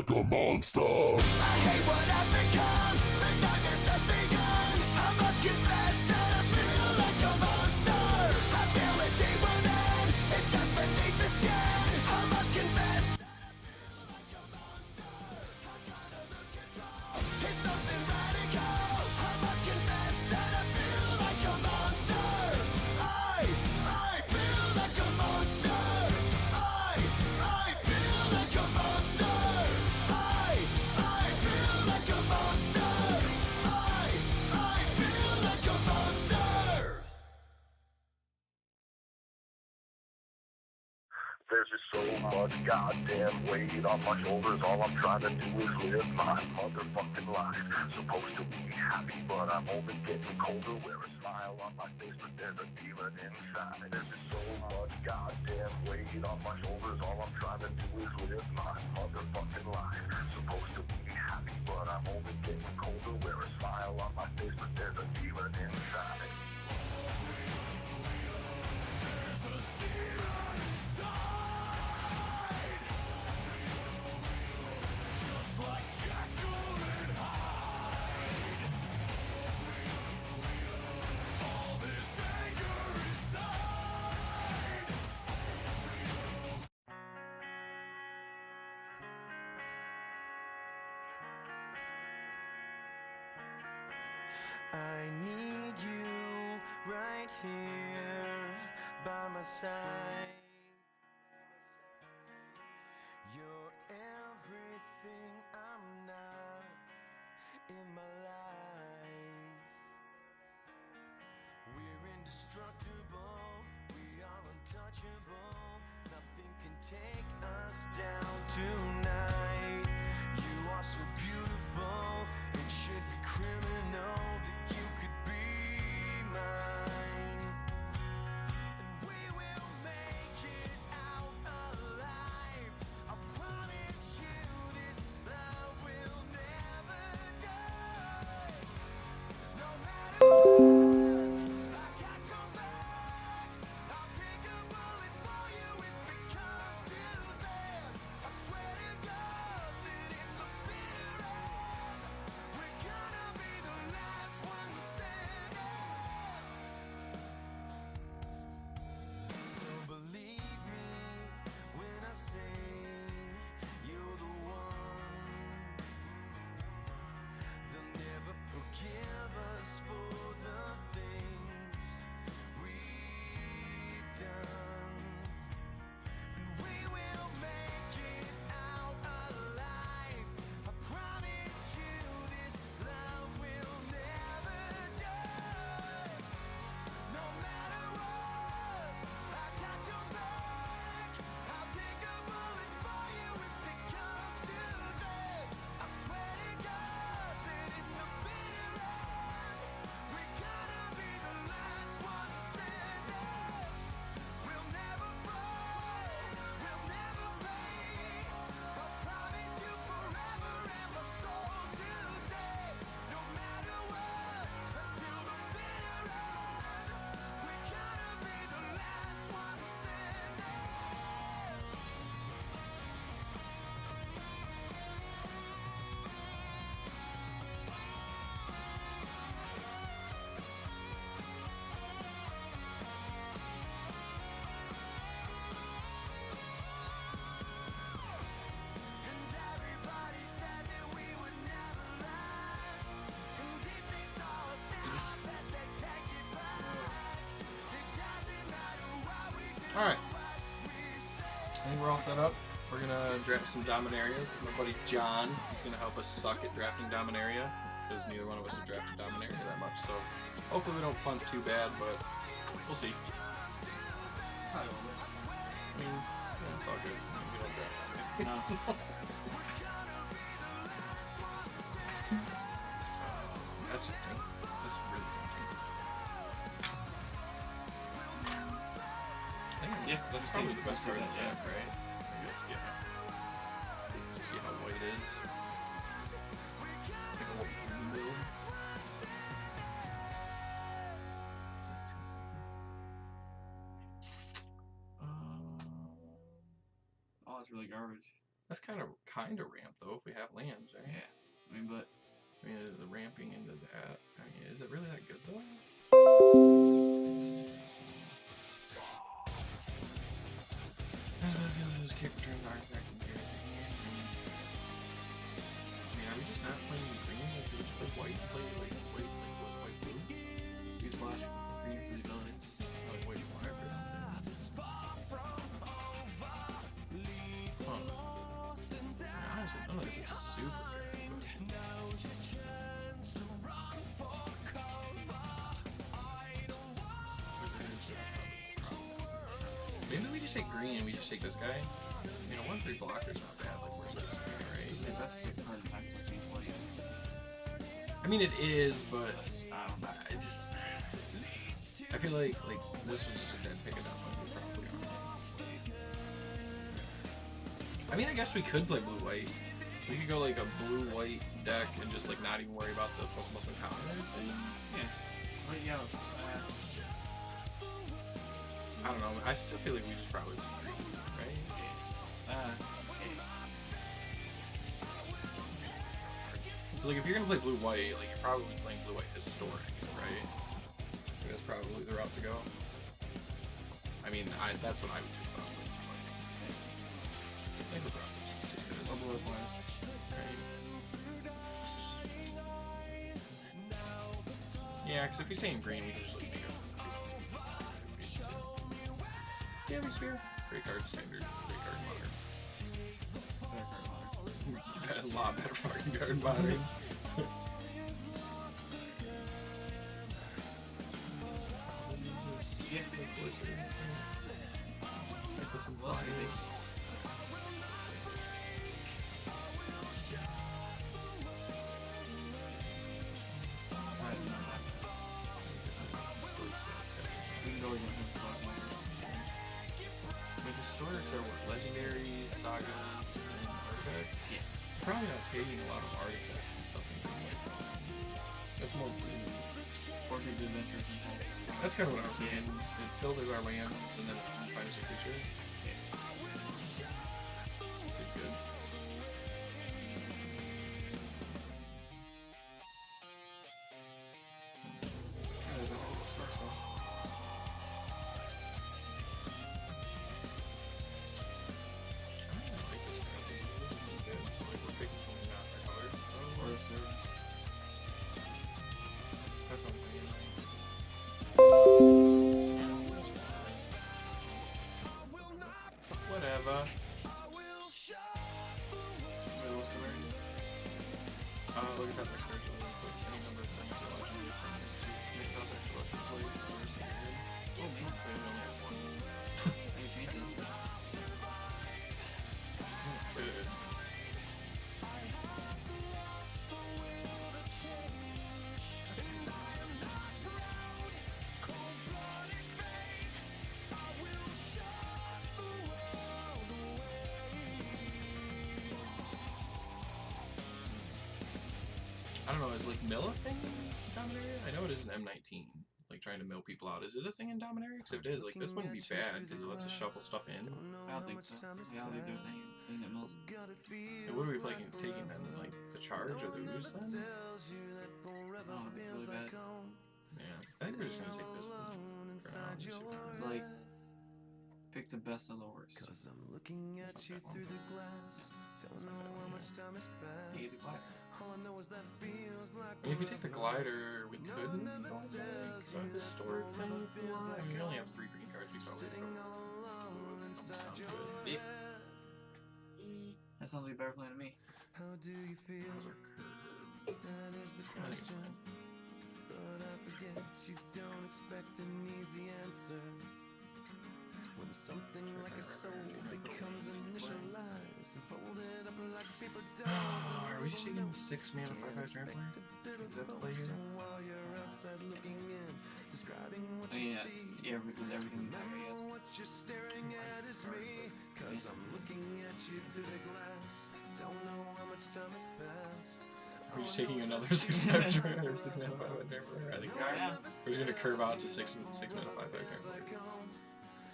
like a monster. I hate what I've become. The nightmare's just begun. I must confess that I feel like a monster. I feel it deep within. It's just beneath the skin. I must confess that I feel like a monster. I'm gonna lose control. It's something radical. I must confess that I feel like a monster. I feel like a monster. I feel like a monster. I feel like a monster. I feel like a monster. There's just so much goddamn weight on my shoulders. All I'm trying to do is live my motherfucking life. Supposed to be happy, but I'm only getting colder. Wear a smile on my face, but there's a demon inside. There's just so much goddamn weight on my shoulders. All I'm trying to do is live my motherfucking life. Supposed to be happy, but I'm only getting colder. Wear a smile on my face, but there's a demon inside. I need you right here by my side. You're everything I'm not in my life. We're indestructible, we are untouchable. Nothing can take us down tonight. You are so beautiful, it should be criminal that you could be mine. And we will make it out alive. I promise you this love will never die. No matter what, I got your back. I'll take a bullet for you if it comes to that. I swear to God that in the bitter end, we're gonna be the last one standing. So believe me when I say you're the one. They'll never forgive us for the things we've done. And we will make it out alive. I promise you this love will never die. No matter what, I got your back. I'll take a bullet for you if it comes to that. I swear to God that in the bitter end, we're gonna be the last one standing. We'll never fall, we'll never fade. I promise you forever and my soul today. No matter what, until the bitter end, we're gonna be the last one standing. And everybody said that we would never last. And if they saw us now, I bet they'd take it back. It doesn't matter what we do, Alright, what we say. I think we're all set up. We're gonna draft some dominarias. My buddy John is gonna help us suck at drafting dominaria because neither one of us have drafted dominaria that much. So hopefully we don't punt too bad, but we'll see. I mean, yeah, it's all good. I mean, we don't draft dominaria. No. That's tempting. That's really tempting. I think, yeah, that's probably the best card in the deck, right? Maybe let's get see how white it is. Take a look at the middle. Oh, that's really garbage. That's kind of ramp though if we have lands, right? Yeah. I mean, but I mean, the ramping into that. I mean, is it really that good though? Kick return artifact and carry. I mean, are we just not playing green? Like we just play white, play like white blue? you splash green for the abilities. Like white fire or something? Huh. Yeah, honestly, none of this is super good. Maybe we just take green and we just take this guy. You know, 1/3 blocker's not bad. Like we're supposed to be, right? Yeah, that's just a card back to me for you. I mean, it is, but I don't know. I feel like this was just a dead pick it up. Like we probably aren't. I mean, I guess we could play blue white. We could go like a blue white deck and just like not even worry about the plus and counter thing. Yeah. But yeah. I don't know. I still feel like we just probably play green, right? Like if you're gonna play blue white, like you're probably playing blue white historic, right? Like, that's probably the route to go. I mean, that's what I would do if I was playing blue white. I think we're probably just take this. Or blue flash. Right. Yeah, because if he's staying green, we can just like make a damage sphere. Great card standard. Great card modern. A lot better fucking card modern. Yeah. Stick with some Well, flyers. We can go again with spot minus. The historics are what? Legendaries, sagas, and artifacts? Yeah. Probably not taking a lot of artifacts and stuff in green white. That's more blue. Or if you do adventures and pulses. That's kind of what I was saying. It filters our lands and then it finds a creature. Is it good? Whatever. Wait, what's the rating? Look at that next version. Put any number of things that legendary permanent to make those extra less employee or standard. Oh, man. They only have one. Can you change it? Good. I don't know, is like mill a thing in Dominaria? I know it is an M19, like trying to mill people out. Is it a thing in Dominaria? Because if it is, like this wouldn't be bad because it lets us shuffle stuff in. I don't think so. I don't think there's anything that mills. And what are we playing, taking then? Like the charge or the ooze then? Oh, really bad. Yeah, I think we're just gonna take this for now. and just see what It's like pick the best of the worst. Cause I'm looking at you through the glass. Don't know how much time has passed. You get the glider. All I know is that it feels like I mean, if we take the glider, we could go like a historic thing if we want. I mean, we only have 3 green cards. We probably sitting don't all alone inside your Yeah. head. That sounds like a better plan to me. How do you feel? Those are curved. That is the I think it's question. fine. But I forget you don't expect an easy answer. When something like a soul becomes initialized and folded up like paper dolls. Are we just taking 6 mana 5/5 trampler? Is that the play here? While you're outside looking in, describing what I you mean, yeah, see. yeah, with everything Now I guess. what you're staring at is me. Cause I'm looking at you through the glass. Don't know how much time has passed. We're just taking another 6 mana trampler or 6 mana 5/5 trampler. I think we are. Yeah. We're just gonna curve out to 6 mana 5/5 trampler.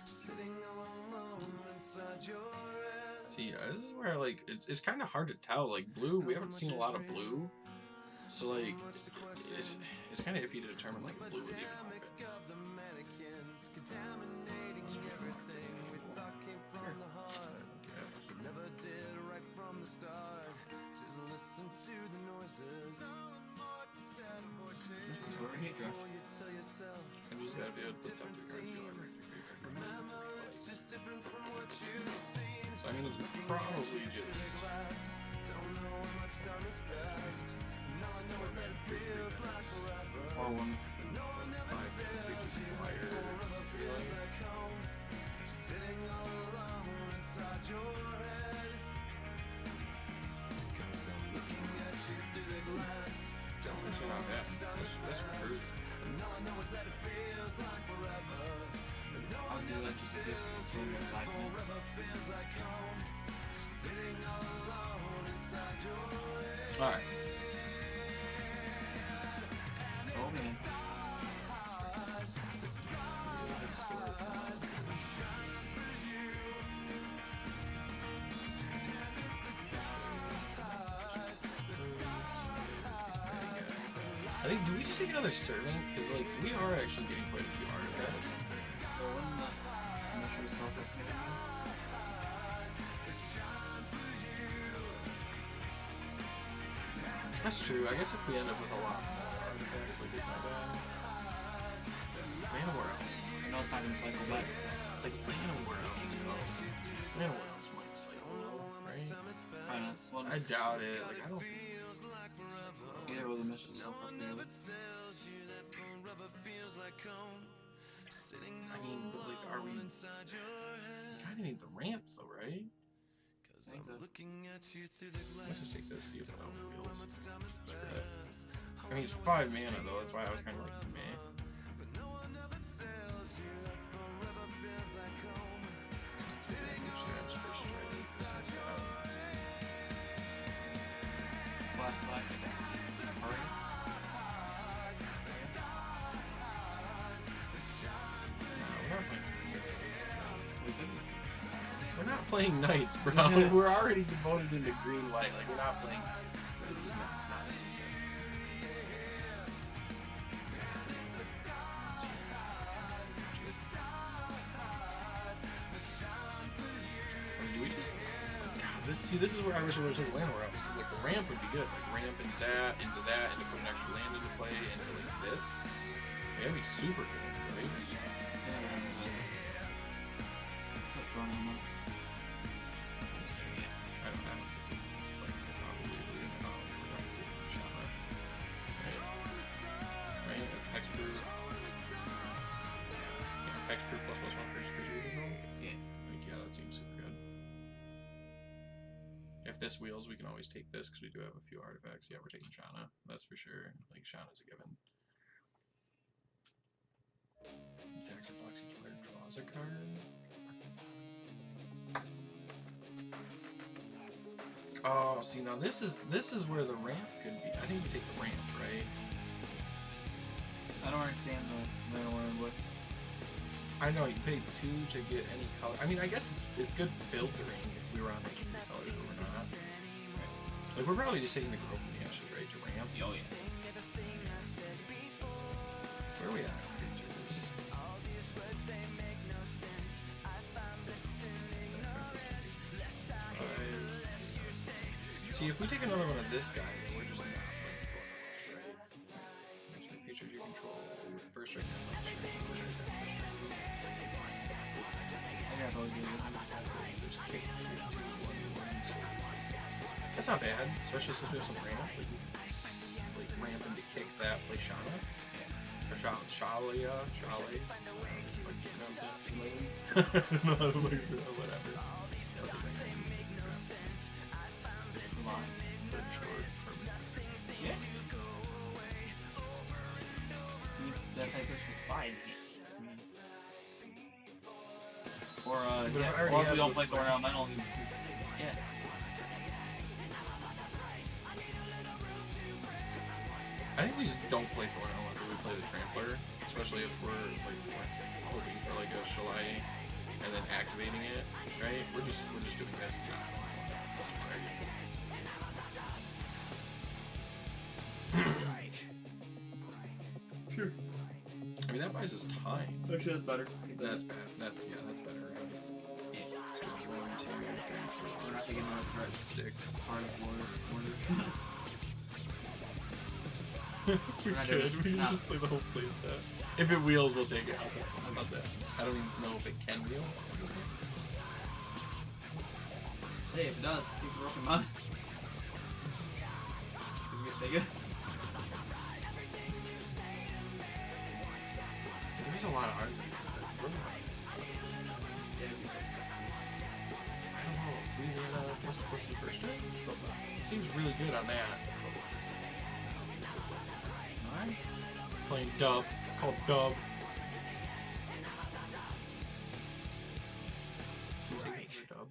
Sitting all alone inside your head. See, this is where like it's kind of hard to tell. Like blue, we haven't seen a lot of blue, so like it's kind of iffy to determine like blue would even open. This is where we hate draft. I just gotta be able to put down the cards you like. So I mean, it's probably just. Or one. Actually not bad. This recruits. I'll do that just this from the side plan. Alright. Oh man. I think, do we just take another servant? Because, like, we are actually getting quite a few artifacts. I'm not sure it's not that good. That's true. I guess if we end up with a lot more artifacts, like, it's not bad. Mana World. I know it's not gonna cycle back. So. Like, Mana World, though. Mana World's might cycle, right? I don't know. Well, I doubt it. Like, I don't think. either with a mission so far. I mean, but, like, are we. We kind of need the ramp, though, right? I think so. Let's just take this, see if it outfields. Screw it. I mean, it's 5 mana, though. That's why I was kind of like, meh. Black, black, hurry. We're not playing knights, bro. We're already devoted into green white. Like, we're not playing. This is not I mean, do we just. God, this is where I wish I would have took land where else. Because, like, the ramp would be good. Like, ramp into that, and to put an extra land into play, into, like, this. Yeah, that'd be super good, right? Hexproof plus +1 for each creature you control? Yeah. Like, yeah, that seems super good. If this wheels, we can always take this because we do have a few artifacts. Yeah, we're taking Shauna. That's for sure. Like, Shauna's a given. Attacks or blocks each player draws a card. Oh, see, now this is where the ramp could be. I think we take the ramp, right? I don't understand the Manowar what. I know you pay 2 to get any color. I mean, I guess it's good filtering if we were on like 3 colors, but we're not. Right. Like, we're probably just taking the girl from the ashes, right? To ramp. Oh yeah. Where are we at? Creatures. See, if we take another one of this guy, then we're just not playing for right? Mention creatures you control. First strike and last strike. I got all good. That's not bad, especially since we have some ramp. Like ramp into kick that, play Shauna. Or Shalia. No, whatever. Yeah. That type of 5 hits. Or But yeah, if I already or if have we don't the play five- Thorn Elemental, yeah. I think we just don't play Thorn Elemental, we play the Trampler. Especially if we're like hoping for like a Shalai and then activating it, right? We're just doing this now. Sure. I mean, that buys us time. Actually, that's better. That's bad. That's better. Right? So 1, 2, 3, 4, We're not taking another threat. 6. Hard order. We We're not could. doing it. We can No. just play the whole playset. If it wheels, we'll take it. How about that? I don't even know if it can wheel. Hey, if it does, take the broken mod. Give me a second. There's a lot of art. Yeah, I don't know. We must have pushed the first one. It seems really good on that. alright. Playing dub. It's called dub. Can we take it for dub?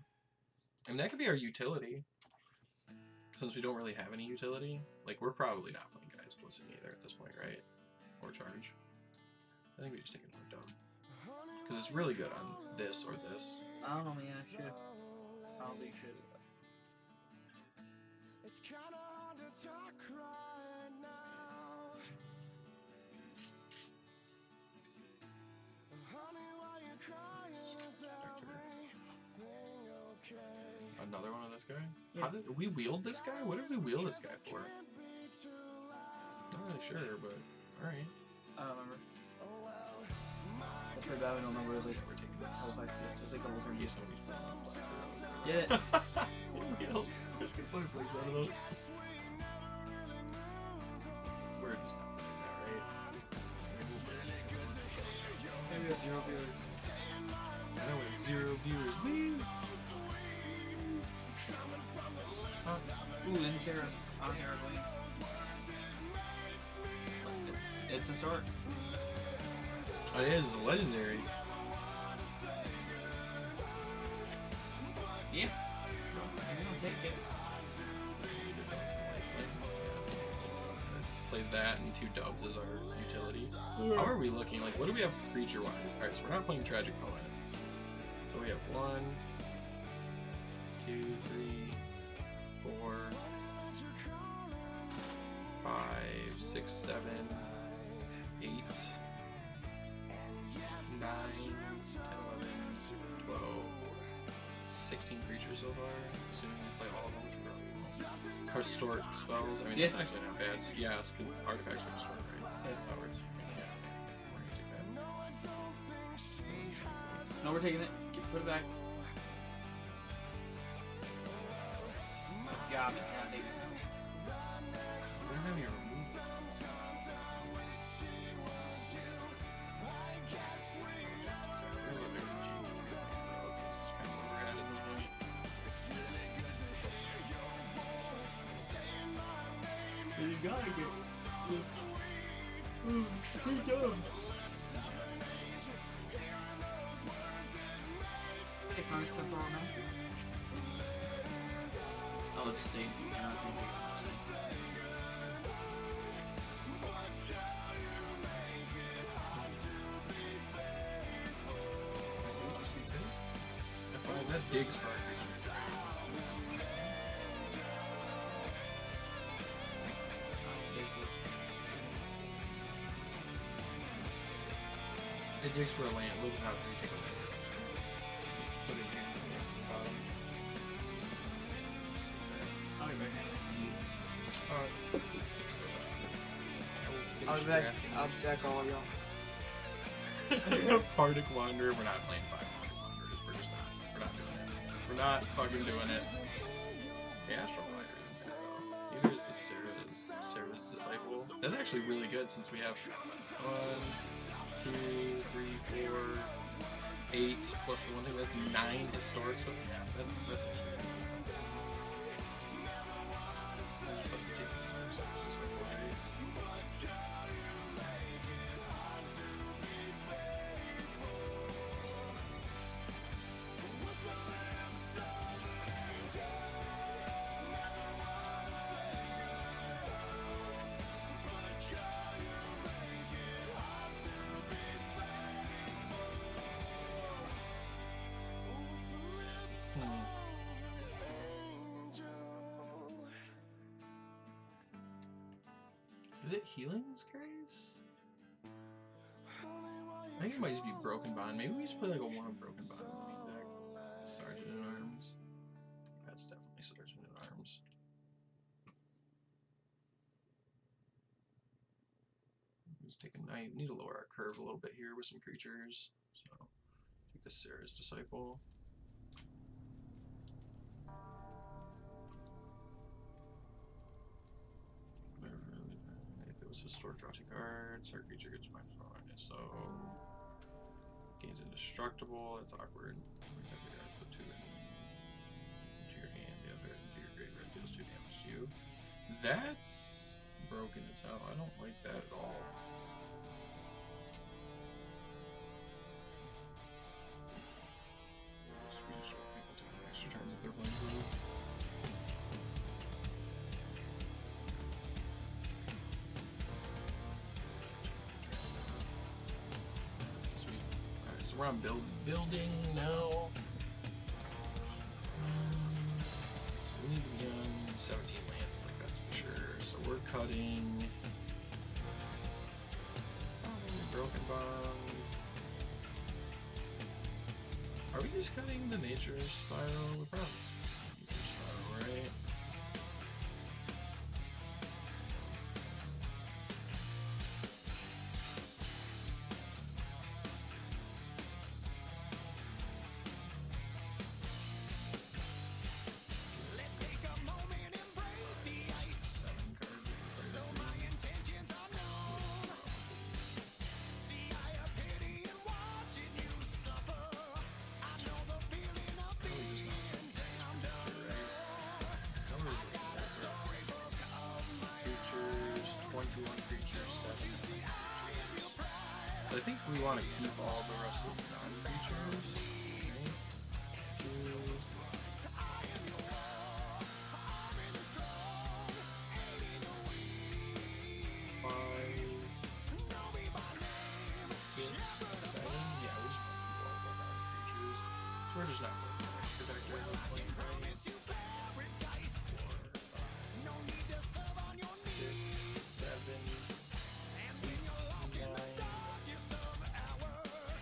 I mean, that could be our utility. Since we don't really have any utility. Like, we're probably not playing Guys Blitzing either at this point, right? Or Charge. I think we just take it for dub. Because it's really good on this or this. I don't know, man. I should. I don't think you should. It's kinda hard to talk right now. Honey, why you crying? Is everything okay? Another one of this guy? Yeah. How did we wield this guy? What did we wield this guy for? Not really sure, but alright. I don't remember. That's pretty bad. We don't remember. It was like We're taking this. oh, like, yeah, it's like a little He's turkey. somebody's playing on black. Yeah. We're just gonna play plays out of those. We're just not playing that, right? Maybe we have 0 viewers. I know we have 0 viewers. Woo! Ooh, and Sarah's on Sarah Williams. It's a start. Oh, it is. It's a legendary. Yeah. Maybe don't take it. Play that and 2 dubs as our utility. How are we looking? Like, what do we have creature-wise? Alright, so we're not playing Tragic Poet. So we have 1, 2, 3, 4, 5, 6, 7, 8, 9, 10, 11, 12, 16 creatures so far. Assuming we play all of them. Historic spells. I mean, Yeah. it's actually not bad. Yes, because artifacts are historic, right? Yeah. Oh, we're gonna take that. No, we're taking it. Put it back. God, man, I take it. We don't have any removal. We're living in janky. This is kind of where we're at this point. You gotta get this. Good job. Hey, Connor's temporal mastery. I'll just stay. That digs for our creature. It digs for a land. Look at how we take a land. Put it here. Bottom. I'll be back. I'll I'll be back. I'll be back, all of y'all. Partic Wanderer. We're not playing 5 Partic Wanderers. We're just not. We're not doing it. We're not fucking doing it. The Astral Fire isn't bad though. Neither is the Sarah's Disciple. That's actually really good since we have 1, 2, 3, 4, 8 plus the one thing. That's 9 historic. So yeah, that's actually good. Is it Healing's Grace? I think it might just be Broken Bond. Maybe we just play like a 1 Broken Bond main deck. Sergeant in Arms. That's definitely Sergeant in Arms. Just take a knight. We need to lower our curve a little bit here with some creatures. So take this Sarah's Disciple. If it was historic, draw 2 cards. Our creature gets -1. So gains indestructible. That's awkward. Put 2 into your hand. The other into your graveyard deals 2 damage to you. That's broken as hell. I don't like that at all. Swedish people take extra turns if they're playing blue. Sweet. Alright, so we're on building now. So we need to be on 17 lands, like that's for sure. So we're cutting Broken Bond. Are we just cutting the Nature Spiral? We're probably Nature Spiral, right? Let's take a moment and break the ice. 7 cards. So my intentions are known. See, I have pity in watching you suffer. I know the feeling of being damned alone. I got a storybook of my Creatures, 21 creatures, 7. see, I am your pride. I think we want to keep all the rest of the non-creatures. Right? 2, I am your wall. I'm in the strong, ain't in the weak. 5, Know me by name. 6, 7. Yeah, we just want to keep all of our non-creatures. So we're just not playing Damage Protector. We're playing Promise you paradise. 4, No need to serve on your 5, 6, 7, And when you're lost in the darkest of hours,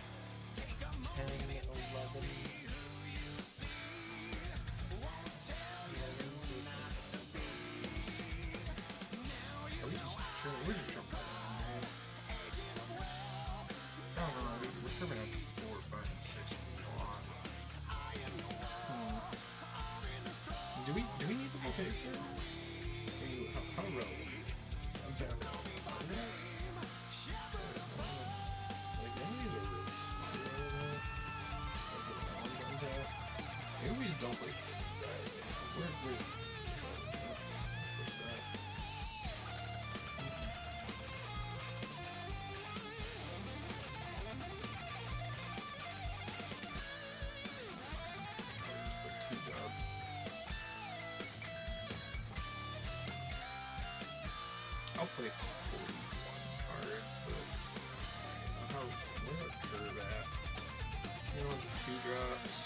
take a 10, moment and 11. who you see. Won't tell you not to be. Now you We're just jumping around, man. agent of wealth. I don't know, we're coming up to 4, 5, and 6 a lot. I am your wall. I'm in the strong. Do we need the rotation? How relevant? I'm down. Shepherd of Like, none of these are really smart. Maybe we just don't play that. We're what's that? Just put 2 up. I'll play 41 cards, but I don't know where's our curve at? You know, 2 drops.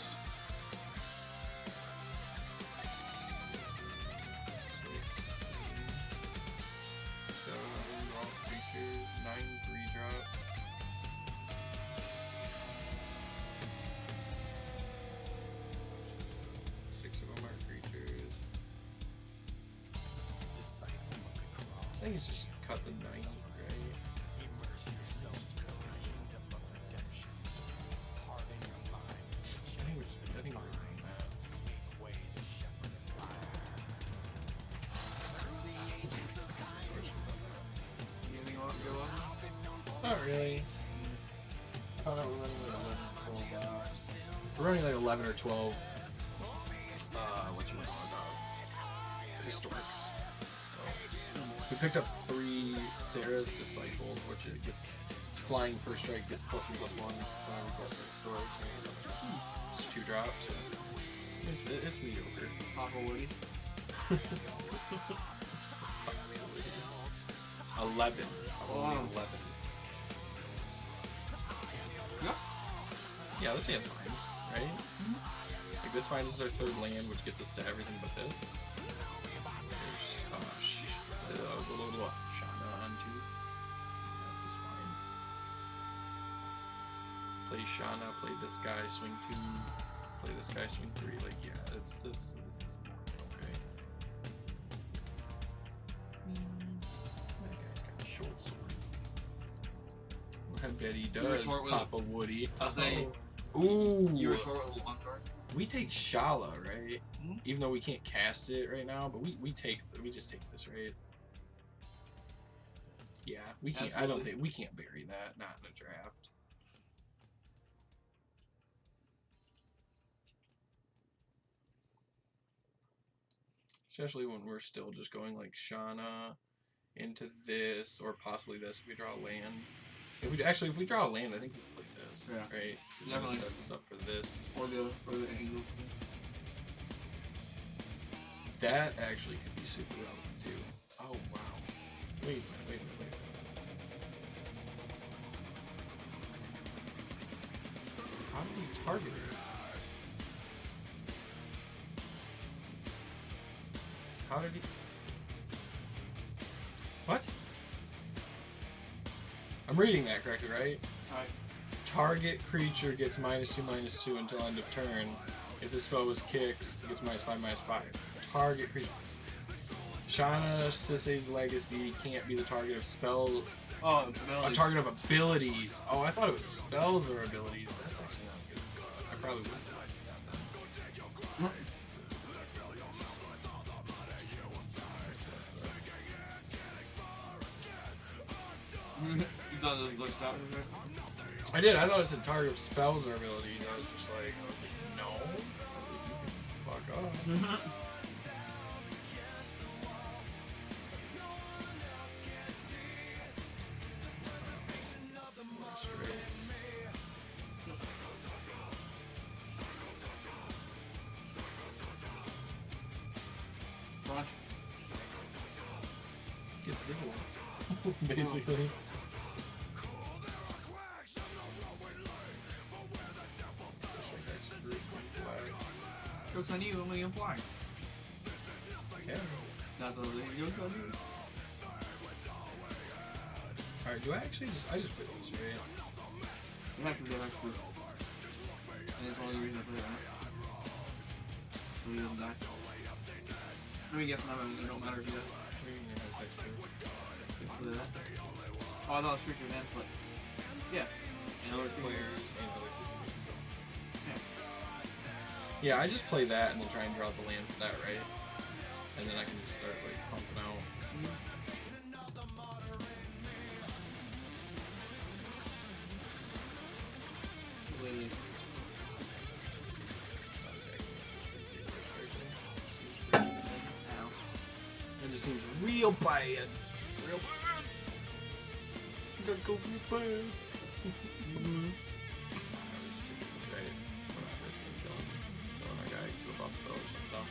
6, 7 all creatures, 9 3 drops. Six of them are creatures. I think it's just cut the 90, right? immerse yourself in the kingdom of redemption. Harden your mind. I think we're doing that. Make way the shepherd of fire. Through the ages of time, Anything you want to go on? I've been known for Not really. Oh no, we're running like 11 or 12. We're running like 11 or 12. What you want historics. So we picked up 3 Sarah's Disciples, which it gets flying first strike, gets +1/+1 when I request a historic. It's 2 drops. So it's mediocre. Papa Woody. 11. Wow. 11. Yeah. Yeah, this hand's fine, right? Like this finds us our 3rd land, which gets us to everything but this. There's Shaman. Shauna, play this guy, swing 2, play this guy, swing 3. Like, yeah, this is okay. That guy's got a short sword. I bet he does. retort with- Papa Woody. I'll say- Ooh. You retort with one sword. We take Shala, right? Mhm. Even though we can't cast it right now, but we just take this, right? Yeah, we can't. I don't Absolutely. think we can't bury that. Not in a draft. Especially when we're still just going like Shauna into this, or possibly this if we draw a land. If we draw a land, I think we play this, Yeah. right? 'Cause then Definitely. it sets us up for this. Or the angel. That actually could be super relevant too. Oh wow. Wait a minute. How do you target it? How did he... What? I'm reading that correctly, right? Alright. Target creature gets -2/-2 until end of turn. If the spell was kicked, it gets -5/-5. Target creature. Shauna Sisei's legacy can't be the target of spell. Oh, A ability. target of abilities. Oh, I thought it was spells or abilities. That's actually not good. I probably would have liked that. You thought it looked out. I did. I thought it said target of spells or abilities. I was just like, no. I was like, you can fuck off. Straight. Crunch. Get big ones. Basically. Joke's on you, I'm gonna fly. Okay. That's what I'm saying. Joke's on you. Alright, do I actually just play this, right? You have to get back to and it's one of the reasons I play it, right? So he doesn't die. I mean, yes, it don't matter if he does. Play that. Oh, I thought it was creature events, but yeah. And other players and other people. Yeah. Yeah, I just play that and then try and draw the land for that, right? And then I can just start like pumping out. Really. Ow. It just seems real bad. Real bad. Gotta go real bad. Right. We're not risking killing our guy to a buff spell or something dumb.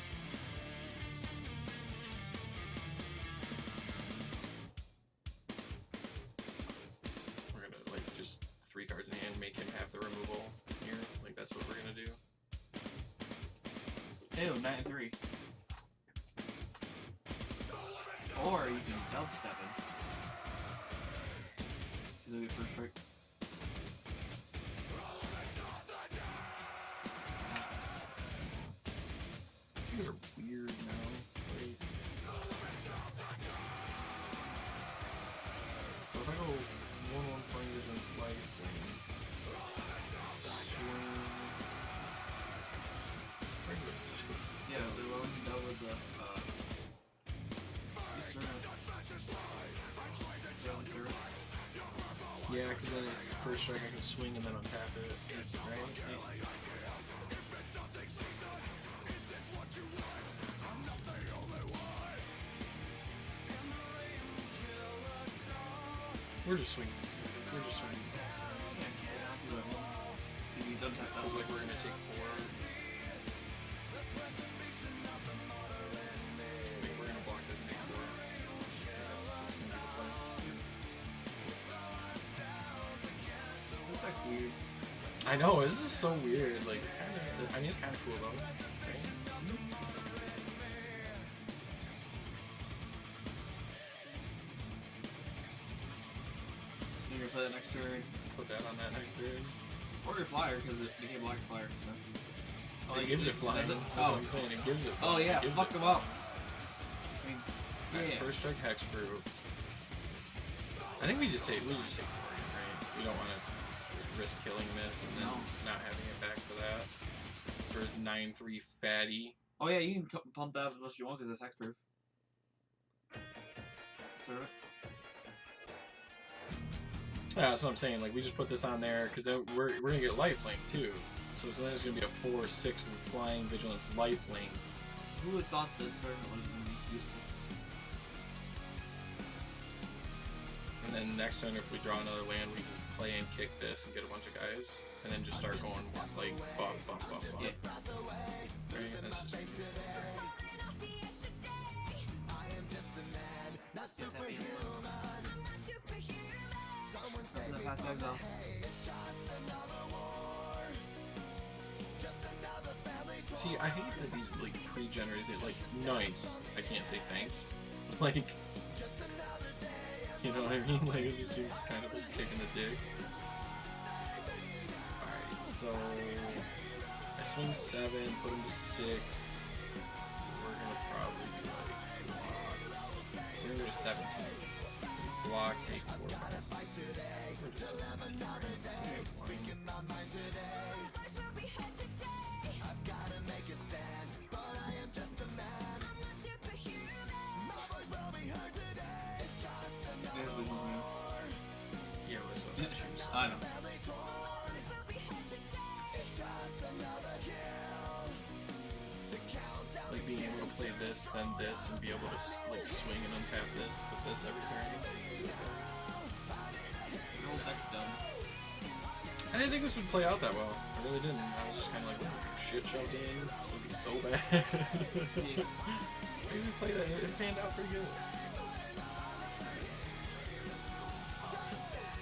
We're gonna like just 3 cards in hand, make him have the removal here. Like that's what we're gonna do. Ew, 9-3. Or you can dubstep him. He'll get first strike. These are weird now. Wait. So if I go 1/1 flames against life and swing. Regular, just go. Yeah, the one that was the Yeah, because then it's first strike, I can swing and then untap it. Right? We're just swinging. We're just swinging. You can dubstep I was that. like, we're gonna take 4. Wait, we're gonna block this and take 4. That's gonna be the plan. That's like weird. I know, this is so weird. Like, it's kind of. I mean, it's kind of cool though. Right? You're gonna play that next turn. Put that on that next turn. Or your flyer, because they can't block your flyer. So. Oh, It gives it flying. does it? That's Oh. what I'm saying. It gives it Oh flying. yeah, It gives fuck it them flying. up. I mean, Alright, yeah. first strike hexproof. I think we just take Florian, right? We don't want to risk killing this and then No. not having it back for that. For 9-3 fatty. Oh yeah, you can pump that as much as you want because it's hexproof. Serve it. Yeah, that's what I'm saying. Like we just put this on there because then we're gonna get lifelink too. So then it's gonna be a 4/6 flying vigilance lifelink. Who would have thought this servant would have been useful? And then next turn, if we draw another land, we can play and kick this and get a bunch of guys, and then just start going like buff. Yeah. Right? That's just Nothing to pass exile. See, I hate that these like pre-generated, like nice. I can't say thanks. Like, you know what I mean? Like it just seems kind of like kicking the dick. Alright, so I swing 7, put him to 6. We're gonna probably do like we're gonna go to 17. Block, take 4. We're just 17. There's Vision Wheel. Yeah, what is Yeah, that? Choose. I know. Like being able to play this, then this, and be able to like swing and untap this with this every turn. Your whole deck's done. I didn't think this would play out that well. I really didn't. I was just kind of like, oh, shit shoved in. It would be so bad. Maybe we played that. It panned out pretty good.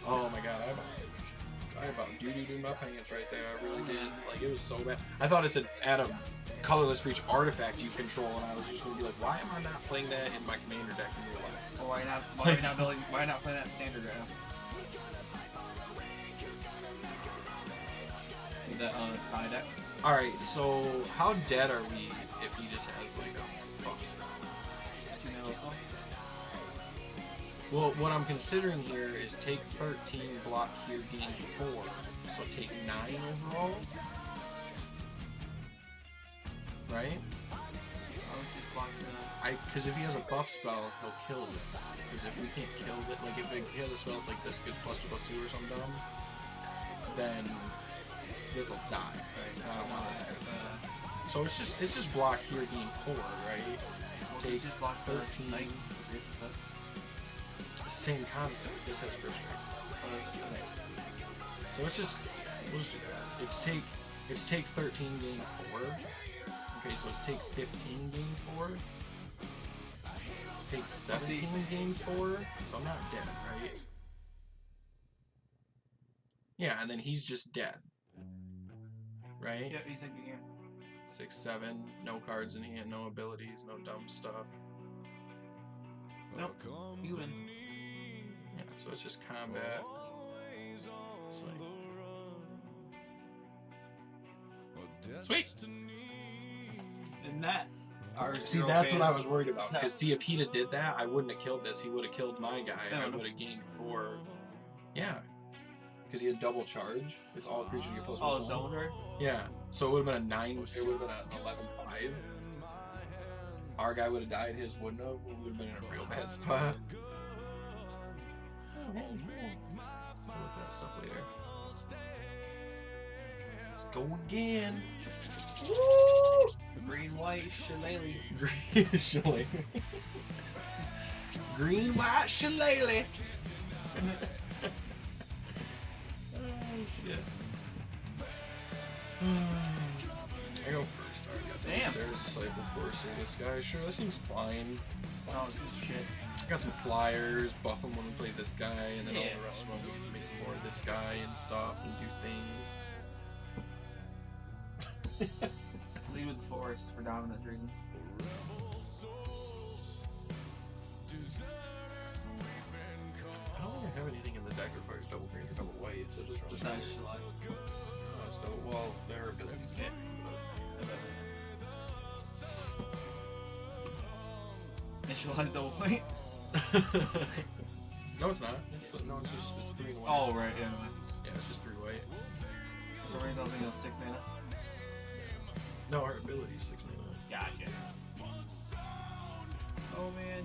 Oh my god, I about doo-doo-doo my pants right there. I really did. Like, it was so bad. I thought it said add a colorless for each artifact you control, and I was just gonna be like, why am I not playing that in my commander deck in real life? Or why not play that standard right now? That side deck. Alright, so how dead are we if he just has like a buff spell? Well, what I'm considering here is take 13, block here, gain 4. So take 9 overall. Right? Because if he has a buff spell, he'll kill this. Because if we can't kill it, like if he has a spell that's like this gets +2/+2 or something dumb, then this will die. Right? I don't want that. So it's just block here, gain 4, right? Take 13. Same concept. This has first strike. So we'll just do that. It's take 13, gain 4. Okay, so it's take 15, gain 4. Take 17, gain 4. So I'm not dead, right? Yeah, and then he's just dead. Right? Yeah, he's like you 6, 7, no cards in hand, no abilities, no dumb stuff. Nope. You win. Yeah, so it's just combat. Sweet. And that. See, that's what I was worried about. Because see, if he'd have did that, I wouldn't have killed this. He would have killed my guy, and I would have gained 4. Yeah. Because he had double charge. It's all creatures you get +1. Oh, it's double charge? Yeah. So it would have been a 9. It would have been an 11/5. Our guy would have died. His wouldn't have. We would have been in a real bad spot. Oh, hey, cool. We'll look at that stuff later. Let's go again. Woo! Green, white, shillelagh. Green shillelagh. Green, white shillelagh. Oh shit. I go first. Alright, Damn. Sarah's Disciple Courser. This guy, sure, that seems fine. Oh, this is shit. Got some flyers, buff them when we play this guy, and then all Yeah. the rest of them we can make some more of this guy and stuff and do things. Leave with the forest for dominance reasons. I don't really have anything in the deck that requires double green or double white, so just Besides shillelagh. Resto. Well, their abilities. Yeah. Initialize double point. No, it's not. No, it's just it's 3 white. Oh, right, yeah. Yeah, it's just 3 white. For some reason, I was thinking it was 6 mana. No, her ability is 6 mana. Gotcha. Oh, man.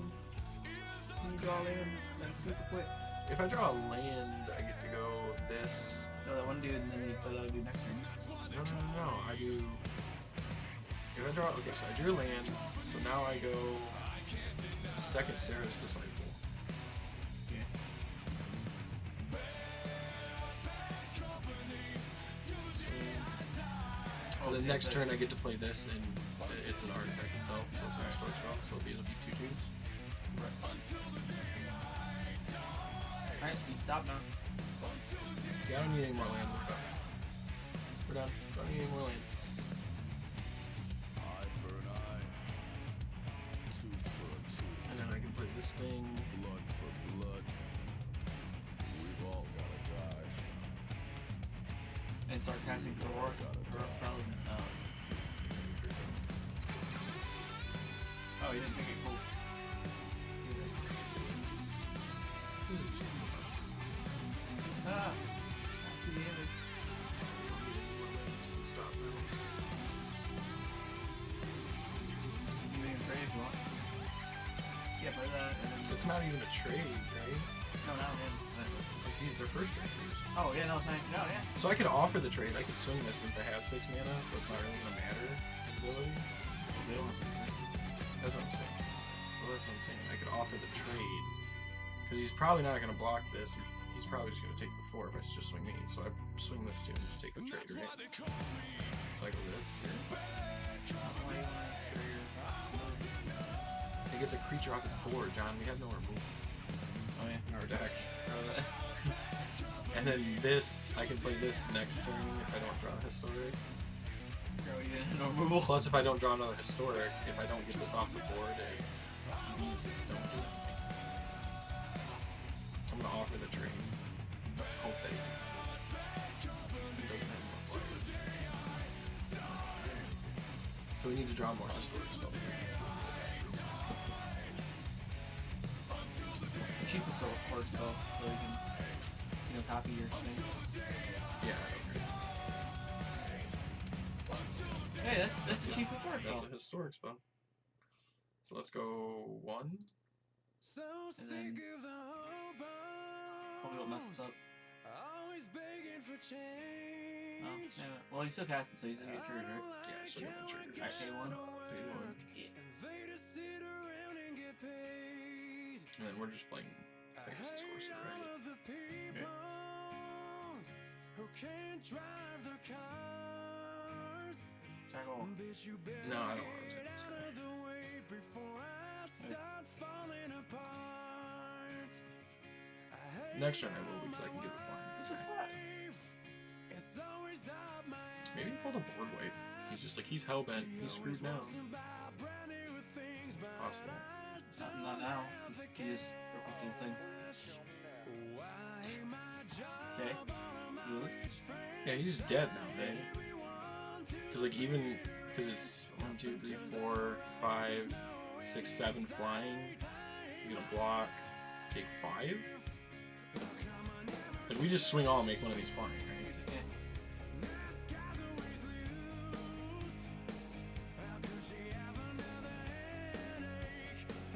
Can you draw land? That's super quick. If I draw a land, I get to go this. No, that one dude, and then you play that other dude next turn. No. I do. If I draw, okay, so I drew a land. So now I go second Sarah's Disciple. Yeah. So the next turn I get to play this, and it's an artifact itself, so it's a restore spell, so it'll be 2 tunes. Alright, you can stop now. Yeah, I don't need any more lands. We're done. Don't need any more lands. And then I can play this thing. Blood for blood. We've all gotta die. And start casting for wars. Oh, you didn't think it cool. Ah! Too damage. Stop now. You can trade if you want. Yeah, play that and then. It's not even a trade, right? No, not him. It's their first strikers. Oh, yeah, no, thank no, yeah. So I could offer the trade. I could swing this since I have 6 mana, so it's not really gonna matter. Ability. That's what I'm saying. Well, that's what I'm saying. I could offer the trade because he's probably not gonna block this. He's probably just gonna take the 4 if I just swing these. So I swing this to him to take the trade, right? Like this. He gets a creature off his board, John. We have no removal Oh, yeah. in our deck. And then this, I can play this next turn if I don't draw a historic. No removal. Plus, if I don't draw another historic, if I don't get this off the board, these don't do anything. I'm gonna offer the trade. Hope that he doesn't have more flyers. So we need to draw more historic spells. The cheapest of course, spell, so you can, copy your thing. Yeah, I agree. Hey, that's a cheap report, That's though. a historic spell. So let's go 1. And then hopefully don't mess this up. Always begging for change. Oh, yeah. Well, you still cast it, so he's gonna get triggered, right? Yeah, so I'm gonna trigger Alright, this. pay 1. Pay 1. Yeah. They just sit around and get paid. And then we're just playing Pegasus Horse, right? All of the people who can't drive their cars. Tackle. Bitch, you better No, I don't want to get take this out guy. of the way before I start falling apart. I hate Next turn I will because I can get the flying. It's a flat. life. It's always up my Maybe he pulled a board wipe. He's just like, he's hellbent. He's screwed now. Possible. Not now. He just broke up his thing. Okay. Lewis. Yeah, he's dead now, man. Because like even because it's 1, 2, 3, 4, 5, 6, 7 flying. You're gonna block, take 5. Like we just swing all, make one of these flying, right?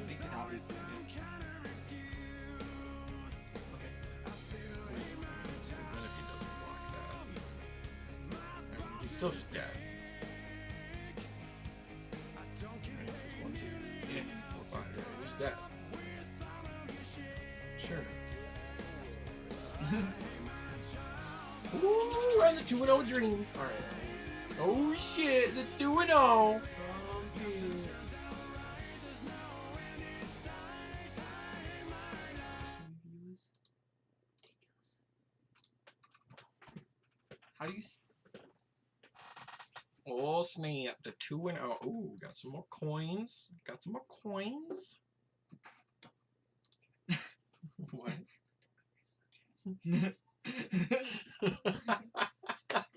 Make the copy. What is that? What if he doesn't block that? I mean, he's still just dead. Right, just 1, 2, 3, 4, 5. Right, he's dead. Sure. Ooh, we're on the 2-0 dream. Alright. Oh shit, the 2-0. How do you? Oh snap, the 2-0. Ooh, got some more coins. Got some more coins. What?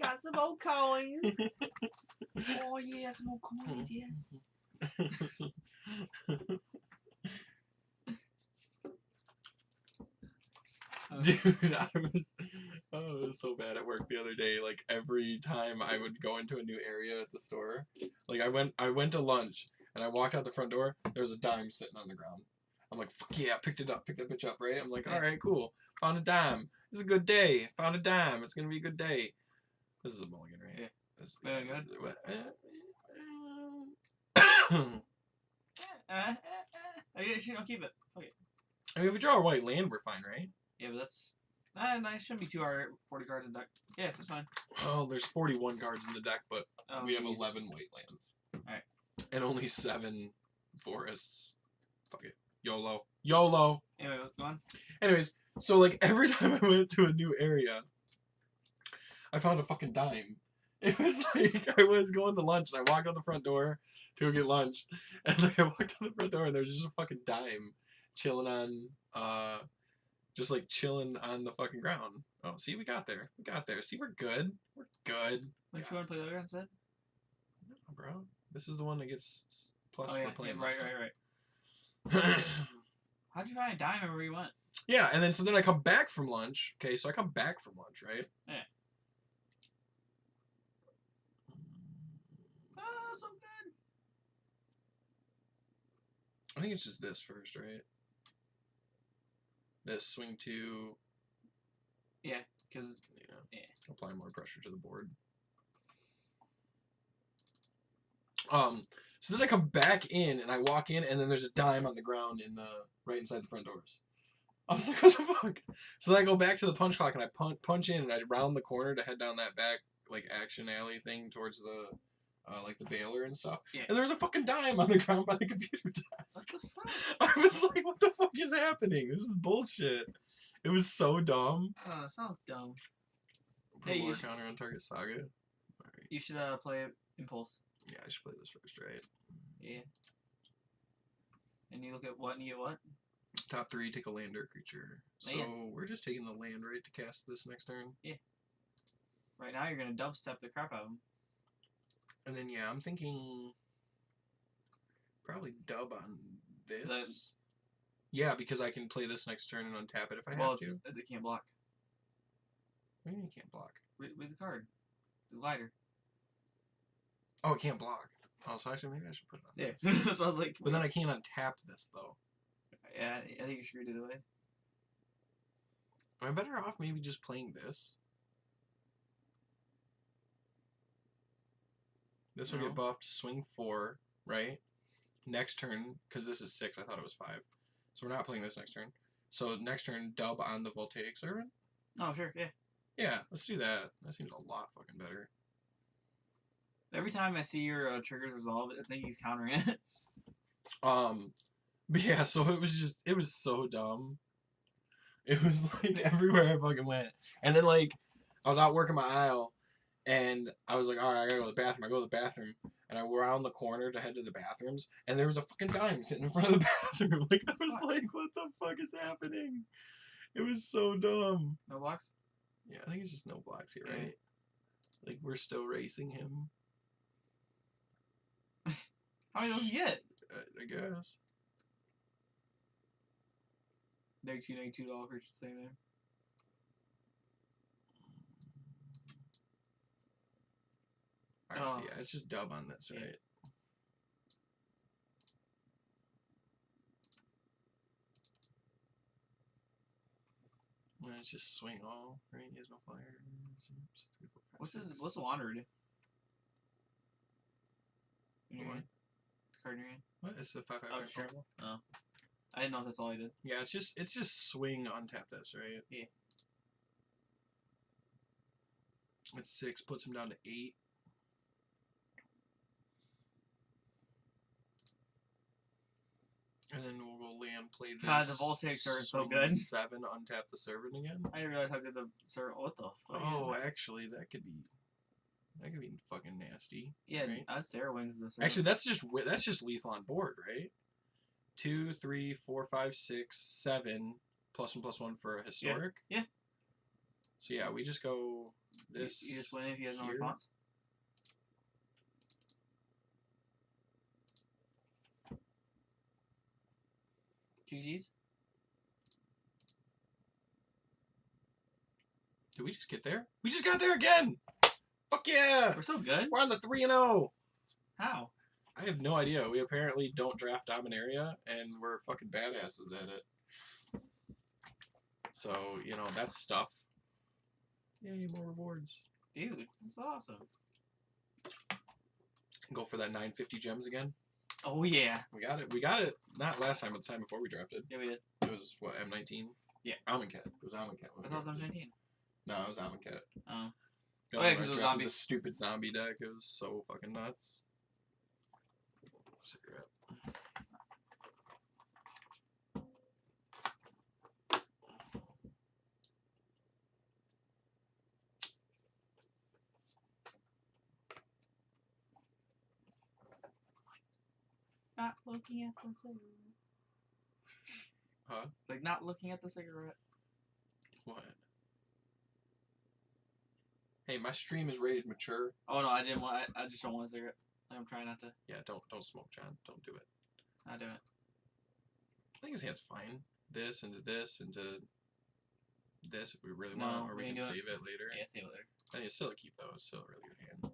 Got some old coins. Oh yeah, some old coins, yes. Dude, it was so bad at work the other day. Like every time I would go into a new area at the store, like I went to lunch and I walked out the front door. There was a dime sitting on the ground. I'm like, fuck yeah, picked it up, picked that bitch up, right? I'm like, all right, cool, found a dime. This is a good day. Found a dime. It's gonna be a good day. This is a mulligan, right? Yeah. This, Very good. You don't keep it. Fuck it. I mean, if we draw a white land, we're fine, right? Yeah, but that's nice. Shouldn't be 40 cards in deck. Yeah, that's fine. Oh, there's 41 cards in the deck, but Oh, we have geez. 11 white lands. Alright. And only 7 forests. Fuck it. YOLO. YOLO! Anyway, go on. Anyways, so like every time I went to a new area, I found a fucking dime. It was like I was going to lunch and I walked out the front door to go get lunch. And like I walked out the front door and there's just a fucking dime chilling on just like chilling on the fucking ground. Oh, see, we got there. We got there. See, we're good. We're good. Don't you want to play the other instead? No, bro. This is the one that gets plus Oh yeah, for playing right. this How'd you find a dime where you went? Yeah, and then so then I come back from lunch. Okay, so I come back from lunch, right? Yeah. Oh, so good. I think it's just this first, right? This swing to Yeah, because yeah. Apply more pressure to the board. So then I come back in and I walk in and then there's a dime on the ground in right inside the front doors. I was like, what the fuck? So then I go back to the punch clock and I punch in and I round the corner to head down that back like action alley thing towards the like the baler and stuff. Yeah. And there's a fucking dime on the ground by the computer desk. What the fuck? I was like, what the fuck is happening? This is bullshit. It was so dumb. Oh, that sounds dumb. Put Hey, more you should- counter on target saga. Alright. You should play Impulse. Yeah, I should play this first, right? Yeah. And you look at what and you get what? Top 3, take a land or a creature. So Land. we're just taking the land, right, to cast this next turn. Right now you're gonna dubstep the crap out of them. And then yeah, I'm thinking probably dub on this. Yeah, because I can play this next turn and untap it if I have to. It can't block. What do you mean you can't block? With the card. The glider. Oh, it can't block. Oh, so actually maybe I should put it on. Yeah. So I was like, But then I can't untap this though. yeah, I think you should read it away. Am I better off maybe just playing this? This will No. get buffed, swing 4, right? Next turn, because this is 6, I thought it was 5. So we're not playing this next turn. So next turn, dub on the Voltaic Servant? Oh, sure, yeah. Yeah, let's do that. That seems a lot fucking better. Every time I see your triggers resolve, I think he's countering it. But yeah, so it was so dumb. It was like everywhere I fucking went. And then like, I was out working my aisle, and I was like, alright, I gotta go to the bathroom. I go to the bathroom, and I round the corner to head to the bathrooms, and there was a fucking dime sitting in front of the bathroom. Like, I was like, what the fuck is happening? It was so dumb. No blocks? Yeah, I think it's just no blocks here, Yeah. right? Like, we're still racing him, How many does he get? I guess. -2 all creatures the same name. Alright, so Oh. yeah, it's just dub on this, Yeah. right? And it's just swing all, right? He has no fire. What's the Wanderer do? In your What? hand? Card in your hand? What? It's a 5/5 Oh, sure. Oh. I didn't know if that's all he did. Yeah, it's just swing, untap this, right? Yeah. It's 6, puts him down to 8. And then we'll go land, play this. God, the Voltaics are so swing good. 7, untap the servant again. I didn't realize how good the sir. What the fuck? Oh, actually, that could be fucking nasty. yeah, right? I'd Sarah wings the servant. Actually, that's just lethal on board, right? 2, 3, 4, 5, 6, 7, +1/+1 for a historic. Yeah. So yeah, we just go this. You just win if he has no here. response. GG's. Did we just get there? We just got there again! Fuck yeah! We're so good. We're on the 3-0. How? I have no idea. We apparently don't draft Dominaria, and we're fucking badasses at it. So, you know, that's stuff. Yay, more rewards. Dude, that's awesome. Go for that 950 gems again. Oh, yeah. We got it. We got it. Not last time, but the time before we drafted. Yeah, we did. It was, what, M19? Yeah. Amonkhet. It was Amonkhet. I thought it was 19. No, it was Amonkhet. Oh. It Oh, yeah, when 'cause I it was drafted zombies. the stupid zombie deck. It was so fucking nuts. Cigarette. Not looking at the cigarette. Huh? Like, not looking at the cigarette. What? Hey, my stream is rated mature. Oh, no, I didn't want... I just don't want a cigarette. I'm trying not to. Yeah, don't smoke, John. Don't do it. Not do it. I think his hand's fine. This into this into this if we really No, want, or we we ain't can do it. save it later. Yeah, see you later. I need to still keep those. Still a really good hand.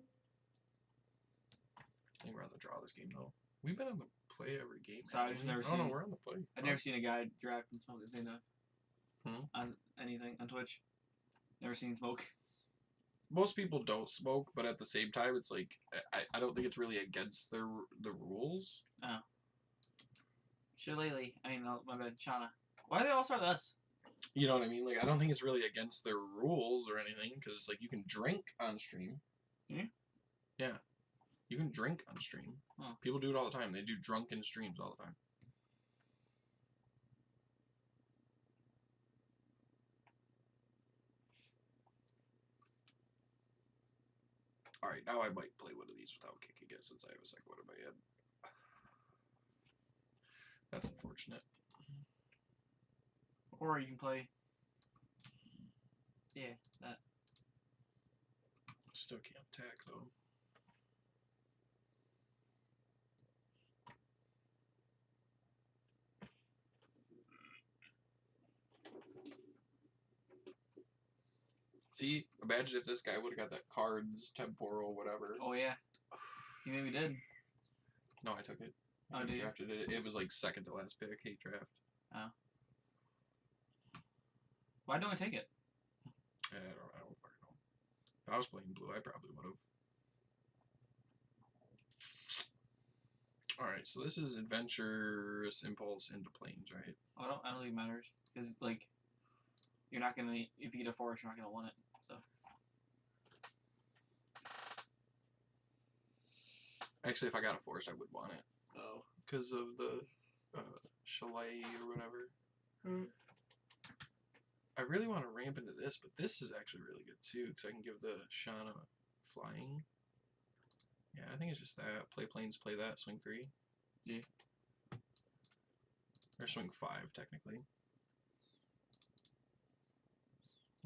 I think we're on the draw this game though. We've been on the play every game. So I've just never Oh no, seen- we're on the play. I've never seen a guy draft and smoke at the same time. Hmm? On anything. On Twitch. Never seen smoke. Most people don't smoke, but at the same time, it's like I don't think it's really against the rules. Oh. Shillelagh. I mean, my bad. Shauna. Why do they all start with us? You know what I mean? Like I don't think it's really against their rules or anything because it's like you can drink on stream. Yeah? Yeah. You can drink on stream. Oh. People do it all the time. They do drunken streams all the time. Alright, now I might play one of these without kicking it since I have a second one in my head. That's unfortunate. Or you can play. Yeah, that. Still can't attack though. See, imagine if this guy would have got that cards, temporal, whatever. Oh, yeah. You maybe did. No, I took it. Oh, I did you? drafted it. It was like second to last pick. Hate draft. Why don't I take it? I don't fucking know. If I was playing blue, I probably would have. Alright, so this is adventurous impulse into planes, right? I don't think it matters. Because, like, you're not going to... If you get a forest, you're not going to want it. So. Actually, if I got a forest, I would want it. Oh. Because of the chalet or whatever. I really want to ramp into this, but this is actually really good too, because I can give the Shauna flying. Yeah, I think it's just that. Play planes, play that, swing 3. Yeah. Or swing 5, technically.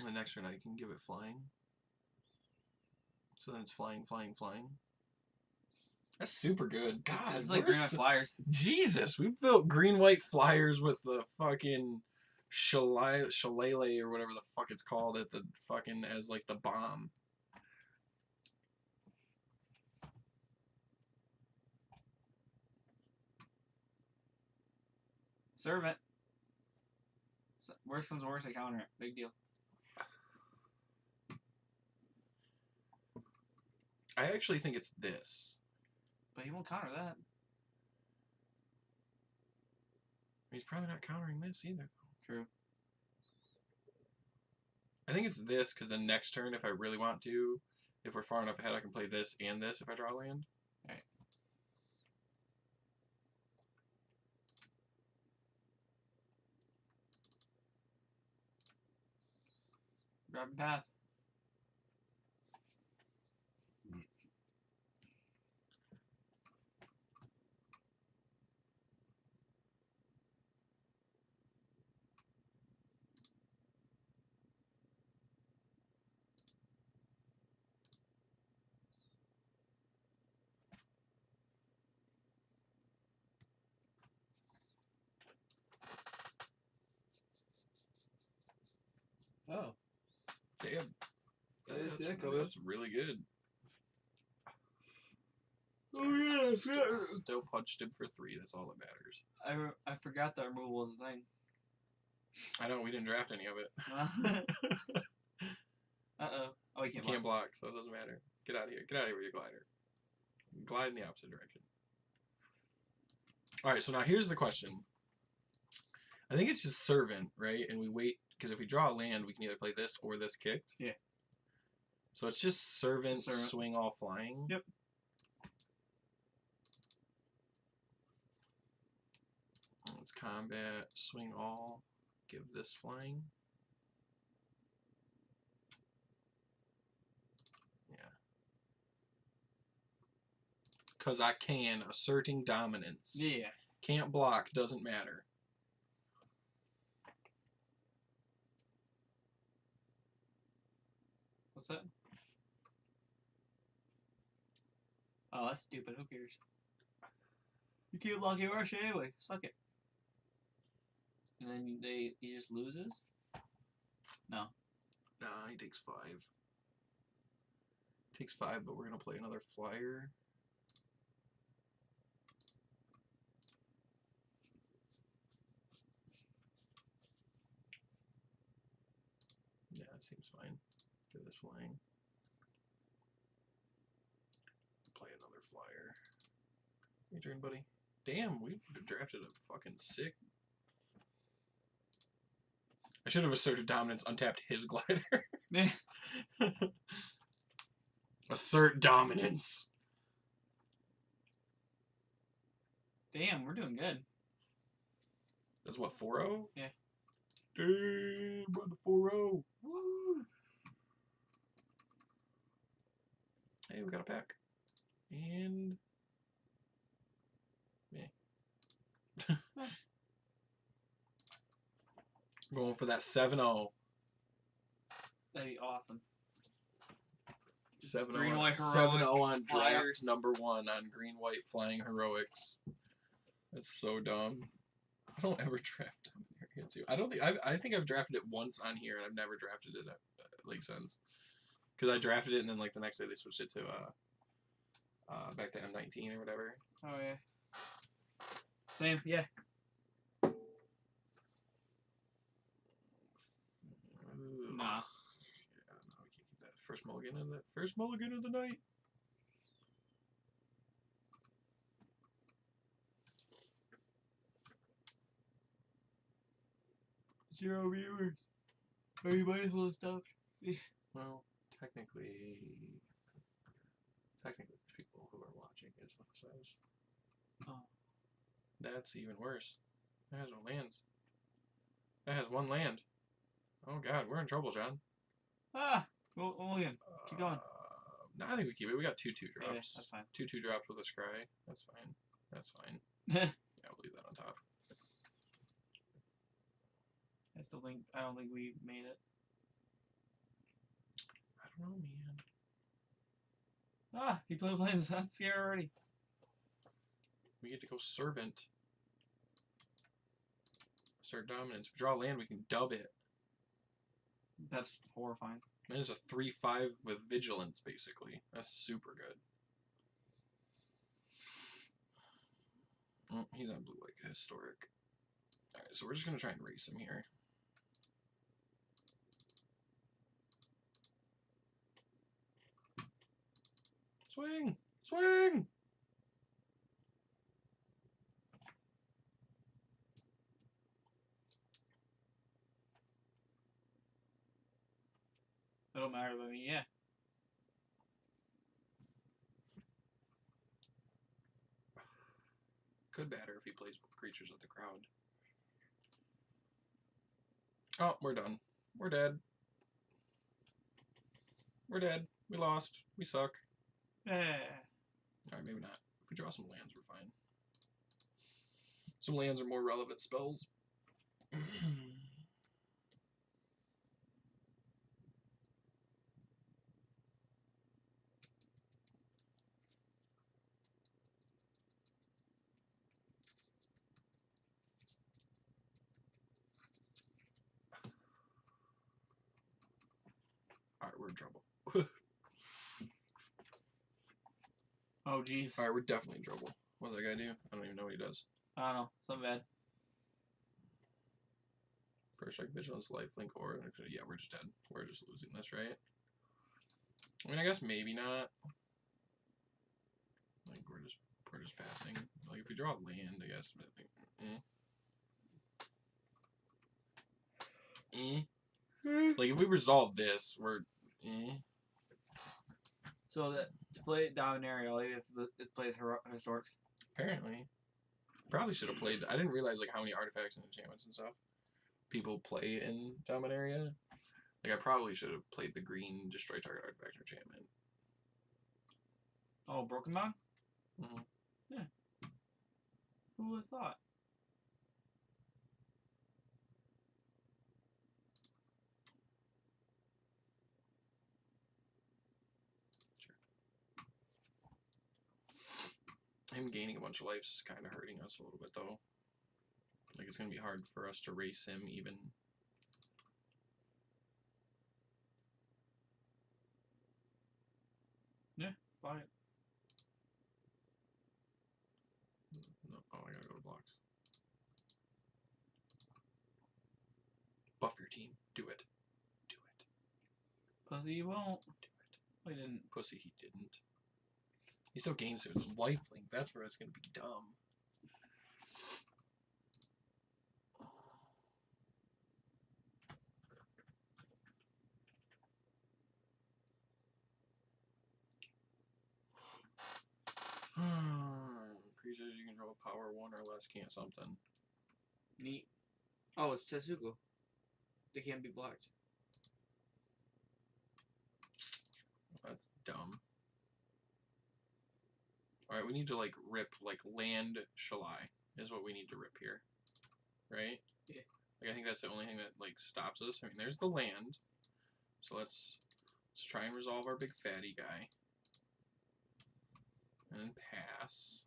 And the next turn I can give it flying. So then it's flying, flying, flying. That's super good. God, It's like we're green white flyers. Jesus, we built green-white flyers with the fucking shillelagh or whatever the fuck it's called at the fucking as like the bomb. Servant. Worst comes to worst, I counter it. Big deal. I actually think it's this. But he won't counter that. He's probably not countering this either. True. I think it's this because the next turn, if I really want to, if we're far enough ahead, I can play this and this if I draw land. Alright. Grab a path. Yeah, go That's really good. Oh yeah, Still punched him for 3. That's all that matters. I forgot that removal was a thing. I know we didn't draft any of it. Uh-oh. Oh, he You can't can't block. block, so it doesn't matter. Get out of here. Get out of here with your glider. Glide in the opposite direction. All right, so now here's the question. I think it's just servant, right? And we wait because if we draw a land, we can either play this or this kicked. Yeah. So it's just servant. Servant. Swing all flying. Yep. It's combat, swing all, give this flying. Yeah. Because I can, asserting dominance. Yeah. Can't block, doesn't matter. What's that? Oh, that's stupid. Who cares? You can't block your rush anyway. Suck it. And then he just loses? No. Nah, he takes 5. Takes 5, but we're gonna play another flyer. Yeah, it seems fine. Get this flying. Play another flyer. Your turn, buddy. Damn, we drafted a fucking sick. I should have asserted dominance, untapped his glider. Assert dominance. Damn, we're doing good. That's what, 4-0? Yeah. Damn, brother, 4-0. Woo! Hey, we got a pack. And... me. Going for that 7-0. That'd be awesome. 7-0 Green, on, white, 7-0 heroic on draft flyers. number 1 on green white flying heroics. That's so dumb. I don't ever draft Dominaria too. I don't think I think I've drafted it once on here and I've never drafted it at League Sense. Because I drafted it and then like the next day they switched it to back to M19 or whatever. Oh yeah. Same, yeah. Ooh. Nah. Yeah, no, we can't keep that. First mulligan of the night. Zero viewers. Everybody's will stop. Well, technically people who are watching is what it says. Oh. That's even worse. That has no lands. That has 1 land. Oh god, we're in trouble, John. Ah! Well, again. Keep going. No, I think we keep it. We got 2/2 drops. Yeah, that's fine. 2/2 drops with a scry. That's fine. That's fine. I Yeah, we'll leave that on top. I don't think we made it. I don't know, man. Ah! He played planes. I'm scared already. We get to go servant. Assert dominance. If we draw land, we can dub it. That's horrifying. That is a 3/5 with vigilance, basically. That's super good. Oh, he's on blue like historic. Alright, so we're just gonna try and race him here. Swing! Swing! It don't matter about me, yeah. Could matter if he plays creatures of the crowd. Oh, we're done. We're dead. We're dead. We lost. We suck. Yeah. Alright, maybe not. If we draw some lands, we're fine. Some lands are more relevant spells. Alright, we're in trouble. Oh, jeez. Alright, we're definitely in trouble. What's that guy do? I don't even know what he does. I don't know. Something bad. First strike, vigilance, lifelink, or yeah, we're just dead. We're just losing this, right? I mean, I guess maybe not. Like we're just passing. Like if we draw land, I guess. But like, Like if we resolve this, we're So that to play dominaria, all you have to play is historics. Apparently. Probably should have played. I didn't realize like how many artifacts and enchantments and stuff people play in Dominaria. Like I probably should have played the green destroy target artifact or enchantment. Oh, Broken Bond? Mm-hmm. Yeah. Who would have thought? Him gaining a bunch of lives is kind of hurting us a little bit though. Like it's gonna be hard for us to race him even. Yeah, buy it. No, oh, I gotta go to blocks. Buff your team. Do it. Do it. Pussy, you won't. Do it. I didn't. Pussy, he didn't. He still gains to his lifelink. That's where it's gonna be dumb. Creatures you control power 1 or less can't something. Neat. Oh, it's Tetsuko. They can't be blocked. That's dumb. Alright, we need to like rip like land Shalai is what we need to rip here. Right? Yeah. Like I think that's the only thing that like stops us. I mean there's the land. So let's try and resolve our big fatty guy. And then pass.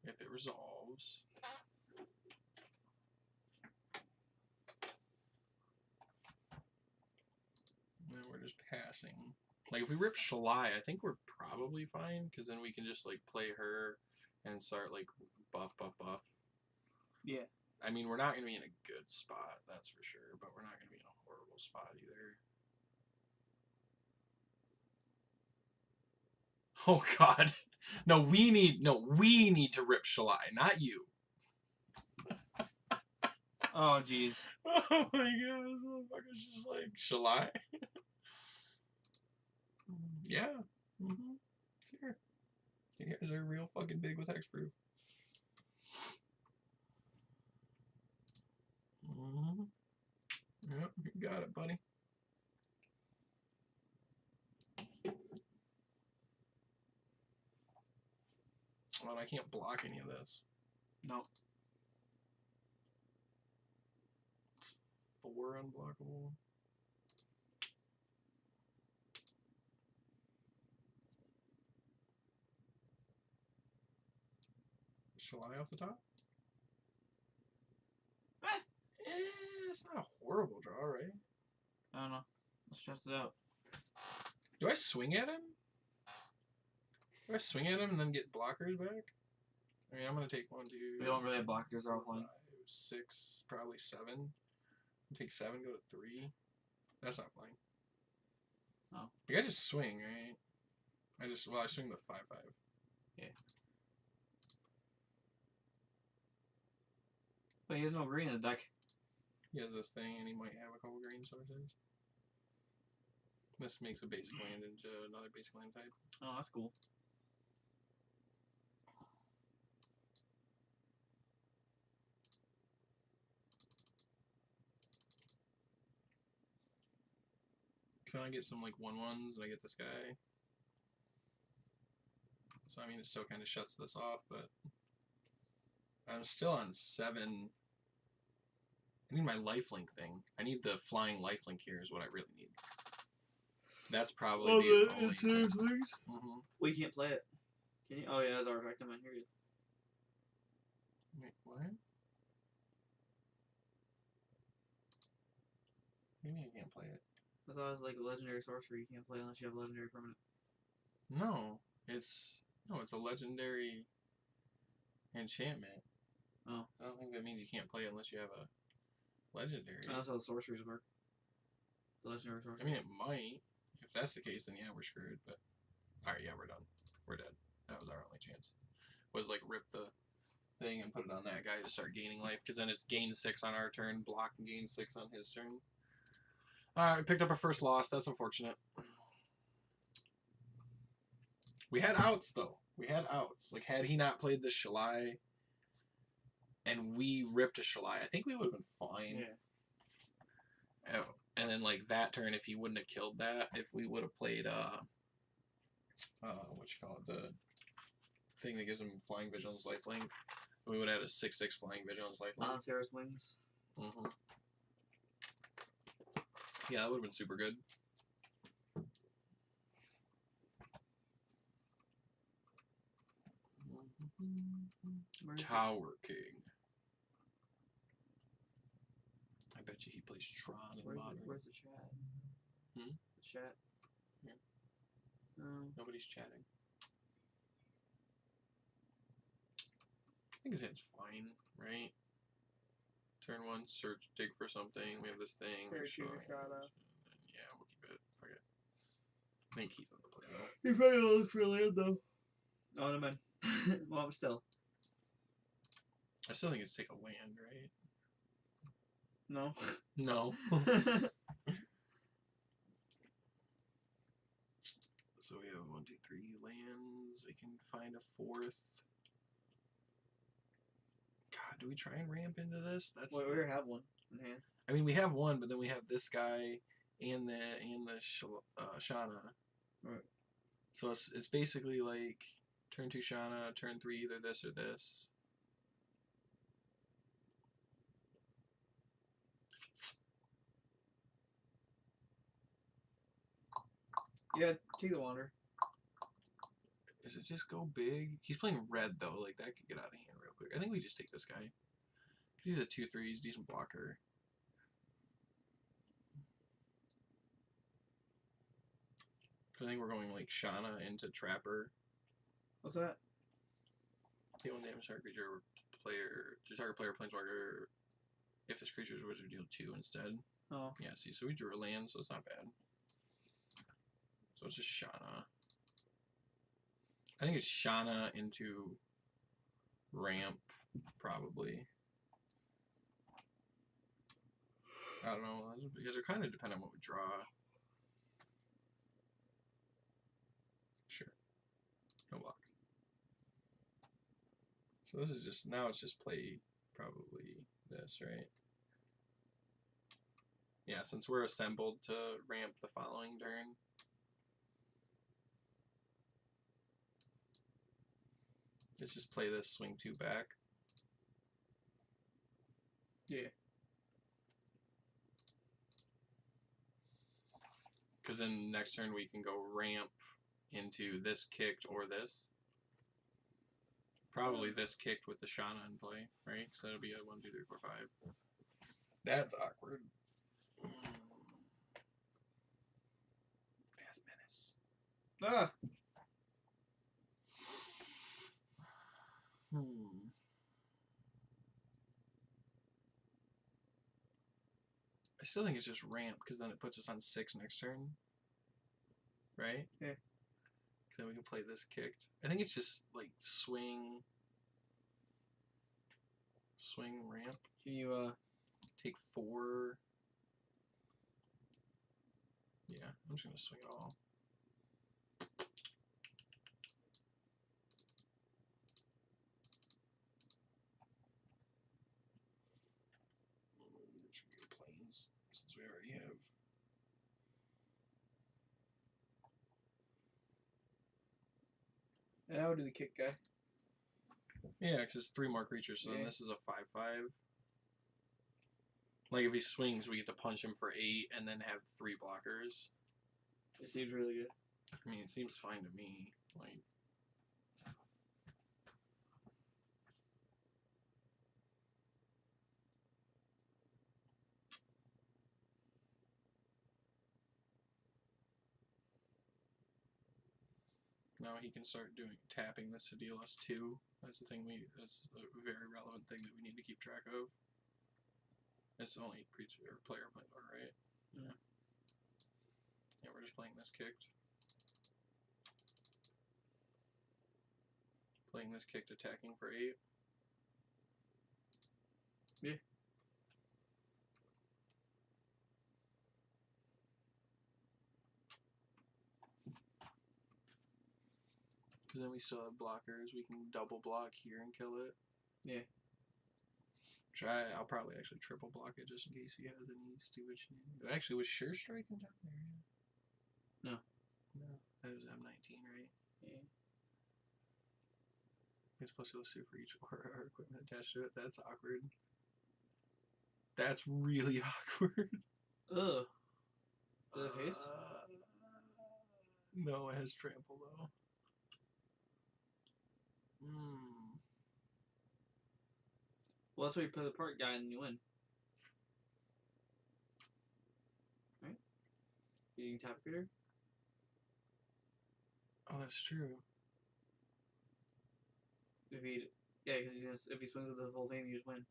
If it resolves. And then we're just passing. Like if we rip Shalai, I think we're probably fine, because then we can just like play her and start like buff. Yeah. I mean, we're not gonna be in a good spot, that's for sure, but we're not gonna be in a horrible spot either. Oh God. No, we need to rip Shalai, not you. Oh, jeez. Oh my God, this motherfucker's just like Shalai. Yeah. Sure. You guys are real fucking big with hexproof. Yep, you got it, buddy. Well, I can't block any of this. No. It's 4 unblockable. Shalai off the top? It's not a horrible draw, right? I don't know. Let's test it out. Do I swing at him? Do I swing at him and then get blockers back? I mean, I'm going to take 1, 2, We don't really have blockers. They're all 5, playing. 6, probably 7. Take 7, go to 3. That's not playing. Oh. Like I just swing, right? I swing the 5/5. Yeah. But he has no green in his deck. He has this thing, and he might have a couple green sources. This makes a basic land into another basic land type. Oh, that's cool. Can I get some like 1/1s and I get this guy? So I mean, it still kind of shuts this off, but I'm still on 7. I need my lifelink thing. I need the flying lifelink here is what I really need. That's probably the only thing. We can't play it. Can you? Oh yeah, that's artifact. I'm not here. Wait, what? Maybe I can't play it. I thought it was like a legendary sorcery. You can't play unless you have a legendary permanent. No, it's No, it's a legendary enchantment. Oh. I don't think that means you can't play unless you have a legendary. That's how the sorceries work. The legendary I sorcery. mean, it might. If that's the case, then yeah, we're screwed. But alright, yeah, we're done. We're dead. That was our only chance. Was like rip the thing and put it on that guy to start gaining life, because then it's gain 6 on our turn, block and gain 6 on his turn. Alright, we picked up our first loss. That's unfortunate. We had outs, though. We had outs. Like, had he not played the Shalai and we ripped a Shalai, I think we would have been fine. Yeah. Oh, and then, like, that turn, if he wouldn't have killed that, if we would have played, what you call it, the thing that gives him flying vigilance lifelink, we would have had a 6/6 flying vigilance lifelink. Sarah's wings. Mm-hmm. Yeah, that would have been super good. Tower King. I bet you he plays Tron in Modern. Where's the chat? Hmm? The chat? Yeah. No. Nobody's chatting. I think his hand's fine, right? Turn 1, search, dig for something. We have this thing. Fair we shooter show- shot up. Yeah, we'll keep it. Fuck it. I think he's on the play though. You're probably gonna look for land though. Oh no, man. Well, still. I still think it's take a land, right? No. No. So we have 1, 2, 3 lands. We can find a 4th. God, do we try and ramp into this? That's. Wait, we already have one in hand. I mean, we have one, but then we have this guy and the Shauna. Right. So it's basically like turn 2 Shauna, turn 3 either this or this. Yeah, take the wander. Does it just go big? He's playing red though, like that could get out of hand real quick. I think we just take this guy. He's a 2/3, he's a decent blocker. I think we're going like Shauna into Trapper. What's that? Deal 1 damage target creature target player planeswalker. If this creature is a wizard, deal 2 instead. Oh. Yeah, see, so we drew a land, so it's not bad. So it's just Shauna. I think it's Shauna into ramp, probably. I don't know, because they're kind of dependent on what we draw. Sure. No blocks. So this is just, now it's just play probably this, right? Yeah, since we're assembled to ramp the following turn. Let's just play this, swing 2 back. Yeah. Because then next turn we can go ramp into this kicked or this. Probably this kicked with the Shauna in play, right? So that'll be a 1, 2, 3, 4, 5. That's awkward. Fast Menace. Ah! I still think it's just ramp because then it puts us on 6 next turn. Right? Yeah. So then we can play this kicked. I think it's just like swing ramp. Can you Take 4. Yeah, I'm just gonna swing it all. Planes, since we already have. Yeah, I would do the kick guy. Yeah, because it's 3 more creatures, so then Yeah. this is a 5/5. Like if he swings, we get to punch him for 8 and then have 3 blockers. It seems really good. I mean, it seems fine to me. Like. now he can start tapping this to deal us 2. That's a very relevant thing that we need to keep track of. It's the only creature or player point, right? Yeah. Yeah, we're just playing this kicked. Playing this kicked, attacking for 8. Yeah. Because then we still have blockers. We can double block here and kill it. Yeah. I'll probably actually triple block it just in case he has any stupid shenanigans. Actually, was Sure Strike in Dominaria? No. No. That was M19, right? Yeah. It's plus +2 for each aura or equipment attached to it. That's awkward. That's really awkward. Ugh. Does it face? No, it has trample though. Well, that's why you play the part guy and you win. Right? You can tap a critter. Oh, that's true. If because if he swings with the whole team, you just win.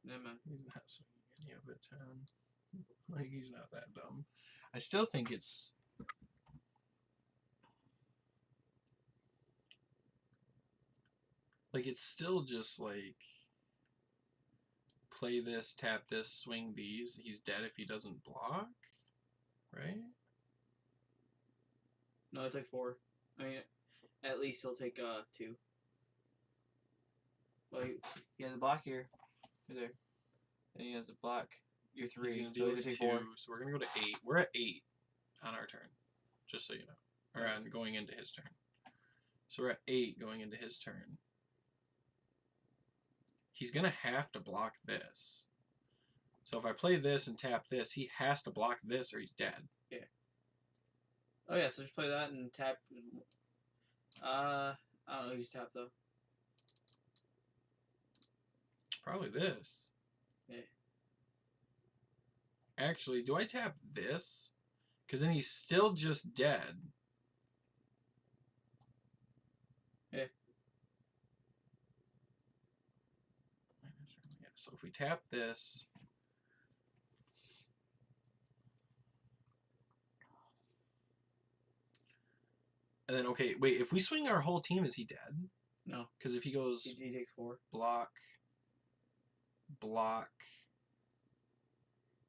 Never mind. He's not swinging any of it, like, he's not that dumb. I still think it's... Like, it's still just, like... Play this, tap this, swing these. He's dead if he doesn't block? Right? No, it's like 4. I mean, at least he'll take 2. Well, he has a block here. Right there. And he has a block. You're 3. He's gonna So deal he's us take 2, 4. so we're gonna go to 8. We're at 8 on our turn, just so you know. Or on going into his turn. So we're at 8 going into his turn. He's gonna have to block this. So if I play this and tap this, he has to block this or he's dead. Yeah. Oh yeah, so just play that and tap. I don't know who's tap though. Probably this. Yeah. Actually, do I tap this? Because then he's still just dead. Yeah. Yeah, so if we tap this... And then, okay, wait, if we swing our whole team, is he dead? No. Because if he goes... He takes 4. Block... Block...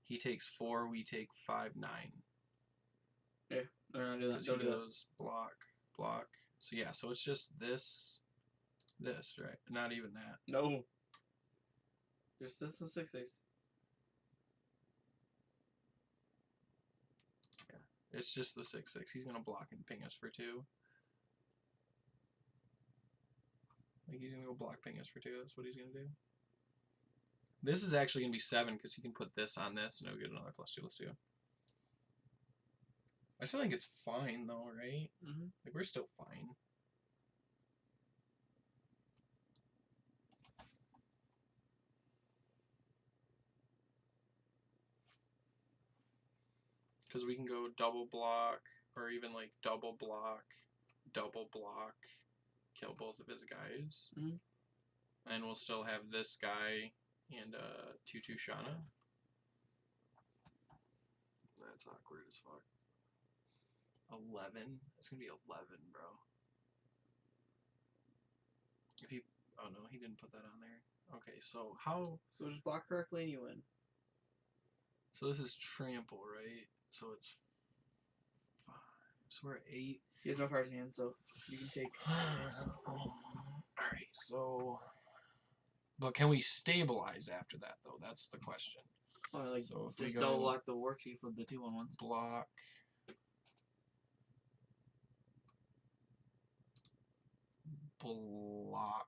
He takes 4, we take 5, 9. Yeah, don't do that. Because he goes block, block. So yeah, so it's just this, right? Not even that. No. Just this is 6/6. Yeah, it's just the 6/6. He's gonna block and ping us for 2. Like he's gonna go block, ping us for 2. That's what he's gonna do. This is actually gonna be 7 because he can put this on this and it'll get another +2. Let's do. I still think it's fine though, right? Mm-hmm. Like we're still fine. Because we can go double block, or even like double block, kill both of his guys. Mm-hmm. And we'll still have this guy and 2/2 Shauna. That's awkward as fuck. 11? It's gonna be 11, bro. If he... Oh no, he didn't put that on there. Okay, so how... So just block correctly and you win. So this is trample, right? So it's 5. So we're at 8. He has no cards in hand, so you can take. Alright, so... But can we stabilize after that, though? That's the question. Oh, like, So if we just go- double block the war chief with the 2/1/1s. Block... Block...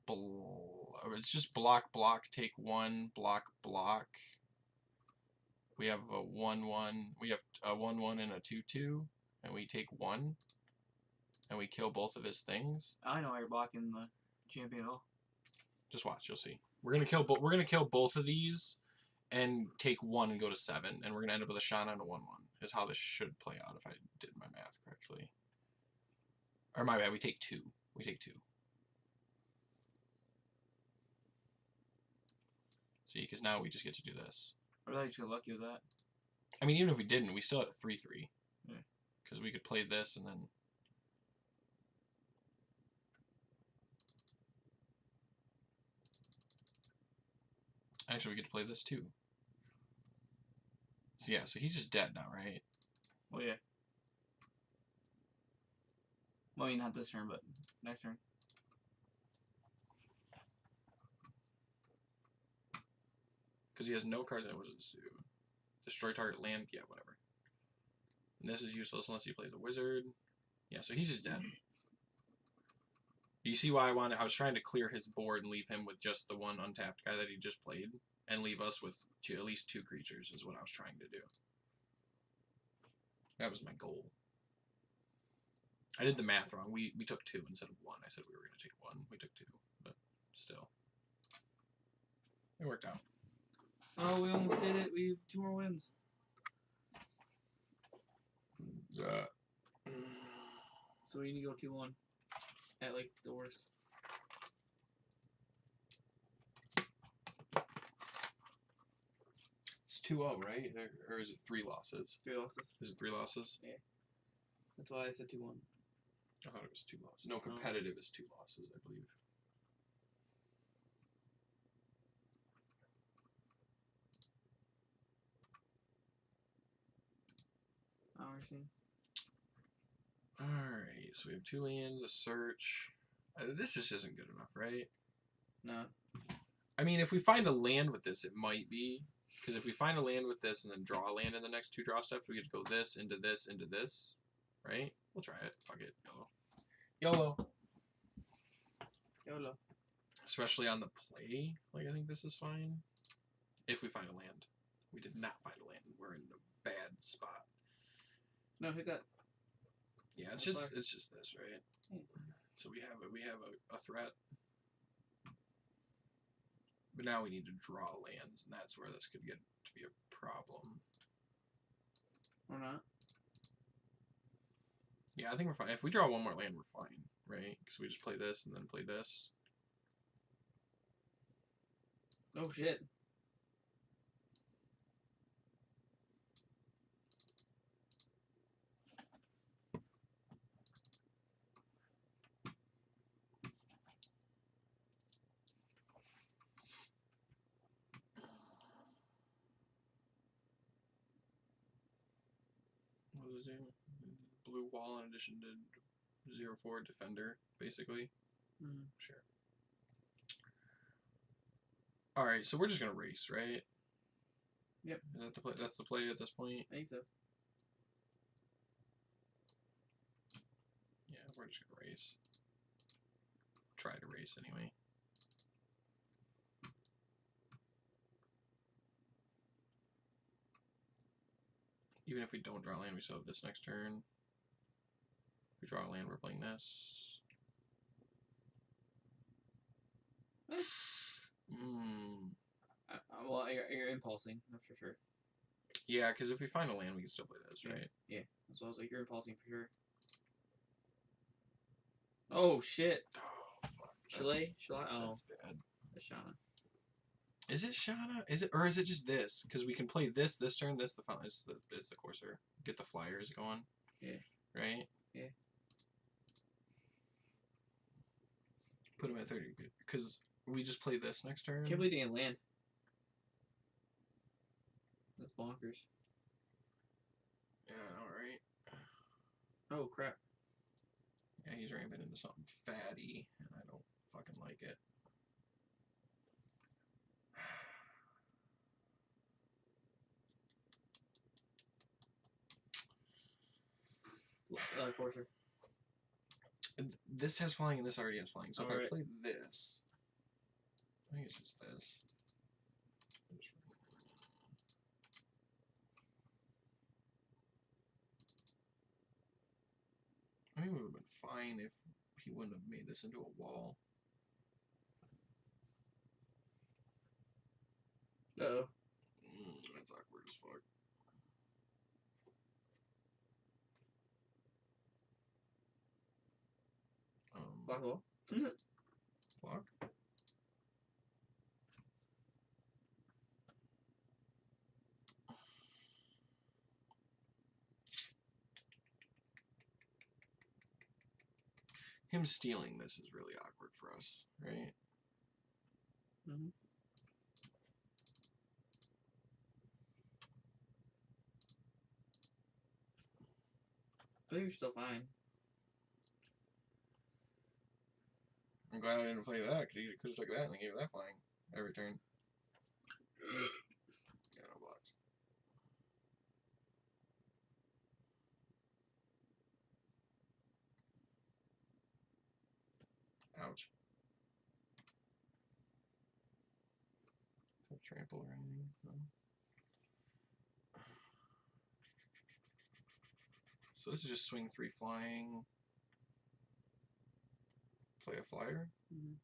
Or it's just block, block, take 1, block, block. We have a 1/1. We have a 1/1 and a 2/2, and we take 1, and we kill both of his things. I know how you're blocking the champion at all. Just watch, you'll see. We're gonna kill. We're gonna kill both of these, and take 1 and go to 7, and we're gonna end up with a Shauna and a 1/1. Is how this should play out if I did my math correctly. Or my bad, we take 2. We take 2. See, because now we just get to do this. I thought you got lucky with that. I mean, even if we didn't, we still had a 3/3. Yeah. Because we could play this and then. Actually, we get to play this too. So yeah, so he's just dead now, right? Well, yeah. Well, I mean, not this turn, but next turn. Because he has no cards in it. What does this do? Destroy target land? Yeah, whatever. And this is useless unless he plays a wizard. Yeah, so he's just dead. You see why I was trying to clear his board and leave him with just the one untapped guy that he just played, and leave us with at least 2 creatures is what I was trying to do. That was my goal. I did the math wrong. We took 2 instead of 1. I said we were going to take 1. We took 2, but still. It worked out. Oh, we almost did it. We have 2 more wins. So we need to go 2-1 at like the worst. It's 2-0, right? Or is it 3 losses? 3 losses. Is it 3 losses? That's why I said 2-1. I thought it was 2 losses. No, competitive is 2 losses, I believe. Alright, so we have 2 lands, a search. This just isn't good enough, right? No. I mean, if we find a land with this, it might be. Because if we find a land with this and then draw a land in the next 2 draw steps, we get to go this, into this, into this. Right? We'll try it. Fuck it. YOLO. YOLO. Especially on the play. Like, I think this is fine. If we find a land. We did not find a land. We're in a bad spot. No, hit that. Yeah, it's just this, right? So we have a threat. But now we need to draw lands, and that's where this could get to be a problem. Or not. Yeah, I think we're fine. If we draw 1 more land, we're fine, right? Because we just play this and then play this. Oh shit. What was it? Blue wall in addition to 0/4 defender, basically. Mm. Sure. All right, so we're just gonna race, right? Yep. Is that the play? That's the play at this point. I think so. Yeah, we're just gonna race. Try to race anyway. Even if we don't draw land, we still have this next turn. If we draw a land, we're playing this. Well, you're impulsing, that's for sure. Yeah, because if we find a land, we can still play this, right? Yeah. That's why I was like, you're impulsing for sure. Oh shit. Oh fuck. Chile? Oh, That's bad. that's Shauna. Is it Shauna? Is it, or is it just this? Because we can play this turn, this the final. It's the courser. Get the flyers going. Yeah. Right. Yeah. Put him at 30 because we just play this next turn. Can't believe they didn't land. That's bonkers. Yeah. All right. Oh crap. Yeah, he's ramping into something fatty, and I don't fucking like it. Courser. This has flying and this already has flying. So if I Alright. play this, I think it's just this. I think it would have been fine if he wouldn't have made this into a wall. Uh-oh. Blockable. Block. Him stealing this is really awkward for us, right? Mm-hmm. I think you're still fine. I'm glad I didn't play that, because he could have took that and gave that flying every turn. Yeah, no blocks. Ouch. No trample or anything? No. So this is just swing 3 flying. Play a flyer. Mm-hmm.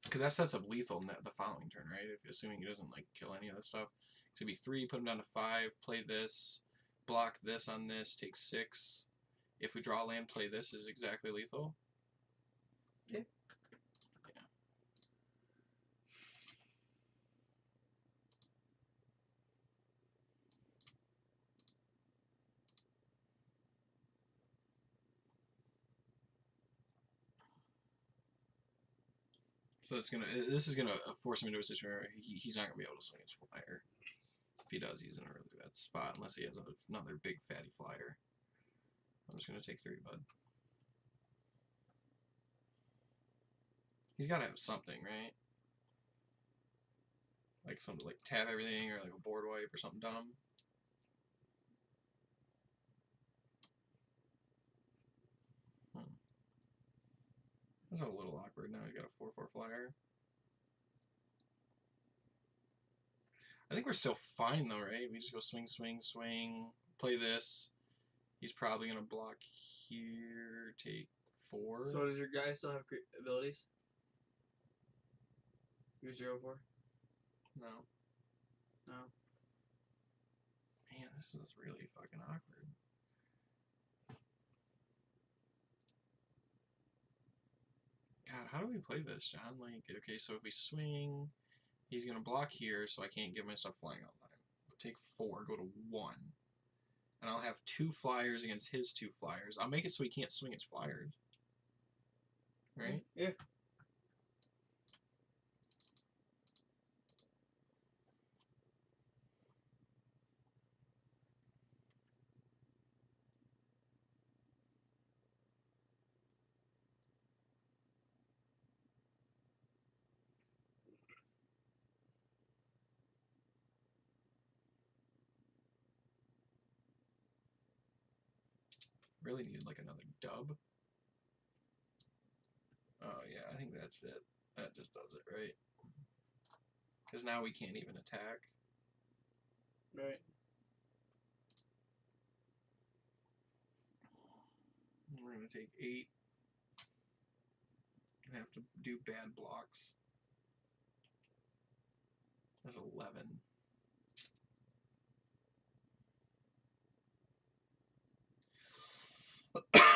Because that sets up lethal the following turn, right? If assuming he doesn't like kill any of that stuff. It should be 3, put him down to 5, play this, block this on this, take 6. If we draw land, play this is exactly lethal. Yeah. Yeah. So it's gonna. This is gonna force him into a situation where he's not gonna be able to swing his flyer. If he does, he's in a really bad spot unless he has another big fatty flyer. I'm just gonna take 3, bud. He's gotta have something, right? Like something like tap everything or like a board wipe or something dumb. That's a little awkward. Now we got a 4/4 flyer. I think we're still fine though, right? We just go swing, swing, swing. Play this. He's probably gonna block here. Take 4. So does your guy still have abilities? You're 0/4? No. No. Man, this is really fucking awkward. God, how do we play this, John? Like, okay, so if we swing, he's gonna block here, so I can't get my stuff flying outline. Take 4, go to 1. And I'll have 2 flyers against his 2 flyers. I'll make it so he can't swing his flyers. Right? Yeah. Really needed like another dub. Oh yeah, I think that's it. That just does it, right? Because now we can't even attack. Right. We're gonna take 8. I have to do bad blocks. That's 11.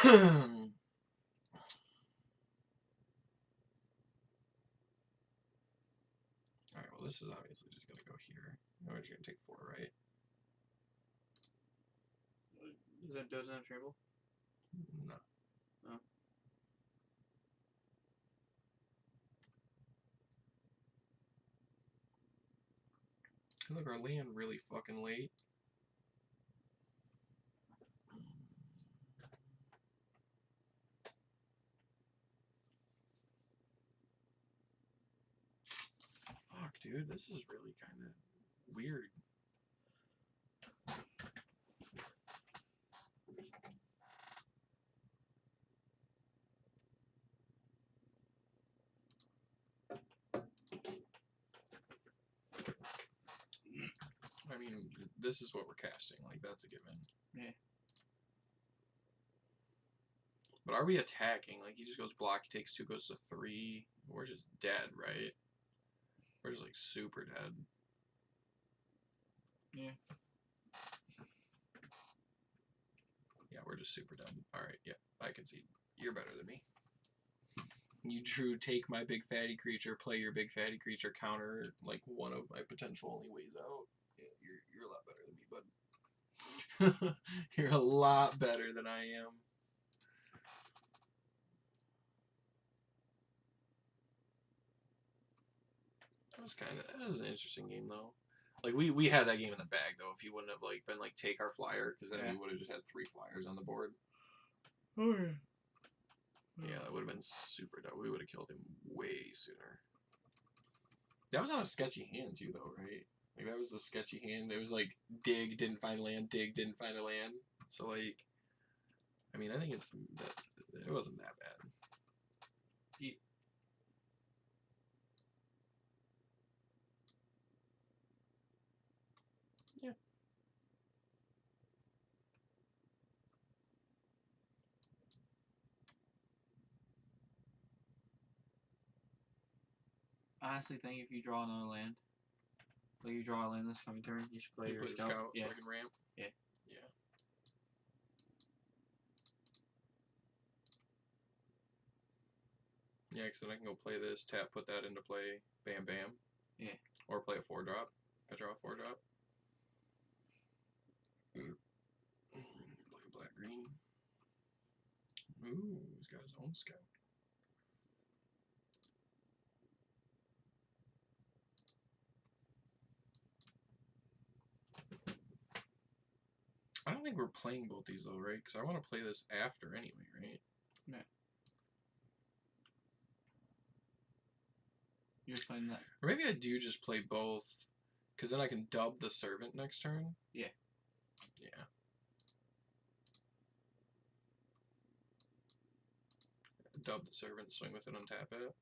Alright, well this is obviously just gonna go here. We're just gonna take 4, right? Doesn't have trample? No. Oh. Look, our land really fucking late. Fuck, dude, this is really kind of weird. I mean, this is what we're casting. Like, that's a given. Yeah. But are we attacking? Like, he just goes block, he takes 2, goes to 3. We're just dead, right? We're just, like, super dead. Yeah. just super dumb. Alright, yeah, I can see. You're better than me. You drew take my big fatty creature, play your big fatty creature, counter like one of my potential only ways out. Yeah, you're a lot better than me, bud. You're a lot better than I am. That was an interesting game though. Like we had that game in the bag though. If you wouldn't have like been like take our flyer, because then we would have just had 3 flyers on the board. Oh yeah. Yeah, that would have been super dope. We would have killed him way sooner. That was on a sketchy hand too, though, right? Like that was the sketchy hand. It was like dig, didn't find land, dig, didn't find a land. So like, I mean, I think it wasn't that bad. Yeah. I honestly think if you draw another land, like you draw a land this coming turn, you should play your the scout. scout Yeah. so I can ramp. Yeah. Yeah. Yeah, because then I can go play this, tap, put that into play, bam, bam. Yeah. Or play a 4-drop. If I draw a 4-drop. Play a black green. Ooh, he's got his own scout. I don't think we're playing both these though, right? Because I want to play this after anyway, right? Yeah. You're playing that. Or maybe I do just play both, because then I can dub the servant next turn. Yeah. Yeah. Dub the servant, swing with it, untap it.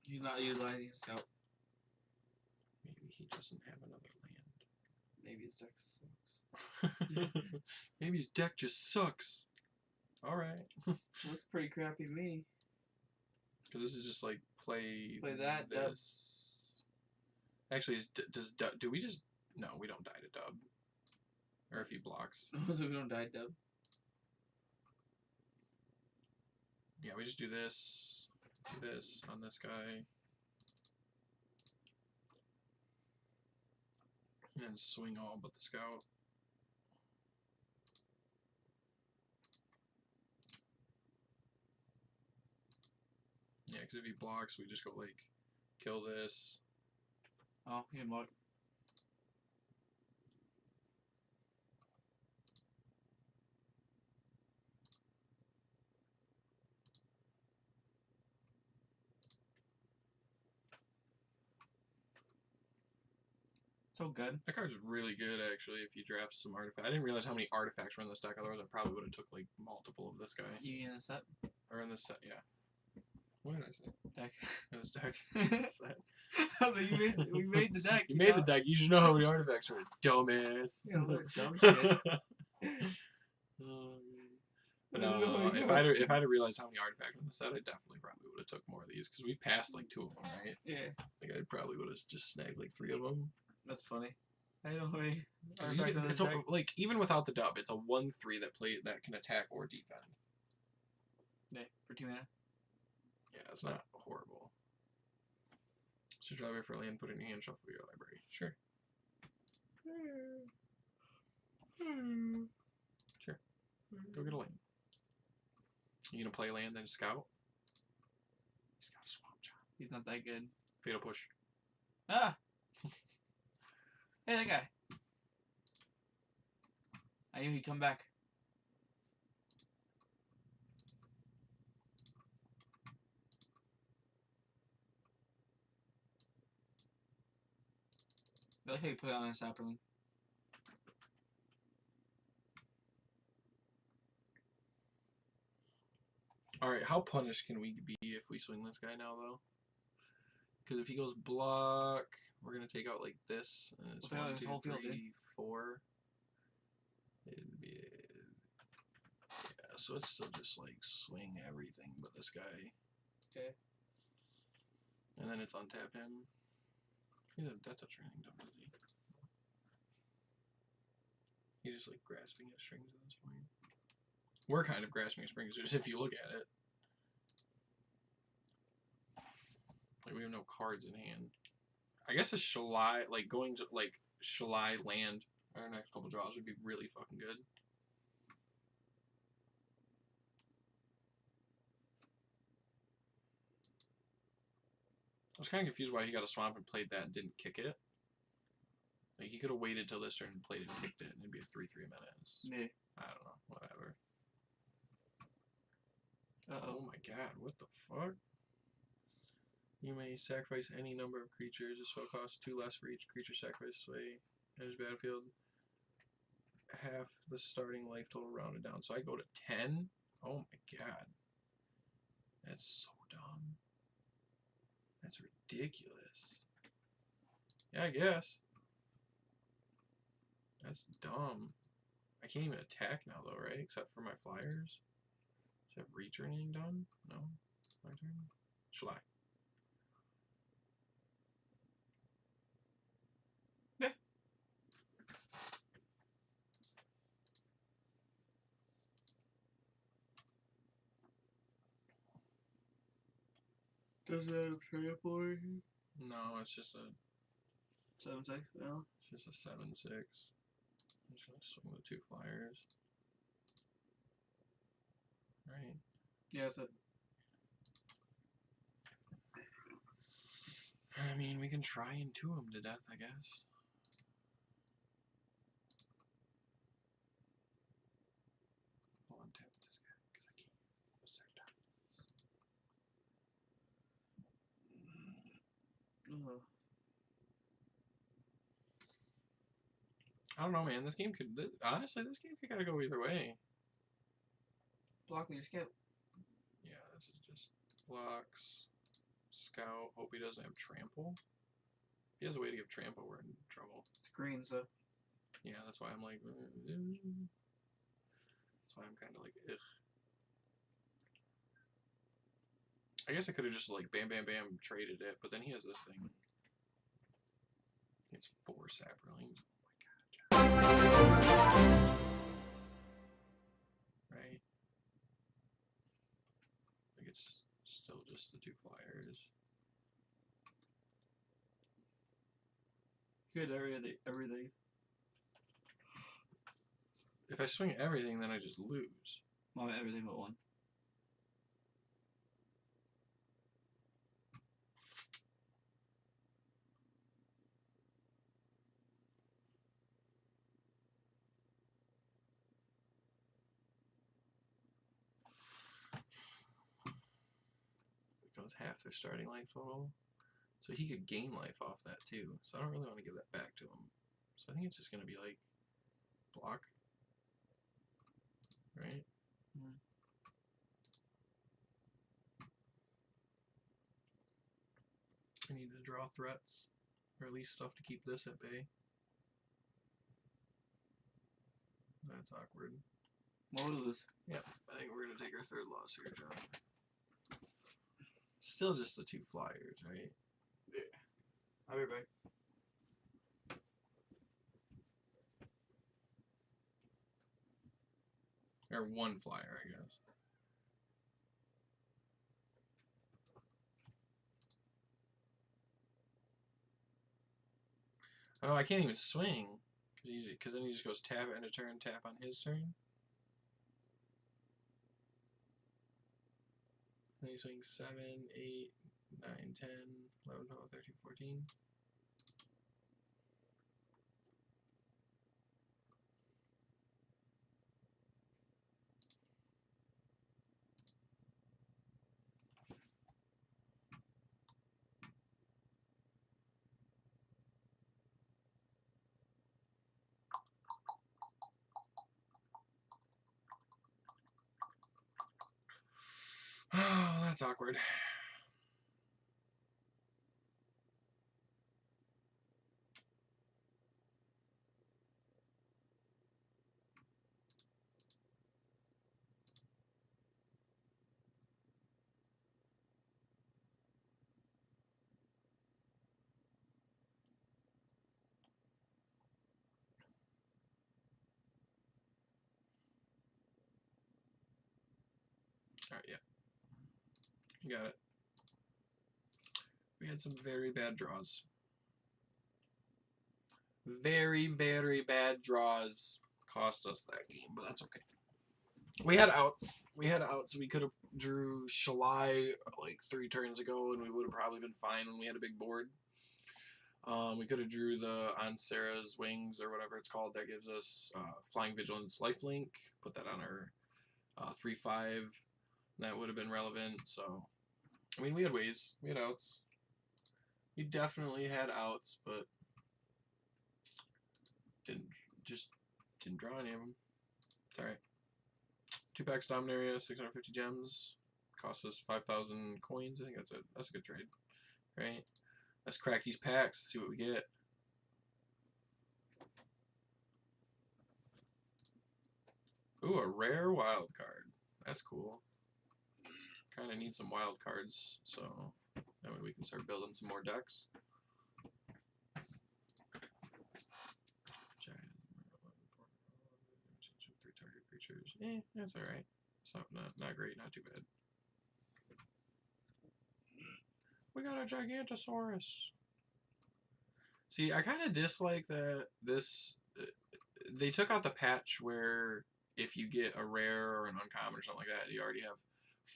He's not utilizing his scout. Maybe he doesn't have another Maybe his deck sucks. land. Maybe his deck just sucks. Alright. Looks pretty crappy to me. Because this is just like play that, this. dub. Actually, do we just... No, we don't die to dub. Or if he blocks. So we don't die dub. Yeah, we just do this on this guy. And swing all but the scout. Yeah, because if he blocks, we just go like, kill this. Oh, he can block. So good. That card's really good, actually, if you draft some artifacts. I didn't realize how many artifacts were in this deck, otherwise I probably would have took, like, multiple of this guy. You in a set? Or in this set, yeah. What did I say? Deck. In this deck. This set. I was like, we made the deck. You made the deck, you should know how many artifacts are, dumbass. You know, dumb shit. No, if I'd have realized how many artifacts were in the set, I definitely probably would have took more of these, because we passed, like, 2 of them, right? Yeah. Like, I probably would have just snagged, like, 3 of them. That's funny. I don't know how many 'Cause artifacts on this it's deck. like, even without the dub, it's a 1/3 that can attack or defend. Yeah, for 2 mana. Yeah, it's not horrible. So draw away for a land, put it in your hand, shuffle your library. Sure. Sure. Go get a land. You gonna play land and scout? He's got a swamp job. He's not that good. Fatal push. Ah! Hey, that guy. I knew he'd come back. I like how you put it on a sapperling. Alright, how punished can we be if we swing this guy now, though? Because if he goes block, we're going to take out like this. And it's We'll take out 1, his 2, whole field, 3, 4. It'd be... so it's still just like swing everything but this guy. Okay. And then it's untap him. That's a training dump, does he? He's just like grasping at strings at this point. We're kind of grasping at strings, just if you look at it. Like we have no cards in hand. I guess a Shalai, like going to like Shalai land our next couple draws would be really fucking good. I was kind of confused why he got a swamp and played that and didn't kick it. Like he could have waited till this turn and played it and kicked it, and it'd be a 3/3 menace. Yeah. I don't know, whatever. Uh-oh. Oh my god, what the fuck? You may sacrifice any number of creatures. This spell costs 2 less for each creature sacrificed away in his battlefield. Half the starting life total rounded down. So I go to 10? Oh my god. That's so dumb. That's ridiculous. Yeah, I guess. That's dumb. I can't even attack now though, right? Except for my flyers. Should I have reach or anything done? No? My turn? Shall I? Yeah. Does it have trample or anything? No, it's just a 7/6. Well, it's just a 7/6. I'm just gonna swing the 2 flyers. Right. yeah, it's a I mean, we can try and 2 him to death, I guess. I'll untap this guy because I can't second. I don't know, man. This game could honestly, this game could gotta go either way. blocking your skip. Yeah, this is just blocks, scout. Hope he doesn't have trample. If he has a way to give trample, we're in trouble. It's green, so Yeah, that's why I'm like. That's why I'm kind of like, ugh. I guess I could have just like bam, bam, bam traded it, but then he has this thing. It's 4 saplings. Oh my god. Right? Like it's still just the 2 flyers. good everything. If I swing everything, then I just lose. Well, everything but one. It goes half their starting life total. So he could gain life off that too. So I don't really want to give that back to him. So I think it's just going to be like block. Right? Mm. I need to draw threats. Or at least stuff to keep this at bay. That's awkward. What is? Yep, I think we're going to take our 3rd loss here, John. Still just the 2 flyers, right? Yeah. I'll be back. Or 1 flyer, I guess. Oh, I can't even swing. Because then he just goes tap end of turn, tap on his turn. Then he swings 7, 8, 9, 10, 11, 12, 13, 14. Oh, that's awkward. Alright, yeah. You got it. We had some very bad draws. Very, very bad draws cost us that game, but that's okay. We had outs. We could have drew Shalai like 3 turns ago, and we would have probably been fine when we had a big board. We could have drew the on Sarah's Wings or whatever it's called. That gives us Flying Vigilance Lifelink. Put that on our 3/5. That would have been relevant. So, I mean, we had ways. We had outs. We definitely had outs, but didn't draw any of them. It's all right. 2 packs Dominaria, 650 gems. Cost us 5,000 coins. I think that's a good trade, right? Let's crack these packs, see what we get. Ooh, a rare wild card. That's cool. Kind of need some wild cards, so that way we can start building some more decks. Giant, 3 target creatures. That's all right. It's not great, not too bad. We got a Gigantosaurus. See, I kind of dislike that they took out the patch where if you get a rare or an uncommon or something like that, you already have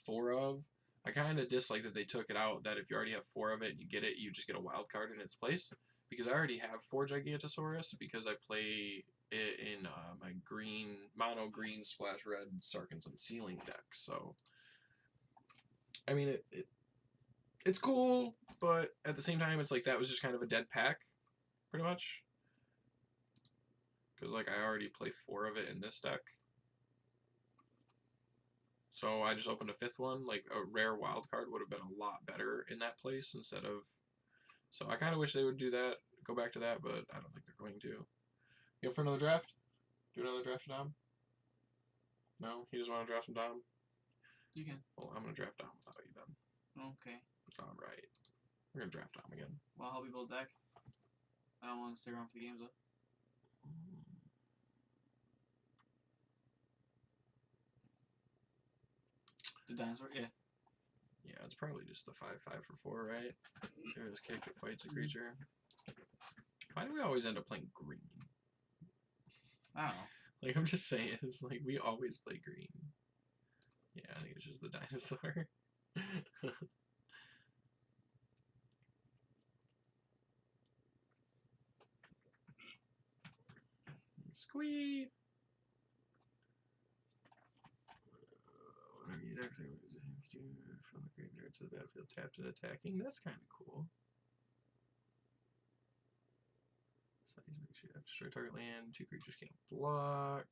4 of. I kind of dislike that they took it out, that if you already have 4 of it and you get it, you just get a wild card in its place. Because I already have 4 Gigantosaurus because I play it in my mono green splash red Sarkhan's Unsealing deck. So, I mean, it's cool, but at the same time, it's like that was just kind of a dead pack, pretty much. Because, like, I already play 4 of it in this deck. So I just opened a 5th one. Like, a rare wild card would have been a lot better in that place instead of... So I kind of wish they would do that, go back to that, but I don't think they're going to. You up for another draft? Do another draft for Dom? No? He doesn't want to draft some Dom? You can. Well, I'm going to draft Dom without you then. Okay. Alright. We're going to draft Dom again. Well, I'll help you build a deck. I don't want to stay around for the games, though. The dinosaur? Yeah. Yeah, it's probably just the 5/5 for 4, right? There's kick that fights a creature. Why do we always end up playing green? I don't know. Like, I'm just saying, it's like we always play green. Yeah, I think it's just the dinosaur. Squee! Whenever you actually from the graveyard to the battlefield, tapped and attacking. That's kind of cool. So these make sure you have to destroy target land. 2 creatures can't block.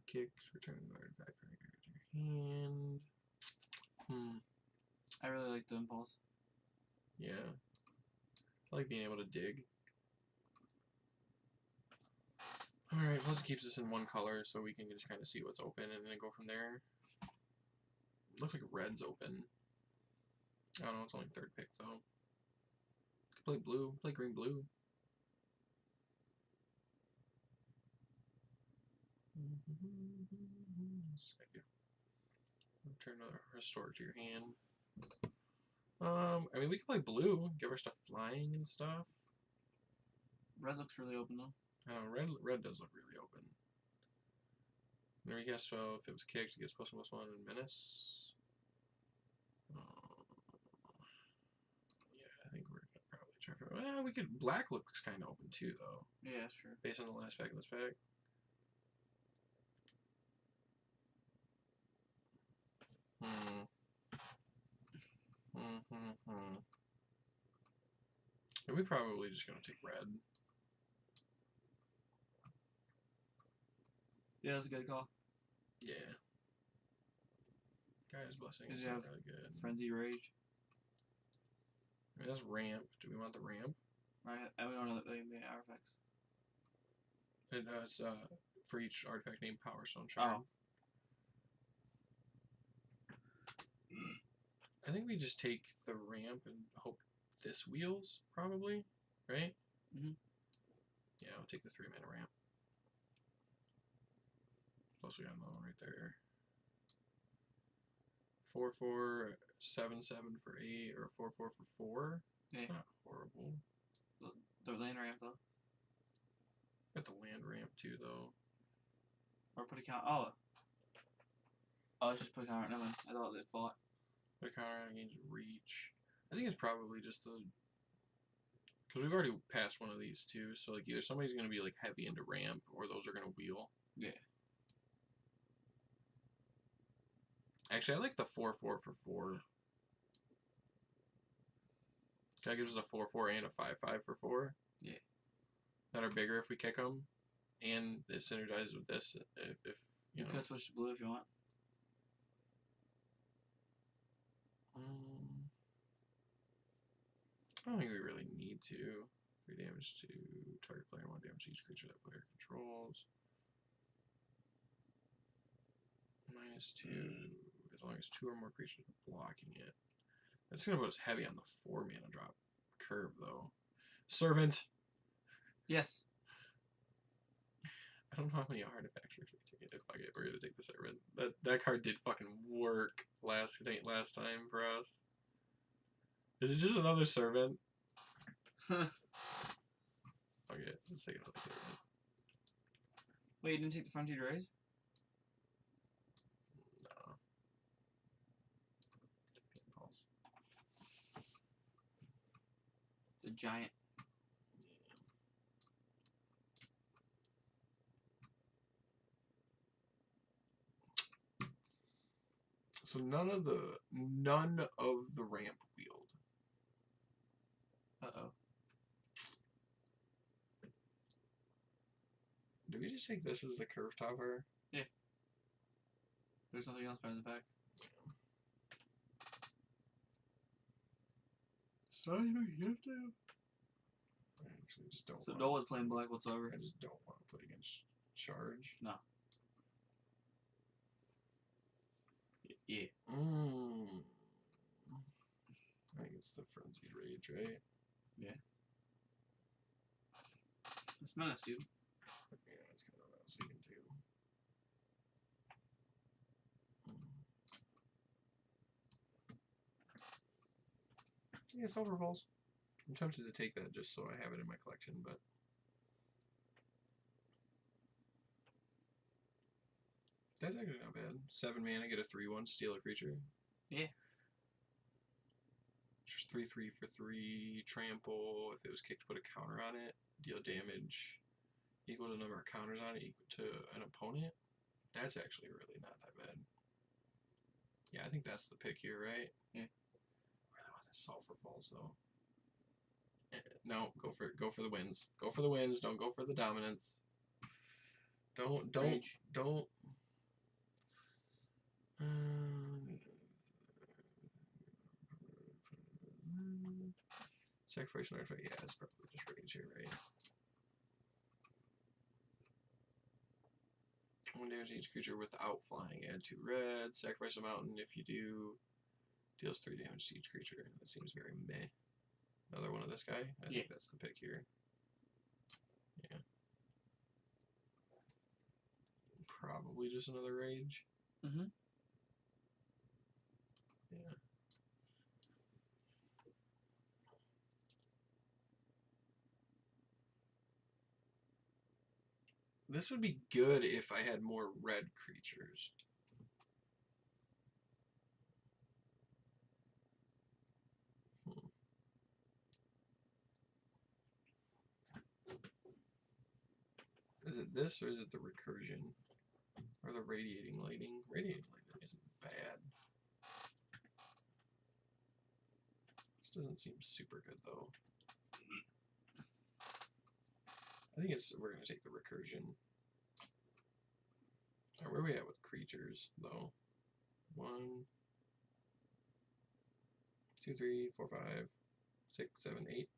Kicks, return an artifact from your hand. I really like the impulse. Yeah. I like being able to dig. Alright, plus it keeps us in one color so we can just kind of see what's open and then go from there. Looks like red's open. I don't know, it's only 3rd pick though. Could play blue, play green blue. Return another restore to your hand. I mean, we could play blue, give our stuff flying and stuff. Red looks really open, though. I know, red does look really open. And we guess so if it was kicked, it gets +1/+1 and menace. Yeah, I think we're gonna probably try for. Well, we could. Black looks kind of open too, though. Yeah, sure. Based on the last pack in this pack. And we probably just gonna take red. Yeah, that's a good call. Yeah. Guy's blessing Does is he have really good. Frenzy Rage? I mean, that's ramp. Do we want the ramp? Right, I don't know that they made artifacts. It's for each artifact named Power Stone Shard. Oh. I think we just take the ramp and hope this wheels, probably, right? Mhm. Yeah, I'll take the 3-mana ramp. Plus we got another one right there. 4/4, 7/7 for 8, or a 4/4 for 4. Yeah. It's not horrible. The land ramp though. Got the land ramp too, though. Or put a count. Oh. Oh, let's just put a counter. Never mind. I thought they fought. The counter against reach. I think it's probably just the. Because we've already passed one of these two, so like either somebody's going to be like heavy into ramp, or those are going to wheel. Yeah. Actually, I like the 4/4 for 4. That gives us a 4/4 and a 5/5 for 4. Yeah. That are bigger if we kick them, and it synergizes with this if You could switch to blue if you want. I don't think we really need to. 3 damage to target player, 1 damage to each creature that player controls. -2, as long as 2 or more creatures are blocking it. That's going to put us heavy on the 4 mana drop curve, though. Servant! Yes. I don't know how many artifacts we're taking. Fuck it, we're going to take the Servant. That card did fucking work last time for us. Is it just another Servant? Okay, let's take another Servant. Wait, you didn't take the frontier raise? No. Impulse. The giant. So none of the ramp wheeled. Uh-oh. Do we just take this as the curve topper? Yeah. There's nothing else better in the pack. Sorry, you have to. I actually just don't. So no one's playing black whatsoever. I just don't want to play against charge. No. Yeah. I think it's the frenzied rage, right? Yeah. It's menace, dude. Yeah, that's kind of what I was thinking too. Yeah, it's overfalls. I'm tempted to take that just so I have it in my collection, but that's actually not bad. 7 mana, get a 3/1, steal a creature. Yeah. Just 3/3 for 3, trample. If it was kicked, put a counter on it. Deal damage equal to the number of counters on it, equal to an opponent. That's actually really not that bad. Yeah, I think that's the pick here, right? Yeah. I really want to solve for falls though. No, go for the wins. Go for the wins. Don't go for the dominance. Don't. Rage. Don't. Sacrifice an artifact. Yeah, it's probably just rage here, right? 1 damage to each creature without flying. Add 2 red. Sacrifice a mountain. If you do, deals 3 damage to each creature. That seems very meh. Another one of this guy. I think that's the pick here. Yeah. Probably just another rage. Mm-hmm. Yeah. This would be good if I had more red creatures. Is it this or is it the recursion? Or the radiating lightning? Radiating lightning isn't bad. This doesn't seem super good though. I think we're gonna take the recursion. Alright, where are we at with creatures though? 1, 2, 3, 4, 5, 6, 7, 8.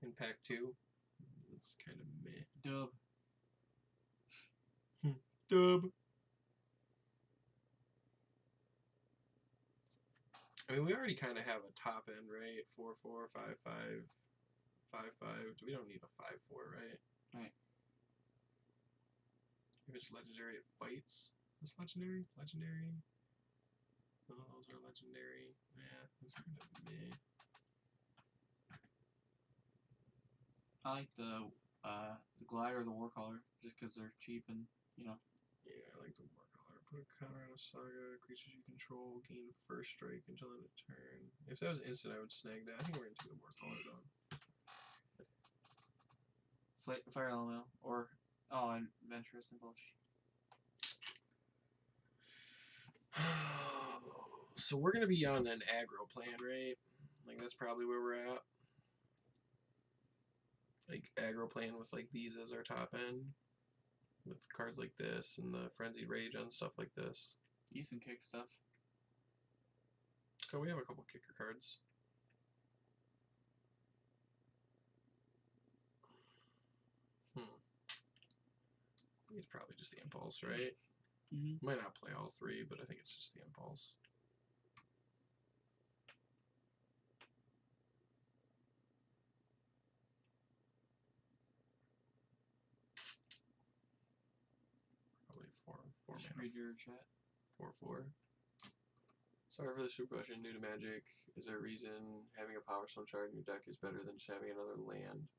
Impact 2. It's kind of meh. Dub. Dub. I mean, we already kind of have a top end, right? 4, 4, 5, 5, 5, 5. We don't need a 5, 4, right? Right. If it's legendary, it fights. It's legendary? Legendary. Oh, those are legendary. Yeah, that's kind of meh. I like the glider or the warcaller just because they're cheap and you know. Yeah, I like the war color. Put a counter on a saga. Creatures you control gain first strike until end of turn. If that was instant, I would snag that. I think we're gonna take the war color though. Fire elemental or and adventurous indulge. So we're gonna be on an aggro plan, right? Like that's probably where we're at. Like aggro plan with like these as our top end, with cards like this and the frenzied rage on stuff like this. Decent kick stuff. So we have a couple kicker cards. I think it's probably just the impulse, right? Mm-hmm. Might not play all three, but I think it's just the impulse. Probably four Just mana. read your chat. 4/4. Sorry for the super question. New to Magic, is there a reason having a Power Stone shard in your deck is better than just having another land?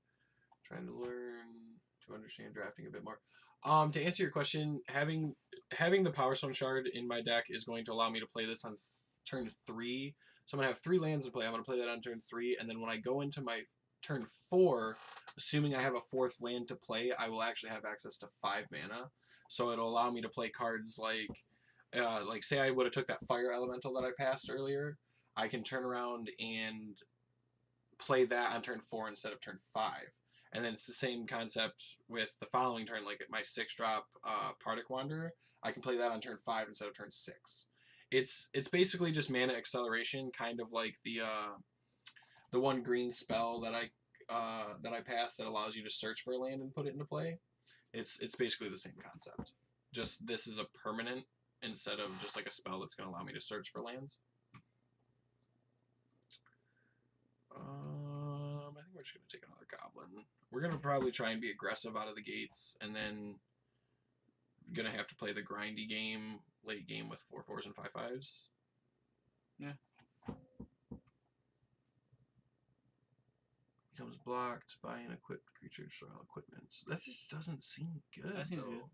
Trying to learn to understand drafting a bit more. To answer your question, having the Power Stone shard in my deck is going to allow me to play this on turn 3. So I'm gonna have 3 lands to play. I'm gonna play that on turn 3, and then when I go into my turn 4, assuming I have a 4th land to play, I will actually have access to 5 mana. So it'll allow me to play cards like say I would have took that Fire Elemental that I passed earlier. I can turn around and play that on turn 4 instead of turn 5. And then it's the same concept with the following turn, like my 6-drop Partic Wanderer. I can play that on turn 5 instead of turn 6. It's basically just mana acceleration, kind of like the one green spell that I passed that allows you to search for a land and put it into play. It's basically the same concept. Just this is a permanent instead of just like a spell that's going to allow me to search for lands. I think we're just going to take another goblin. We're going to probably try and be aggressive out of the gates, and then going to have to play the grindy game, late game with 4/4s and 5/5s. Yeah. Becomes blocked by an equipped creature style equipment. So that just doesn't seem good, That seems though. good.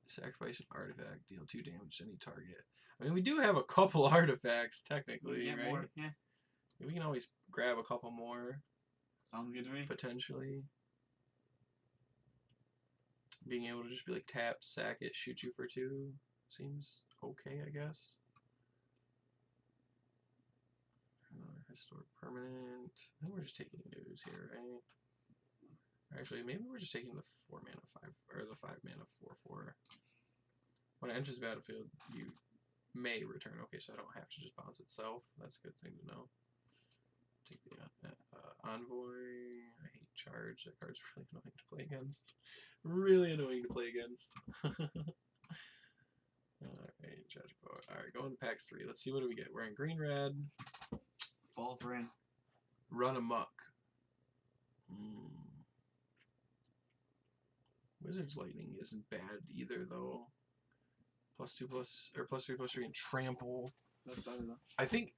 Sacrifice an artifact, deal 2 damage to any target. I mean, we do have a couple artifacts, technically, Get right? more. Yeah. We can always grab a couple more, Sounds good to me. potentially. Being able to just be like, tap, sack it, shoot you for 2 seems okay, I guess. Another historic permanent. I think we're just taking news here, right? Actually, maybe we're just taking the 4 mana 5 or the 5 mana 4/4. When it enters the battlefield, you may return. Okay, so I don't have to just bounce itself. That's a good thing to know. Take the envoy. I hate charge. That card's really annoying to play against. Really annoying to play against. Alright, tragic poet. Alright, going to pack 3. Let's see what do we get. We're in green red. Fall for in. Run amok. Wizard's Lightning isn't bad either, though. +2/+3 and trample. That's better though. I think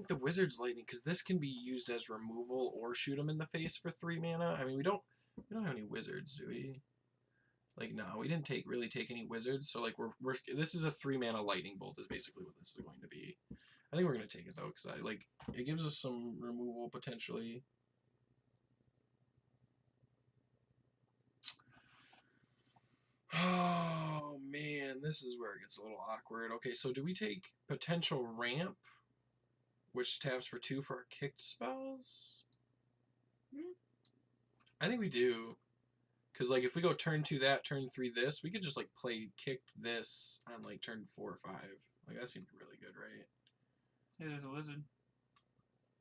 the Wizard's Lightning, because this can be used as removal or shoot them in the face for 3 mana. I mean, we don't have any wizards, do we? Like, no, we didn't really take any wizards. So like this is a 3 mana lightning bolt is basically what this is going to be. I think we're gonna take it though, because it gives us some removal potentially. Oh man, this is where it gets a little awkward. Okay, so do we take potential ramp, which taps for 2 for our kicked spells? I think we do. Because like if we go turn 2 that, turn 3 this, we could just like play kicked this on like turn 4 or 5. Like that seems really good, right? Hey, there's a wizard.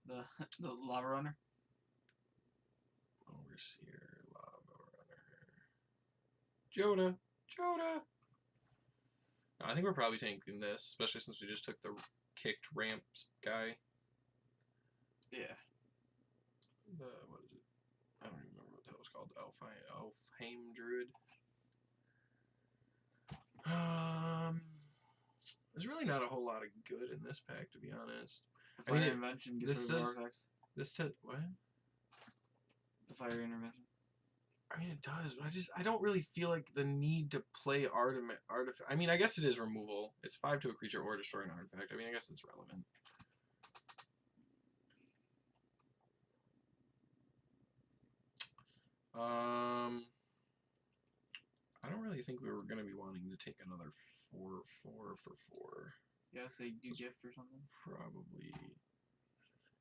The lava runner. Overseer, Lava Runner. Joda! No, I think we're probably taking this, especially since we just took the kicked ramp guy. Yeah. What is it? I don't even remember what that was called. Elfheim Druid. There's really not a whole lot of good in this pack, to be honest. The I mean, fire it- invention this gets rid of does- artifacts. What? The fire intervention. I mean, it does, but I don't really feel like the need to play artifact. I mean, I guess it is removal. It's 5 to a creature or destroy an artifact. I mean, I guess it's relevant. I don't really think we were gonna be wanting to take another 4/4 for 4. Yeah, say do gift or something. Probably.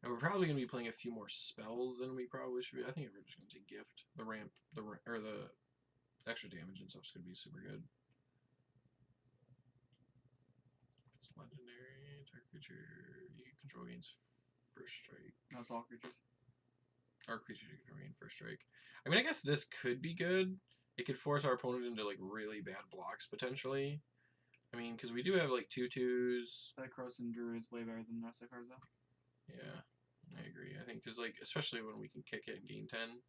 And we're probably gonna be playing a few more spells than we probably should be. I think we're just gonna take gift. The extra damage and stuff's gonna be super good. It's legendary. Target creature you control gains first strike. That's all creatures. Our creature you control gain first strike. I mean, I guess this could be good. It could force our opponent into like really bad blocks potentially. I mean, because we do have like 2/2s. That Cross and Druid's way better than the rest of the cards though. Yeah, I agree. I think because like especially when we can kick it and gain 10.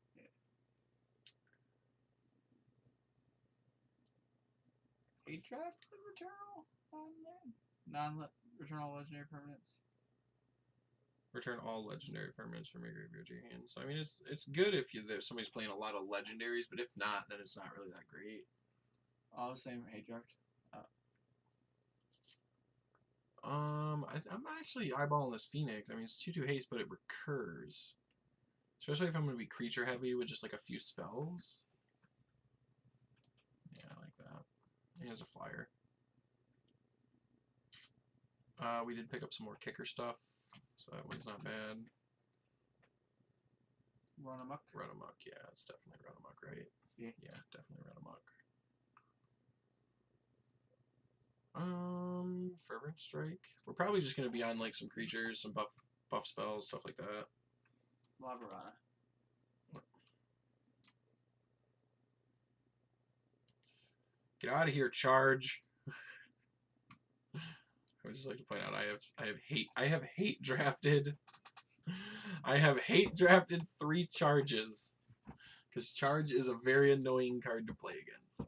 A draft returnal on there. Non-returnal legendary permanents. Return all legendary permanents from your graveyard to your hand. So I mean, it's good if somebody's playing a lot of legendaries, but if not, then it's not really that great. All the same for hate draft. I'm actually eyeballing this Phoenix. I mean, it's 2/2 haste, but it recurs. Especially if I'm going to be creature heavy with just like a few spells. Yeah, I like that. He has a flyer. We did pick up some more kicker stuff, so that one's not bad. Run amok. Run amok, yeah, it's definitely run amok, right? Yeah. Yeah, definitely run amok. Fervent Strike. We're probably just gonna be on like some creatures, some buff spells, stuff like that. Lavarana. Get out of here, charge. I would just like to point out I have hate drafted. I have hate drafted 3 charges. Because charge is a very annoying card to play against.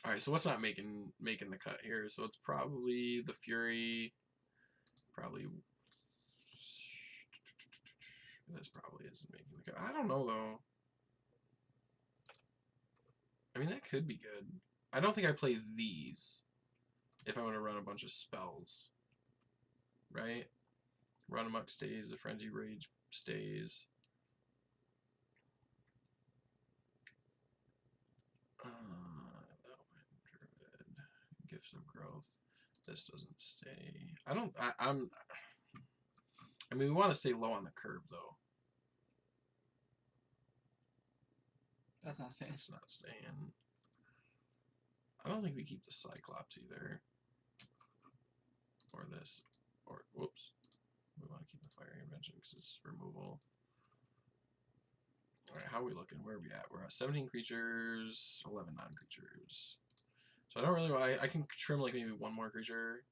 Alright, so what's not making the cut here? So it's probably the Fury. Probably. This probably isn't making the cut. I don't know though. I mean, that could be good. I don't think I play these if I'm going to run a bunch of spells. Right? Run amok stays, the Frenzy Rage stays. Gifts of Growth. This doesn't stay. I mean, we want to stay low on the curve, though. That's not staying. It's not staying. I don't think we keep the Cyclops either. Or this. Or, whoops. We want to keep the Fire Invention because it's removal. Alright, how are we looking? Where are we at? We're at 17 creatures, 11 non-creatures. So I don't really. I can trim like maybe one more creature.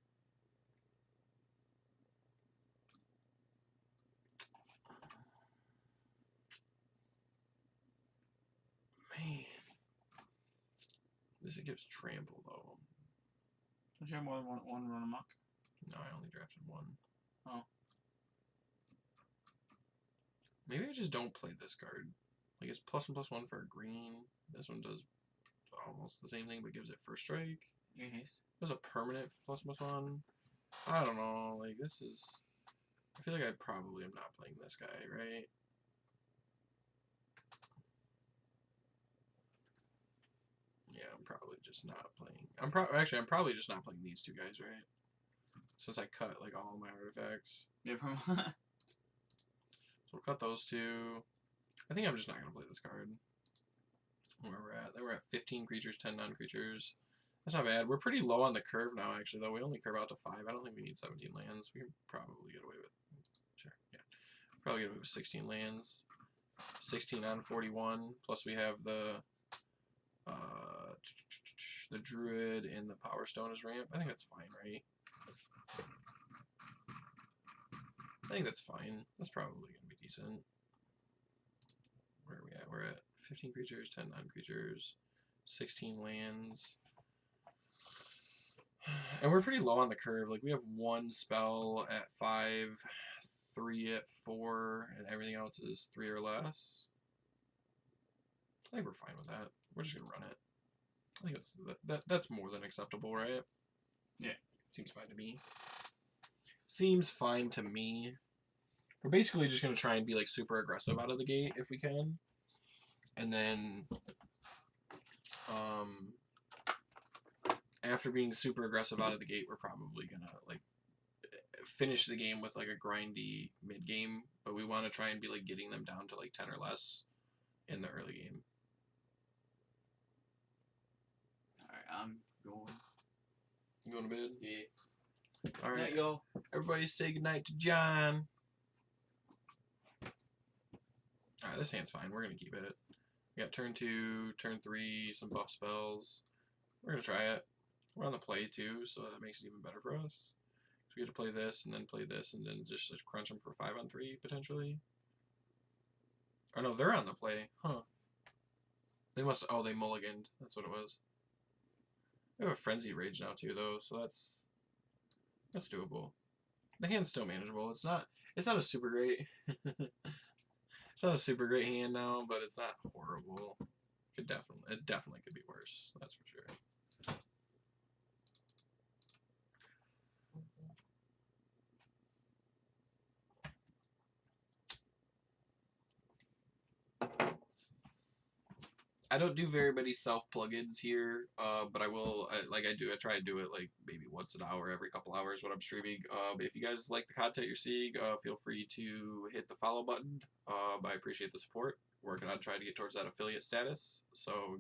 Man, this gives trample though. Don't you have more than one run amok? No, I only drafted 1. Oh. Maybe I just don't play this card. Like it's +1/+1 for a green. This one does almost the same thing, but gives it first strike. Gain haste. There's a permanent +1/+1. I don't know. Like this is. I feel like I probably am not playing this guy, right? Yeah, I'm probably just not playing. I'm probably just not playing these 2 guys, right? Since I cut like all of my artifacts. Yeah, So we'll cut those 2. I think I'm just not gonna play this card. Where we're at. Then we're at 15 creatures, 10 non-creatures. That's not bad. We're pretty low on the curve now, actually, though. We only curve out to 5. I don't think we need 17 lands. We can probably get away with. Sure, yeah. Probably get away with 16 lands. 16 on 41. Plus we have the Druid and the Power Stone as ramp. I think that's fine, right? I think that's fine. That's probably gonna be decent. Where are we at? We're at 15 creatures, 10 non-creatures, 16 lands. And we're pretty low on the curve. Like, we have 1 spell at 5, 3 at 4, and everything else is 3 or less. I think we're fine with that. We're just gonna run it. I think that's more than acceptable, right? Yeah. Seems fine to me. Seems fine to me. We're basically just gonna try and be like super aggressive out of the gate if we can, and then after being super aggressive out of the gate, we're probably gonna like finish the game with like a grindy mid game, but we want to try and be like getting them down to like 10 or less in the early game. Alright, I'm going. You going to bed? Yeah. All right. Night, y'all. Everybody say goodnight to John. All right, this hand's fine. We're gonna keep it. We got turn 2, turn 3, some buff spells. We're gonna try it. We're on the play too, so that makes it even better for us. So we get to play this and then just like, crunch them for 5 on 3 potentially. Or no, they're on the play, huh? They must. Oh, they mulliganed. That's what it was. We have a frenzied rage now too, though, so that's doable. The hand's still manageable. It's not a super great. It's not a super great hand now, but it's not horrible. It definitely could be worse. That's for sure. I don't do very many self plugins here, but I will. I try to do it like maybe once an hour, every couple hours when I'm streaming. But if you guys like the content you're seeing, feel free to hit the follow button. I appreciate the support. Working on trying to get towards that affiliate status, so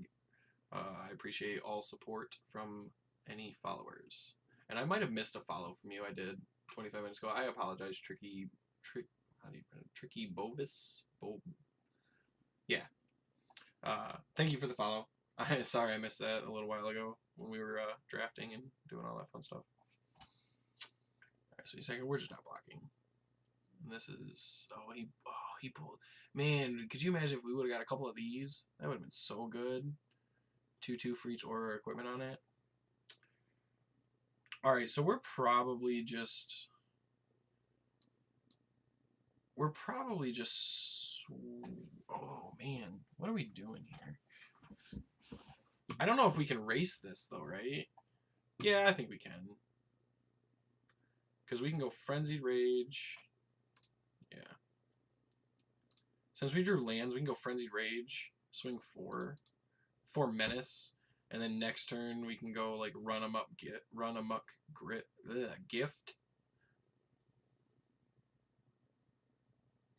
I appreciate all support from any followers. And I might have missed a follow from you. I did 25 minutes ago. I apologize, Tricky Bovis. Yeah. Thank you for the follow. Sorry I missed that a little while ago when we were drafting and doing all that fun stuff. Alright, so we're just not blocking. And this is he pulled. Man, could you imagine if we would have got a couple of these? That would have been so good. 2/2 for each aura equipment on it. Alright, so we're probably just oh man, what are we doing here? I don't know if we can race this though, right? Yeah, I think we can. Because we can go Frenzied Rage. Yeah. Since we drew lands, we can go Frenzied Rage, swing 4 Menace, and then next turn we can go like Run Amok Gift.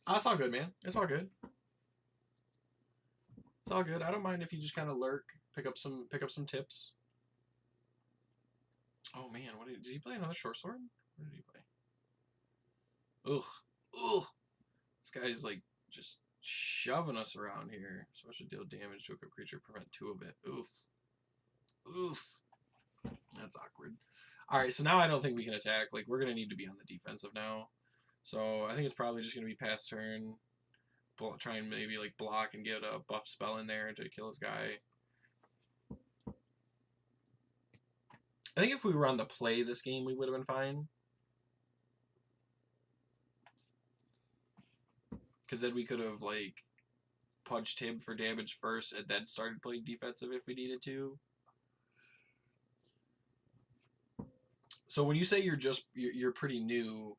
Oh, it's all good, man. It's all good. It's all good. I don't mind if you just kind of lurk, pick up some tips. Oh man, did he play another short sword? What did he play? Ugh. This guy's like just shoving us around here. So I should deal damage to a creature, prevent 2 of it. Oof. That's awkward. Alright, so now I don't think we can attack. Like, we're going to need to be on the defensive now. So I think it's probably just going to be pass turn. Try and maybe like block and get a buff spell in there to kill his guy. I think if we were on the play this game, we would have been fine. Because then we could have like punched him for damage first and then started playing defensive if we needed to. So when you say you're pretty new,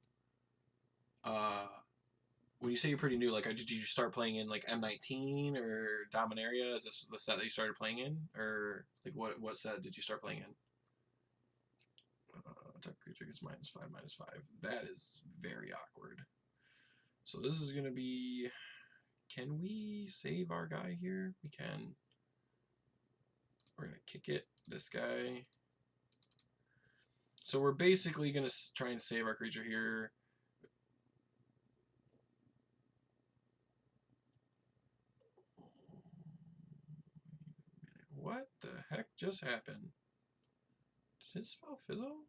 when you say you're pretty new, like did you start playing in like M19 or Dominaria? Is this the set that you started playing in, or like what set did you start playing in? Attack creature gets -5/-5. That is very awkward. So this is gonna be. Can we save our guy here? We can. We're gonna kick it. This guy. So we're basically gonna try and save our creature here. What the heck just happened? Did his spell fizzle?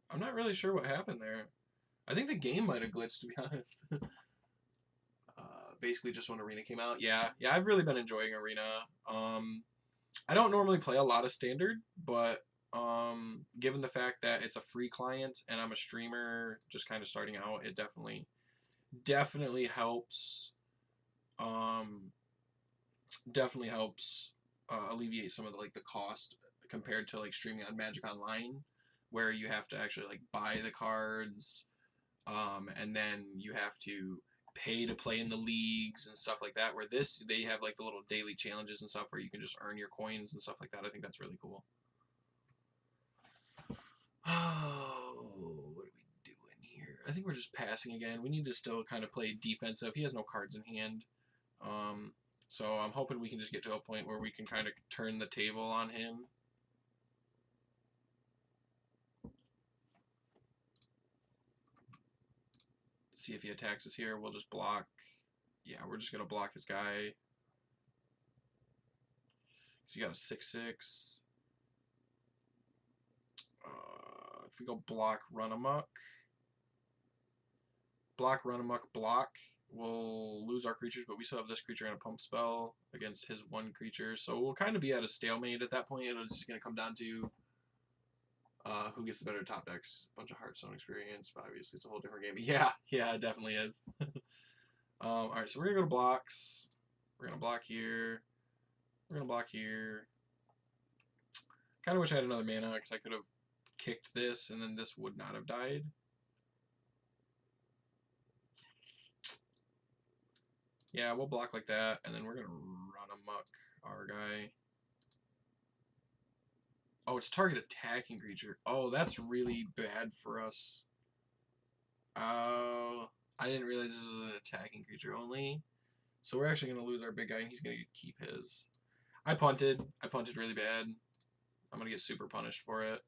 I'm not really sure what happened there. I think the game might have glitched, to be honest. Basically just when Arena came out. Yeah, I've really been enjoying Arena. I don't normally play a lot of Standard, but Given the fact that it's a free client and I'm a streamer just kind of starting out, it definitely helps. Definitely helps alleviate some of the, like, the cost compared to like streaming on Magic Online, where you have to actually like buy the cards, and then you have to pay to play in the leagues and stuff like that. Where this, they have like the little daily challenges and stuff where you can just earn your coins and stuff like that. I think that's really cool. Oh, what are we doing here? I think we're just passing again. We need to still kind of play defensive. He has no cards in hand. So I'm hoping we can just get to a point where we can kind of turn the table on him. See if he attacks us here. We'll just block. Yeah, we're just going to block his guy. He got a 6/6. If we go block, run amok. Block, run amok, block. We'll lose our creatures, but we still have this creature and a pump spell against his one creature. So we'll kind of be at a stalemate at that point. It's just going to come down to who gets the better top decks. A bunch of Hearthstone experience, but obviously it's a whole different game. Yeah, it definitely is. Alright, so we're going to go to blocks. We're going to block here. We're going to block here. Kind of wish I had another mana because I could have kicked this and then this would not have died. Yeah, we'll block like that, and then we're going to run amok our guy. Oh, it's target attacking creature. Oh, that's really bad for us. Oh, I didn't realize this is an attacking creature only. So we're actually going to lose our big guy, and he's going to keep his. I punted really bad. I'm going to get super punished for it.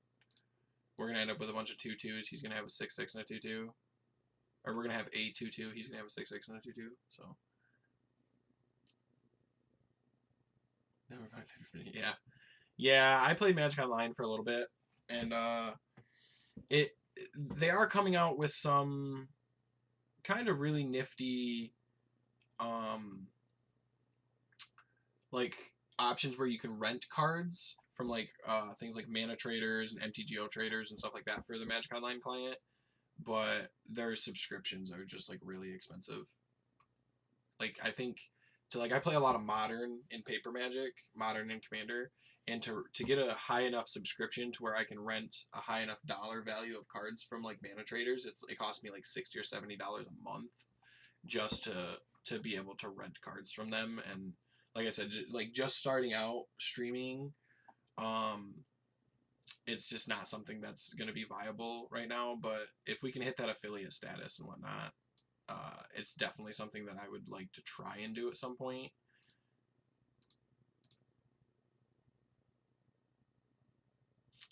We're going to end up with a bunch of 2/2s. He's going to have a 6/6 and a 2/2. Or we're going to have a 2/2. He's going to have a 6/6 and a 2/2. So. Yeah. Yeah, I played Magic Online for a little bit, and they are coming out with some kind of really nifty like options where you can rent cards from like things like Mana Traders and MTGO Traders and stuff like that for the Magic Online client, but their subscriptions are just like really expensive. Like I think I play a lot of Modern in Paper Magic, Modern in Commander, and to get a high enough subscription to where I can rent a high enough dollar value of cards from like Mana Traders, it costs me like $60 or $70 a month just to be able to rent cards from them. And like I said, just starting out streaming, it's just not something that's going to be viable right now. But if we can hit that affiliate status and whatnot, it's definitely something that I would like to try and do at some point.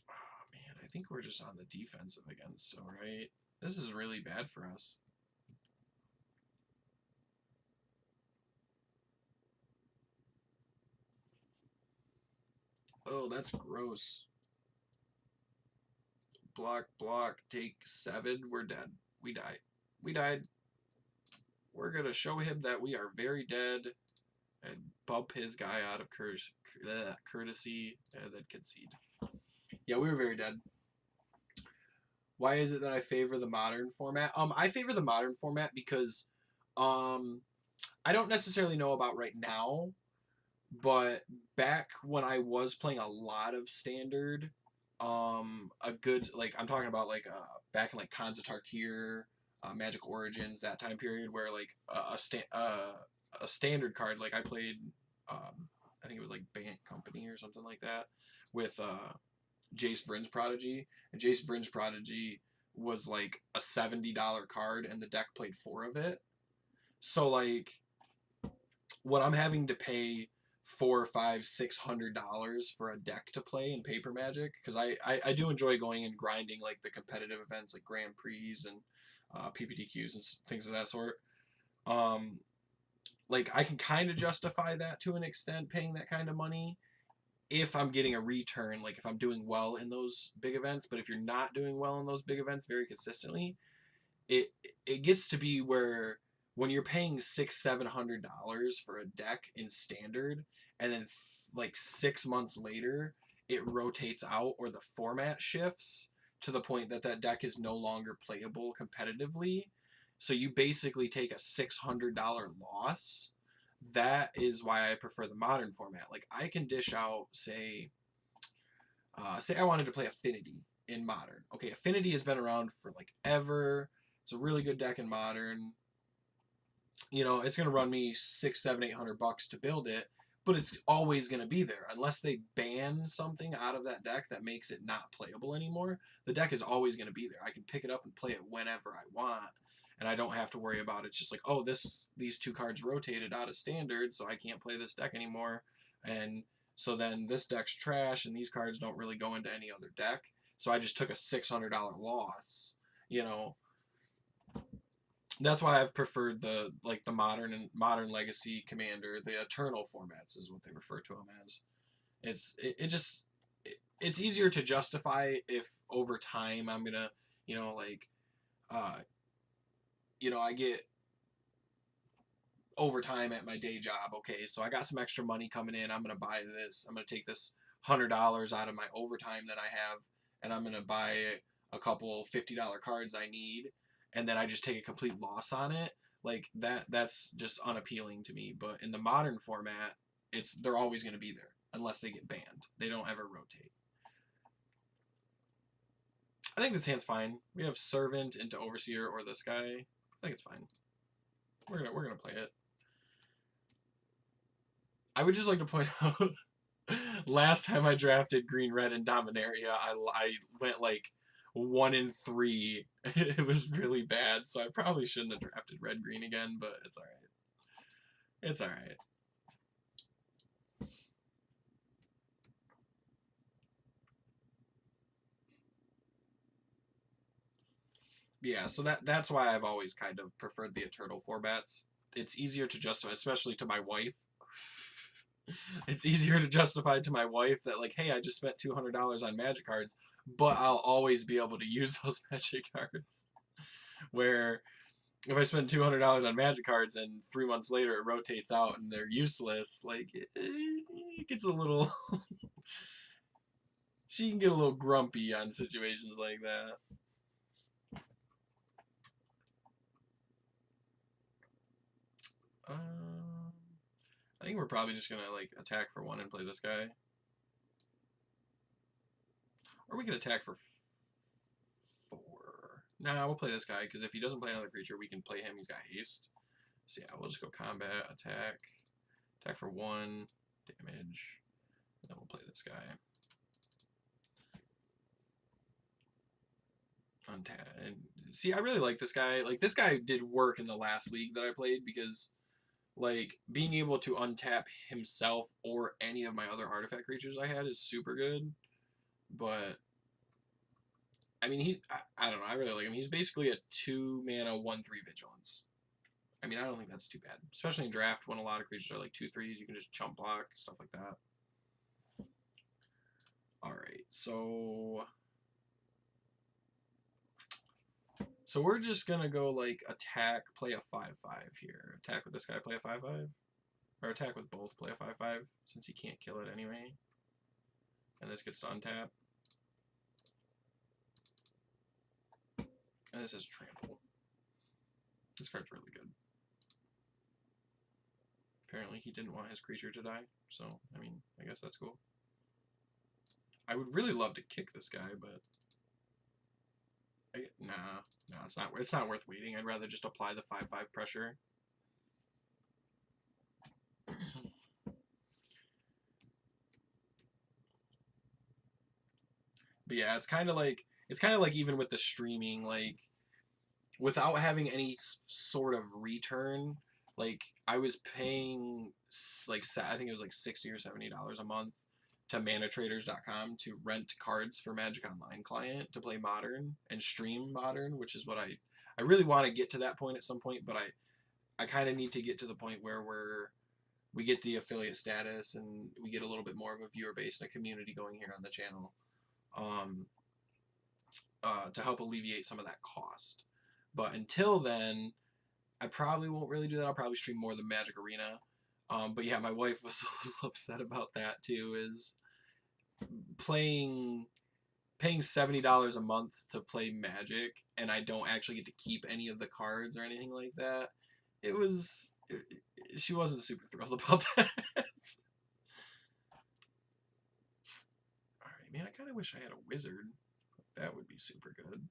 Oh, man, I think we're just on the defensive again still, right? This is really bad for us. Oh, that's gross. Block, block, take 7. We're dead. We died. We died. We're going to show him that we are very dead and bump his guy out of courtesy and then concede. Yeah, we were very dead. Why is it that I favor the Modern format? I favor the Modern format because I don't necessarily know about right now, but back when I was playing a lot of Standard, a good, like, I'm talking about, like, back in, like, Khans of Tarkir, Magic Origins, that time period where, like, a Standard card, like, I played, I think it was, like, Bant Company or something like that, with, Jace Vryn's Prodigy, and Jace Vryn's Prodigy was, like, a $70 card, and the deck played 4 of it. So, like, what I'm having to pay $400, $500, $600 for a deck to play in Paper Magic, because I do enjoy going and grinding like the competitive events like Grand Prix and PPTQs and things of that sort. Like I can kind of justify that to an extent, paying that kind of money if I'm getting a return, like if I'm doing well in those big events. But if you're not doing well in those big events very consistently, it gets to be where when you're paying $600-$700 for a deck in Standard, and then like 6 months later it rotates out or the format shifts to the point that that deck is no longer playable competitively. So you basically take a $600 loss. That is why I prefer the modern format. Like I can dish out, say I wanted to play Affinity in modern. Okay, Affinity has been around for like ever. It's a really good deck in modern. You know, it's gonna run me $600, $700, $800 to build it, but it's always gonna be there unless they ban something out of that deck that makes it not playable anymore. The deck is always gonna be there. I can pick it up and play it whenever I want, and I don't have to worry about it. It's just like, oh, these two cards rotated out of standard, so I can't play this deck anymore, and so then this deck's trash, and these cards don't really go into any other deck. So I just took a $600 loss, you know. That's why I've preferred the modern legacy commander, the eternal formats is what they refer to them as. It's easier to justify if over time I'm gonna, you know, like I get overtime at my day job. Okay, so I got some extra money coming in. I'm gonna buy this. I'm gonna take this $100 out of my overtime that I have, and I'm gonna buy a couple $50 cards I need, and then I just take a complete loss on it. Like that's just unappealing to me. But in the modern format, they're always gonna be there unless they get banned. They don't ever rotate. I think this hand's fine. We have Servant into Overseer or this guy. I think it's fine. We're gonna play it. I would just like to point out, last time I drafted green red in Dominaria, I went like 1-3. It was really bad, so I probably shouldn't have drafted red green again, but it's alright. It's alright. Yeah, so that's why I've always kind of preferred the Eternal formats. It's easier to justify, especially to my wife. It's easier to justify to my wife that, like, hey, I just spent $200 on Magic cards, but I'll always be able to use those Magic cards. Where if I spend $200 on Magic cards and 3 months later it rotates out and they're useless, like, it gets a little... She can get a little grumpy on situations like that. I think we're probably just gonna like attack for 1 and play this guy, or we could attack for 4. Nah, we'll play this guy because if he doesn't play another creature, we can play him. He's got haste. So yeah, we'll just go combat, attack for 1 damage, and then we'll play this guy. Untap. And see, I really like this guy. Like this guy did work in the last league that I played because, like, being able to untap himself or any of my other artifact creatures I had is super good. But I mean, I don't know. I really like him. He's basically a 2-mana 1/3 vigilance. I mean, I don't think that's too bad, especially in draft when a lot of creatures are like 2/3s. You can just chump block, stuff like that. All right, so we're just gonna go like attack, play a 5/5 here. Attack with this guy, play a 5/5, or attack with both, play a 5/5 since he can't kill it anyway. And this gets to untap. And this is trample. This card's really good. Apparently he didn't want his creature to die, so I mean, I guess that's cool. I would really love to kick this guy, but nah, it's not worth waiting. I'd rather just apply the 5/5 pressure. But yeah, it's kind of like even with the streaming, like without having any sort of return, like I was paying like I think it was like $60 or $70 a month to manatraders.com to rent cards for Magic Online client to play Modern and stream Modern, which is what I really want to get to that point at some point, but I kind of need to get to the point where we get the affiliate status and we get a little bit more of a viewer base and a community going here on the channel, to help alleviate some of that cost. But until then, I probably won't really do that. I'll probably stream more of the Magic Arena. But yeah, my wife was a little upset about that too. paying $70 a month to play Magic, and I don't actually get to keep any of the cards or anything like that. She wasn't super thrilled about that. Alright, man, I kind of wish I had a wizard. That would be super good.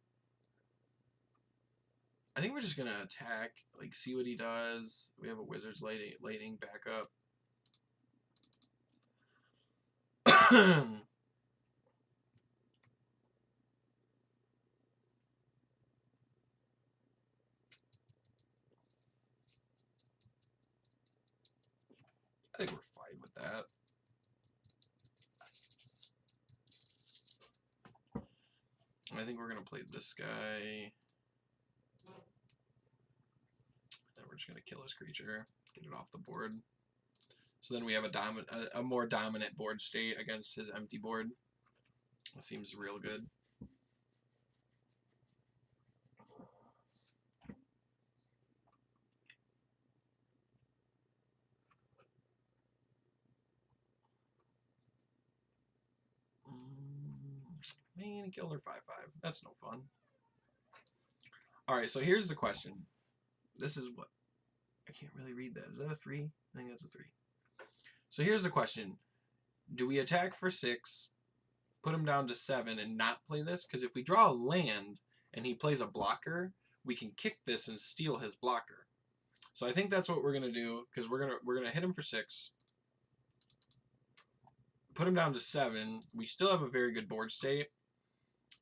I think we're just gonna attack, like, see what he does. We have a wizard's lighting backup. I think we're fine with that. I think we're gonna play this guy. And we're just gonna kill his creature, get it off the board. So then we have a more dominant board state against his empty board. That seems real good. Man, killed her 5/5. That's no fun. Alright, so here's the question. This is what... I can't really read that. Is that a 3? I think that's a 3. So here's the question. Do we attack for 6, put him down to 7, and not play this? Because if we draw a land and he plays a blocker, we can kick this and steal his blocker. So I think that's what we're gonna do, because we're gonna hit him for 6, put him down to 7. We still have a very good board state.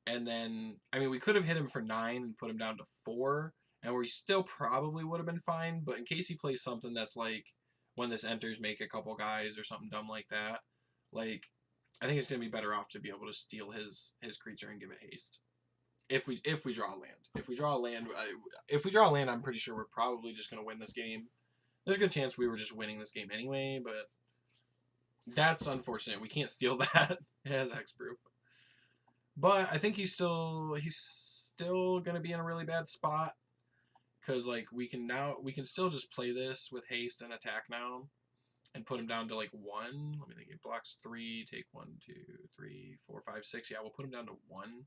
And then, I mean, we could have hit him for 9 and put him down to 4, and we still probably would have been fine. But in case he plays something that's like, when this enters, make a couple guys or something dumb like that, like, I think it's gonna be better off to be able to steal his creature and give it haste. If we draw a land, if we draw a land, I'm pretty sure we're probably just gonna win this game. There's a good chance we were just winning this game anyway, but that's unfortunate. We can't steal that. It has hexproof. But I think he's still gonna be in a really bad spot, because like we can still just play this with haste and attack now, and put him down to like 1. Let me think. It blocks 3. Take 1, 2, 3, 4, 5, 6. Yeah, we'll put him down to 1.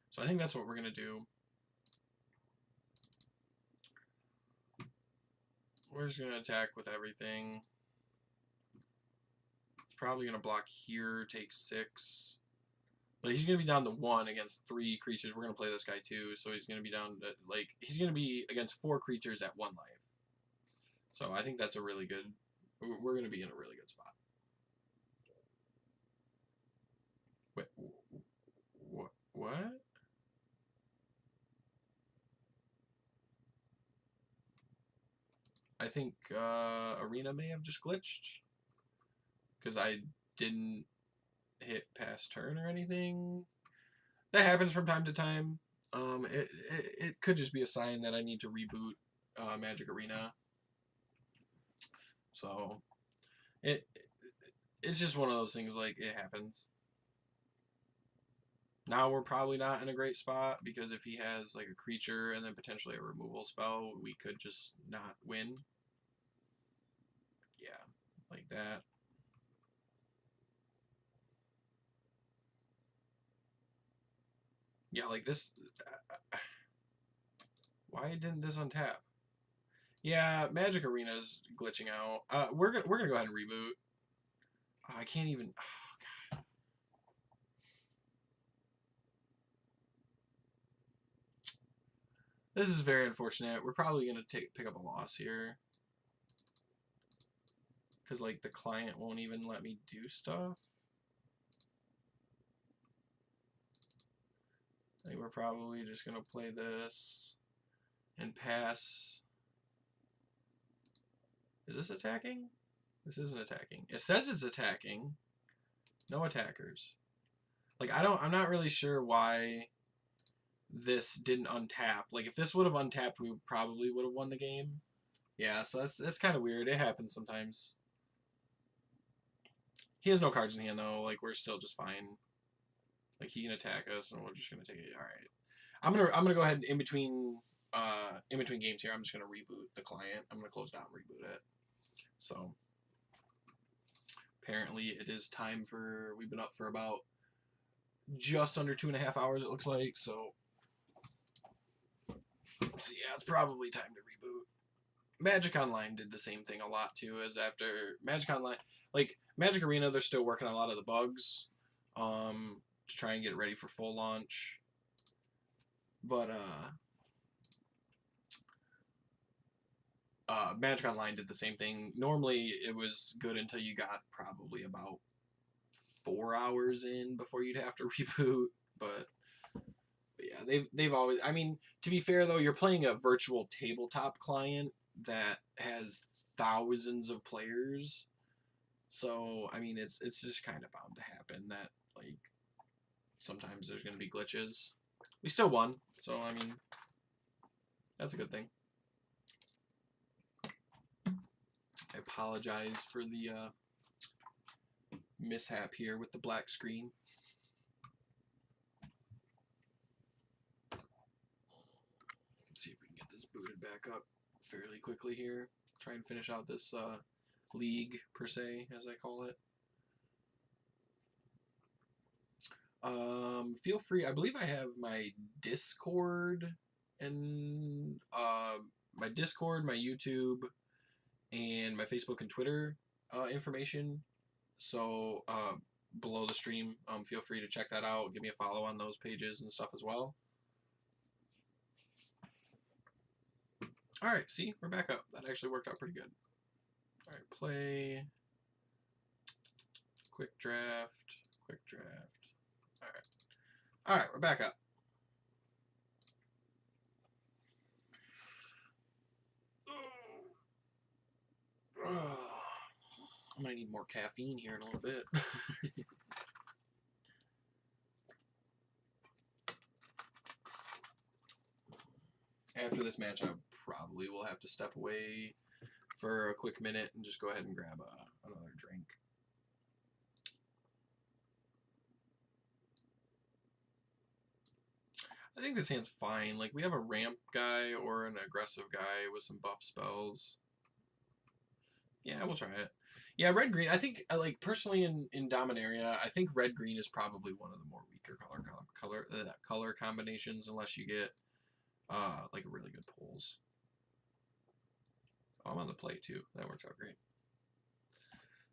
So I think that's what we're gonna do. We're just gonna attack with everything. He's probably gonna block here. Take 6. But he's going to be down to 1 against 3 creatures. We're going to play this guy too, so he's going to be down to, like, he's going to be against 4 creatures at 1 life. So I think that's a really good, we're going to be in a really good spot. Wait, what? I think Arena may have just glitched, because I didn't hit past turn or anything. That happens from time to time. It could just be a sign that I need to reboot Magic Arena. So it's just one of those things, like, it happens. Now we're probably not in a great spot, because if he has like a creature and then potentially a removal spell, we could just not win. Yeah, like that. Yeah, like this. Why didn't this untap? Yeah, Magic Arena's glitching out. We're gonna go ahead and reboot. Oh, I can't even. Oh god. This is very unfortunate. We're probably gonna pick up a loss here, because like the client won't even let me do stuff. I think we're probably just gonna play this and pass. Is this attacking? This isn't attacking. It says it's attacking. No attackers. Like, I'm not really sure why this didn't untap. Like, if this would have untapped, we probably would have won the game. Yeah, so that's kind of weird. It happens sometimes. He has no cards in hand though. Like, we're still just fine. Like, he can attack us, and we're just gonna take it. All right. I'm gonna go ahead and in between games here. I'm just gonna reboot the client. I'm gonna close down and reboot it. So apparently it is time for, we've been up for about just under 2.5 hours, it looks like, so yeah, it's probably time to reboot. Magic Online did the same thing a lot too, as after Magic Online, like Magic Arena, they're still working on a lot of the bugs, to try and get it ready for full launch. But Magic Online did the same thing. Normally, it was good until you got probably about 4 hours in before you'd have to reboot. But yeah, they've always. I mean, to be fair though, you're playing a virtual tabletop client that has thousands of players. So I mean, it's just kind of bound to happen that like sometimes there's going to be glitches. We still won, so I mean, that's a good thing. I apologize for the mishap here with the black screen. Let's see if we can get this booted back up fairly quickly here. Try and finish out this league, per se, as I call it. Feel free. I believe I have my Discord and my Discord, my YouTube, and my Facebook and Twitter information. So below the stream, feel free to check that out. Give me a follow on those pages and stuff as well. All right, see, we're back up. That actually worked out pretty good. All right, play. Quick draft. Quick draft. All right. All right, we're back up. I might need more caffeine here in a little bit. After this match, I probably will have to step away for a quick minute and just go ahead and grab another drink. I think this hand's fine. Like, we have a ramp guy or an aggressive guy with some buff spells. Yeah, we'll try it. Yeah, red-green. I think, like, personally in Dominaria, I think red-green is probably one of the more weaker color combinations, unless you get, like, really good pulls. Oh, I'm on the play, too. That works out great.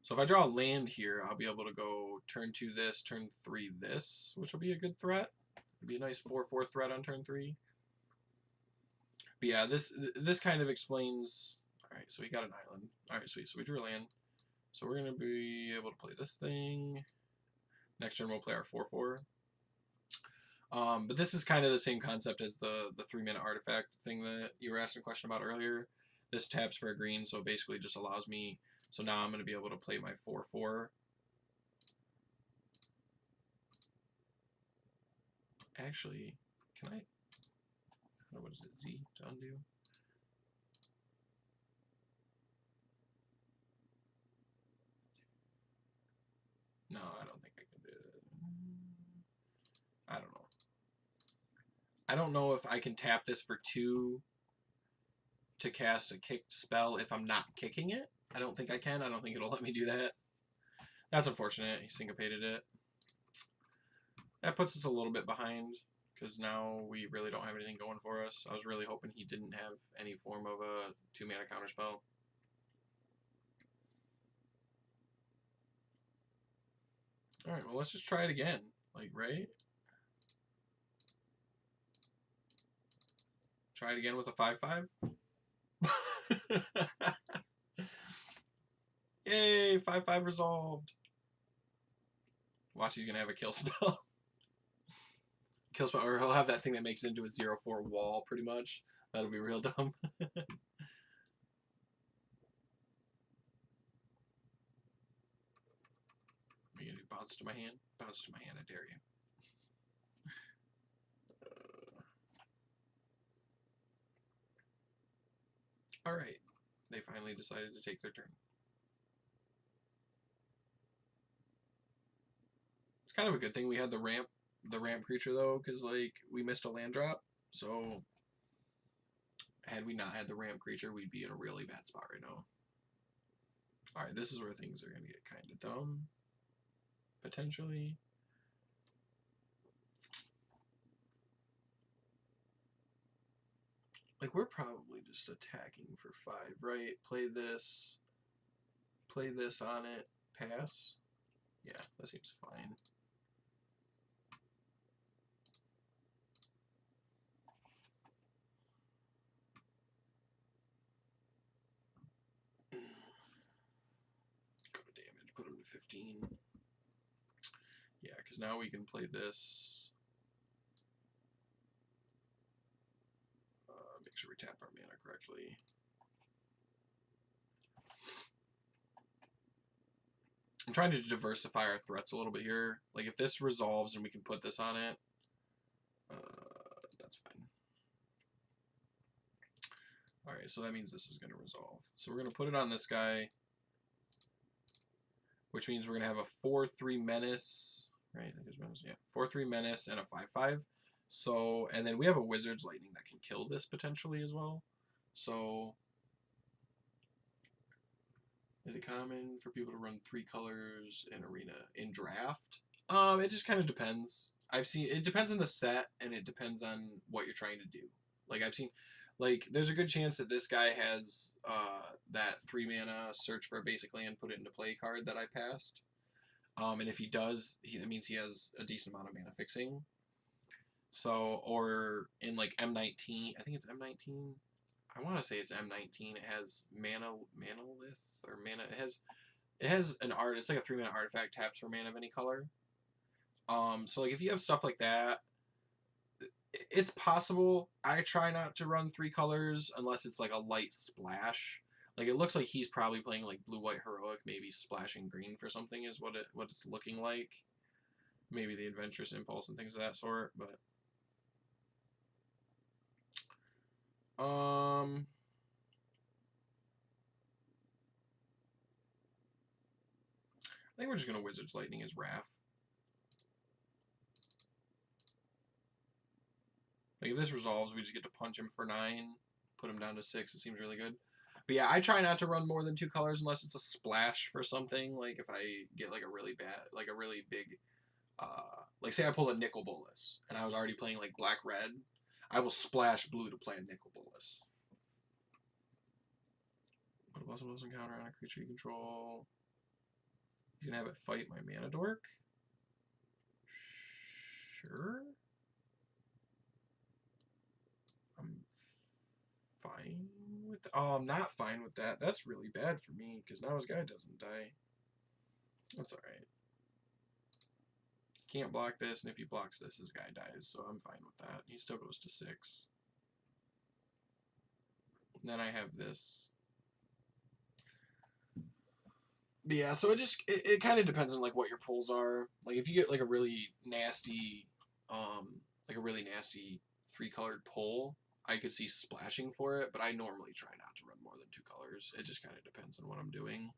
So if I draw a land here, I'll be able to go turn 2 this, turn 3 this, which will be a good threat. It'd be a nice 4/4 threat on turn 3. But yeah, this kind of explains. All right, so we got an island. All right, sweet. So we drew a land. So we're gonna be able to play this thing. Next turn we'll play our 4/4. But this is kind of the same concept as the 3-mana artifact thing that you were asking a question about earlier. This taps for a green, so it basically just allows me. So now I'm gonna be able to play my 4/4. Actually, can I? What is it? Z to undo. No, I don't think I can do it. I don't know. I don't know if I can tap this for 2 to cast a kicked spell if I'm not kicking it. I don't think I can. I don't think it'll let me do that. That's unfortunate. He syncopated it. That puts us a little bit behind, because now we really don't have anything going for us. I was really hoping he didn't have any form of a 2-mana counterspell. Alright, well, let's just try it again. Like, right? Try it again with a 5/5. Yay! 5/5 resolved. Watch, he's gonna have a kill spell. Kill spell, or he'll have that thing that makes it into a 0/4 wall, pretty much. That'll be real dumb. Are you gonna do bounce to my hand? Bounce to my hand, I dare you. Alright. They finally decided to take their turn. It's kind of a good thing we had the ramp creature though, because like we missed a land drop. So had we not had the ramp creature, we'd be in a really bad spot right now. Alright, this is where things are going to get kind of dumb. Potentially. Like, we're probably just attacking for 5, right? Play this on it, pass. Yeah, that seems fine. Go to damage, put him to 15. Yeah, because now we can play this. Make sure we tap our mana correctly. I'm trying to diversify our threats a little bit here. Like, if this resolves and we can put this on it, that's fine. Alright, so that means this is going to resolve. So we're going to put it on this guy, which means we're going to have a 4/3 menace, right? Yeah, 4/3 menace and a 5/5. So, and then we have a Wizard's Lightning that can kill this potentially as well. So, is it common for people to run 3 colors in Arena in draft? It just kind of depends. I've seen, it depends on the set, and it depends on what you're trying to do. Like, I've seen, like, there's a good chance that this guy has that 3 mana search for a basic land, put it into play card that I passed. And if he does, that means he has a decent amount of mana fixing. So, or in like M19, I think it's M19. I want to say it's M19. It has manalith or mana. It has an art. It's like a 3-mana artifact, taps for mana of any color. So like if you have stuff like that, it's possible. I try not to run 3 colors unless it's like a light splash. Like it looks like he's probably playing like blue-white heroic, maybe splashing green for something is what it's looking like. Maybe the adventurous impulse and things of that sort, but I think we're just gonna Wizard's Lightning his Wrath. Like if this resolves, we just get to punch him for 9, put him down to 6. It seems really good. But yeah, I try not to run more than 2 colors unless it's a splash for something. Like if I get like a really bad, like a really big, like say I pull a Nicol Bolas and I was already playing like black-red, I will splash blue to play a Nicol Bolas. Put a +1/+1 counter on a creature you control. You can have it fight my mana dork. Sure. I'm fine with that. Oh, I'm not fine with that. That's really bad for me because now his guy doesn't die. That's alright. Can't block this, and if he blocks this, his guy dies, so I'm fine with that. He still goes to 6. Then I have this. But yeah, so it kind of depends on like what your pulls are. Like if you get like a really nasty 3-colored pull, I could see splashing for it, but I normally try not to run more than 2 colors. It just kind of depends on what I'm doing.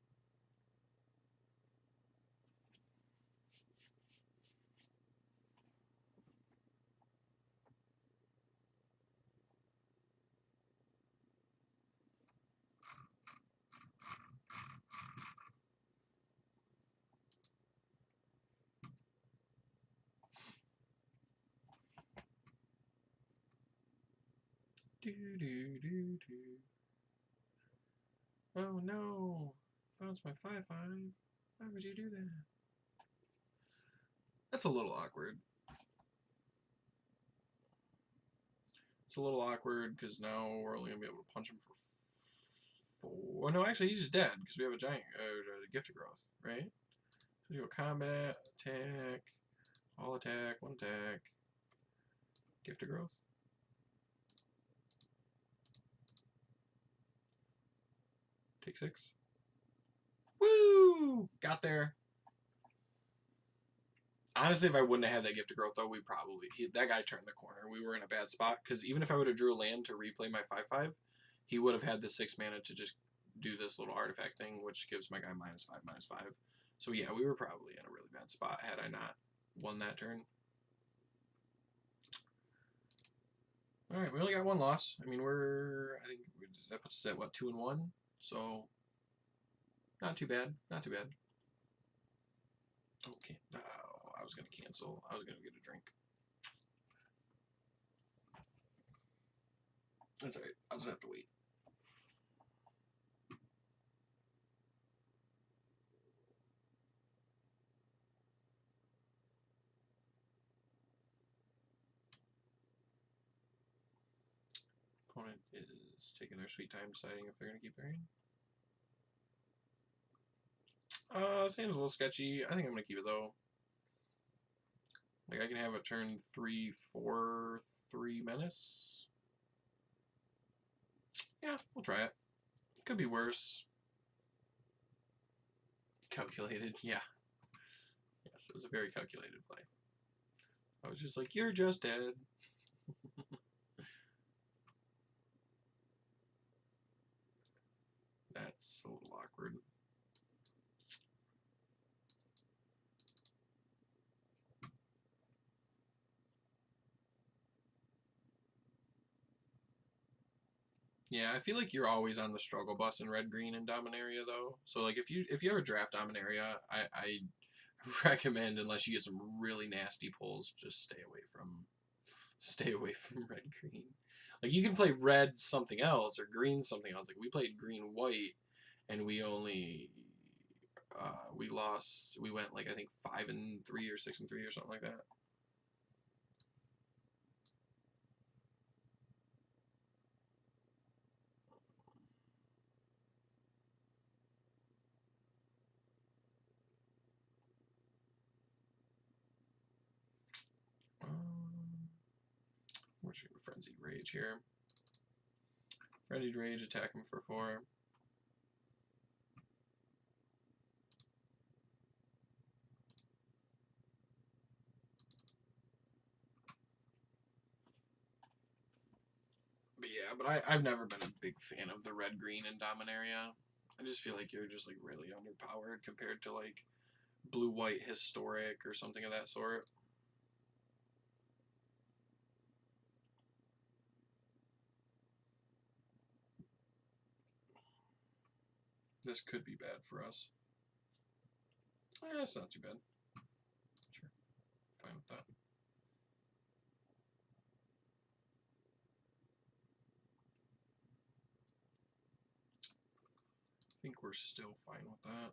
Oh no! Bounce my 5/5. Why would you do that? That's a little awkward. It's a little awkward because now we're only gonna be able to punch him for 4. Oh no, actually he's just dead because we have a giant gift of growth, right? So we do a combat, attack, all attack, 1 attack, gift of growth. Take 6. Woo! Got there. Honestly, if I wouldn't have had that gift of growth, though, that guy turned the corner. We were in a bad spot because even if I would have drew a land to replay my 5/5, he would have had the 6 mana to just do this little artifact thing, which gives my guy -5/-5. So yeah, we were probably in a really bad spot had I not won that turn. All right, we only got 1 loss. I mean, I think that puts us at what, 2-1. So Not too bad. Not too bad. Okay. Oh, I was gonna cancel. I was gonna get a drink. That's alright. I'll just have to wait. Opponent is taking their sweet time deciding if they're gonna keep their hand. Seems a little sketchy. I think I'm gonna keep it though. Like I can have a turn 3, 4, 3 menace. Yeah, we'll try it. Could be worse. Calculated, yeah. Yes, it was a very calculated play. I was just like, you're just dead. That's a little awkward. Yeah, I feel like you're always on the struggle bus in red green and dominaria though. So like if you ever draft dominaria, I recommend, unless you get some really nasty pulls, just stay away from red green. Like you can play red something else or green something else. Like we played green white and we only we lost, we went like I think 5-3 or 6-3 or something like that. We're shooting Frenzied Rage here. Frenzied Rage, attack him for 4. But yeah, but I've never been a big fan of the red green and dominaria. I just feel like you're just like really underpowered compared to like blue white historic or something of that sort. This could be bad for us. It's not too bad. Sure. Fine with that. I think we're still fine with that.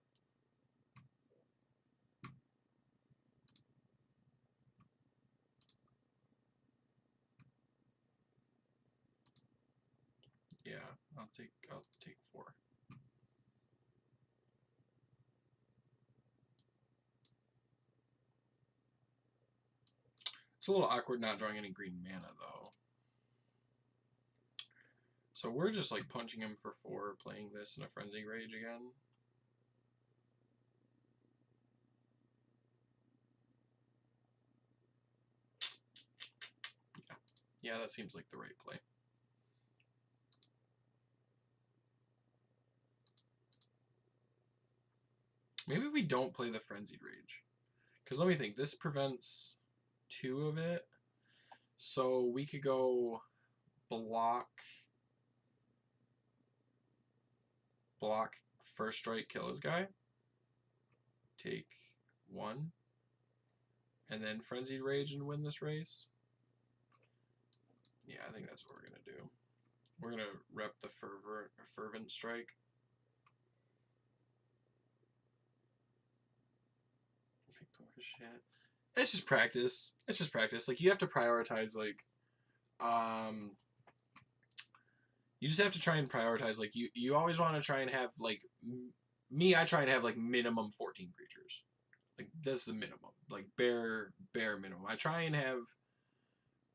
Yeah, I'll take 4. It's a little awkward not drawing any green mana though. So we're just like punching him for 4, playing this in a Frenzy Rage again. Yeah, that seems like the right play. Maybe we don't play the Frenzied Rage. Because let me think, this prevents 2 of it. So we could go block, first strike, kill his guy. Take 1. And then Frenzied Rage and win this race. Yeah, I think that's what we're going to do. We're going to rep the Fervent Strike. Shit. It's just practice. It's just practice. Like, you have to prioritize, like, you just have to try and prioritize, like, you always want to try and have, like, me, I try and have, like, minimum 14 creatures. Like, that's the minimum. Like, bare minimum. I try and have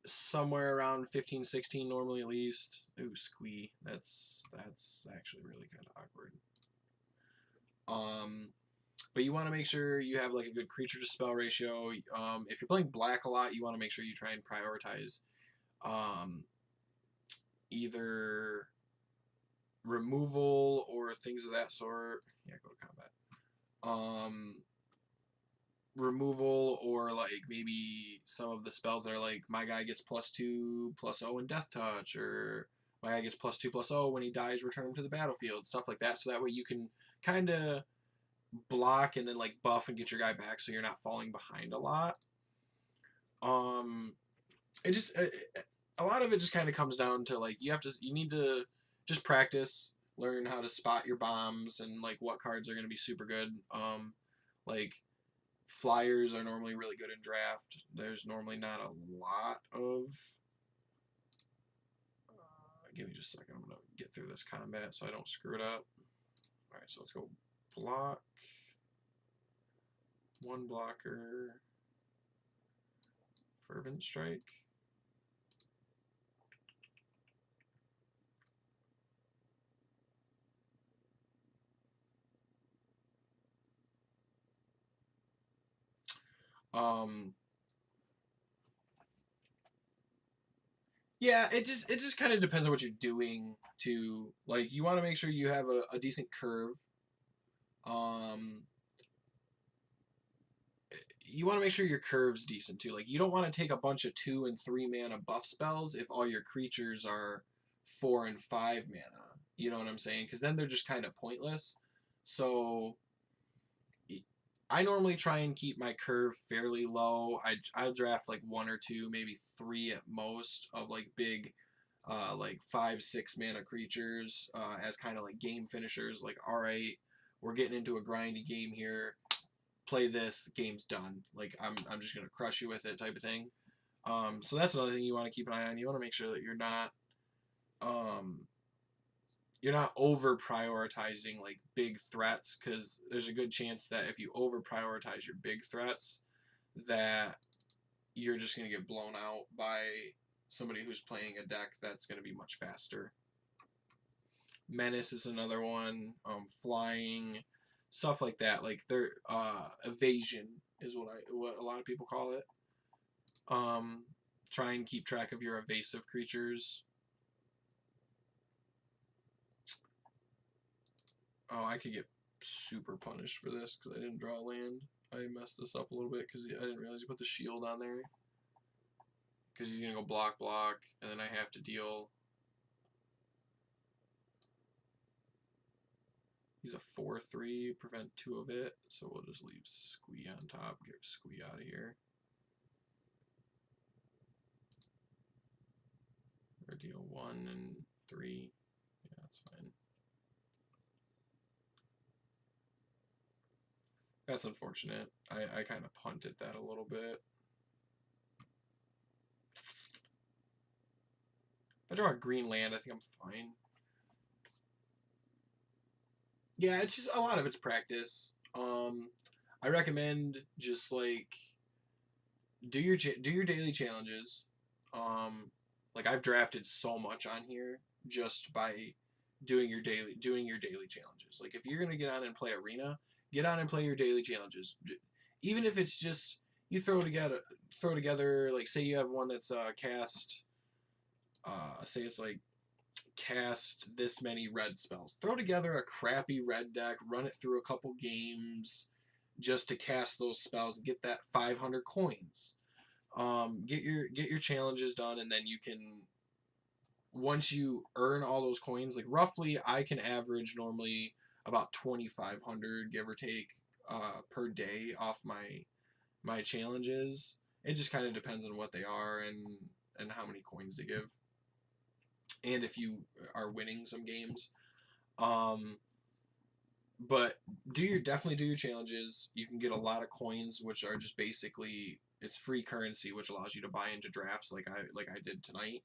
somewhere around 15, 16 normally at least. Ooh, squee. That's actually really kind of awkward. But you want to make sure you have like a good creature to spell ratio. If you're playing black a lot, you want to make sure you try and prioritize either removal or things of that sort. Yeah, go to combat. Removal or like maybe some of the spells that are like my guy gets +2/+0 in Death Touch, or my guy gets +2/+0 when he dies, return him to the battlefield, stuff like that. So that way you can kind of block and then like buff and get your guy back so you're not falling behind a lot. It just a lot of it just kind of comes down to like you need to just practice, learn how to spot your bombs and like what cards are going to be super good. Like flyers are normally really good in draft. There's normally not a lot of. Give me just a second. I'm gonna get through this combat so I don't screw it up. All right, so let's go block. One blocker. Fervent Strike. Yeah, it just kind of depends on what you're doing to like you want to make sure you have a decent curve. You want to make sure your curve's decent too. Like you don't want to take a bunch of 2 and 3 mana buff spells if all your creatures are 4 and 5 mana. You know what I'm saying? Because then they're just kind of pointless. So I normally try and keep my curve fairly low. I'll draft like 1 or 2, maybe 3 at most of like big, like 5-6 mana creatures as kind of like game finishers. Like, all right, we're getting into a grindy game here. Play this, the game's done. Like I'm just gonna crush you with it, type of thing. So that's another thing you want to keep an eye on. You want to make sure that you're not over prioritizing like big threats, because there's a good chance that if you over prioritize your big threats, that you're just gonna get blown out by somebody who's playing a deck that's gonna be much faster. Menace is another one. Flying, stuff like that. Like their evasion is what a lot of people call it. Try and keep track of your evasive creatures. Oh, I could get super punished for this because I didn't draw a land. I messed this up a little bit because I didn't realize you put the shield on there. Because he's going to go block, and then I have to deal. He's a 4/3, prevent 2 of it, so we'll just leave Squee on top, get Squee out of here. Or deal 1 and 3. Yeah, that's fine. That's unfortunate. I kind of punted that a little bit. If I draw a green land, I think I'm fine. Yeah, it's just a lot of it's practice. I recommend just like do your daily challenges. Like I've drafted so much on here just by doing your daily challenges. Like if you're gonna get on and play arena, get on and play your daily challenges. Even if it's just you throw together like say you have one that's cast say it's like cast this many red spells. Throw together a crappy red deck, run it through a couple games just to cast those spells and get that 500 coins. Get your challenges done, and then you can, once you earn all those coins, like roughly I can average normally about 2,500 give or take per day off my challenges. It just kind of depends on what they are and how many coins they give, and if you are winning some games. But definitely do your challenges. You can get a lot of coins, which are just basically it's free currency, which allows you to buy into drafts like I did tonight.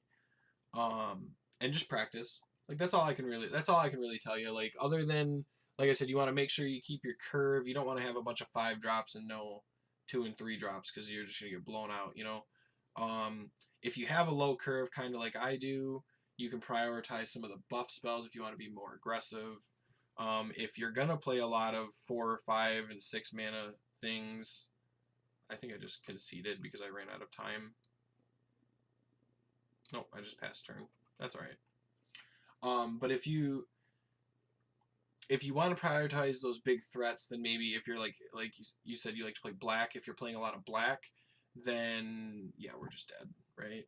And just practice. Like that's all I can really tell you. Like other than like I said, you want to make sure you keep your curve. You don't want to have a bunch of 5 drops and no 2 and 3 drops because you're just gonna get blown out. You know. If you have a low curve, kind of like I do, you can prioritize some of the buff spells if you want to be more aggressive. If you're gonna play a lot of 4 or 5 and 6 mana things, I think I just conceded because I ran out of time. Nope, I just passed turn. That's all right. But if you want to prioritize those big threats, then maybe if you're like you said you like to play black, if you're playing a lot of black, then yeah, we're just dead, right?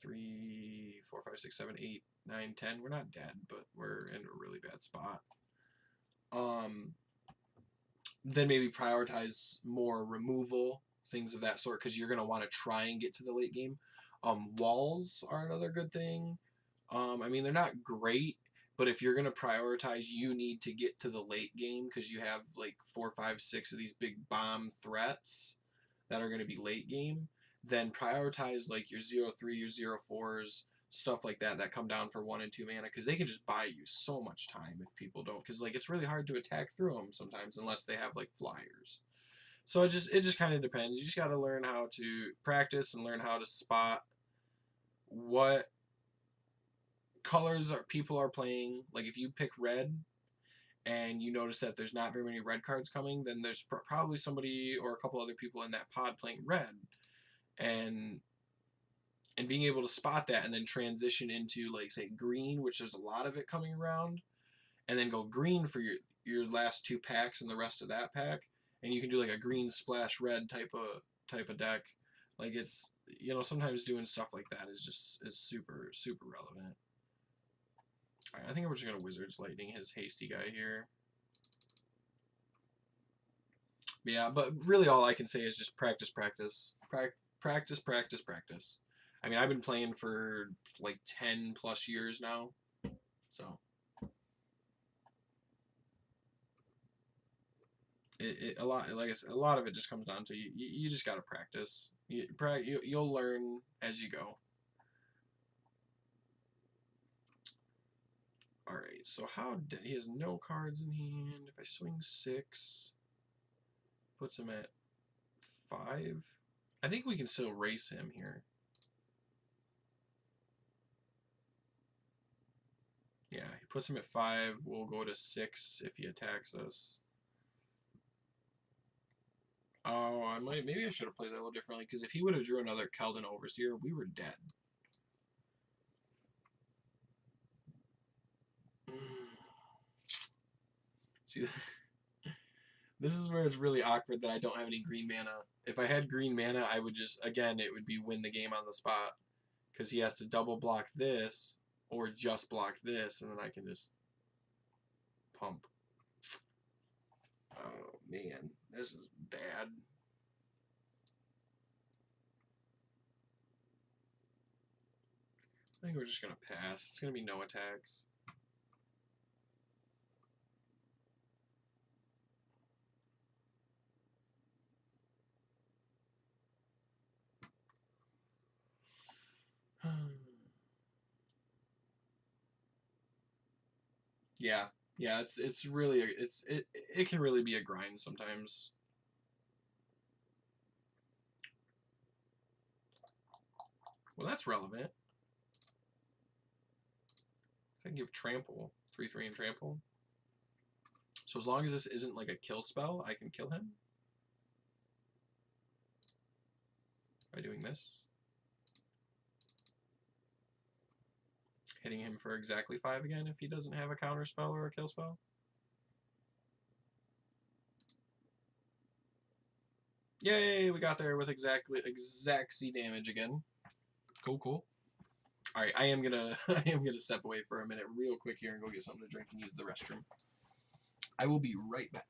3, 4, 5, 6, 7, 8, 9, 10. We're not dead, but we're in a really bad spot. then maybe prioritize more removal, things of that sort, because you're going to want to try and get to the late game. Walls are another good thing. I mean, they're not great, but if you're going to prioritize, you need to get to the late game because you have like 4, 5, 6 of these big bomb threats that are going to be late game. Then prioritize like your 0-3, your 0-4s, stuff like that that come down for 1 and 2 mana because they can just buy you so much time if people don't. Because like it's really hard to attack through them sometimes unless they have like flyers. So it just kind of depends. You just got to learn how to practice and learn how to spot what colors people are playing. Like if you pick red and you notice that there's not very many red cards coming, then there's probably somebody or a couple other people in that pod playing red, and being able to spot that and then transition into like say green, which there's a lot of it coming around, and then go green for your last 2 packs and the rest of that pack, and you can do like a green splash red type of deck. Like it's, you know, sometimes doing stuff like that is super relevant. All right, I think we're just gonna Wizards Lightning his hasty guy here. Yeah, but really all I can say is just practice. I mean, I've been playing for like 10 plus years now, so a lot, like I said, a lot of it just comes down to you just gotta practice. You'll learn as you go. All right, so he has no cards in hand. If I swing 6, puts him at 5. I think we can still race him here. Yeah, he puts him at 5. We'll go to 6 if he attacks us. Oh, maybe I should have played that a little differently, because if he would have drew another Keldon Overseer, we were dead. See, this is where it's really awkward that I don't have any green mana. If I had green mana, I would just, again, it would be win the game on the spot, because he has to double block this, or just block this, and then I can just pump. Oh, man, this is bad. I think we're just going to pass. It's going to be no attacks. Yeah, it's really it can really be a grind sometimes. Well, that's relevant. I can give trample 3/3 and trample. So as long as this isn't like a kill spell, I can kill him by doing this. Hitting him for exactly 5 again if he doesn't have a counter spell or a kill spell. Yay, we got there with exact C damage again. Cool. All right, I am gonna step away for a minute real quick here and go get something to drink and use the restroom. I will be right back.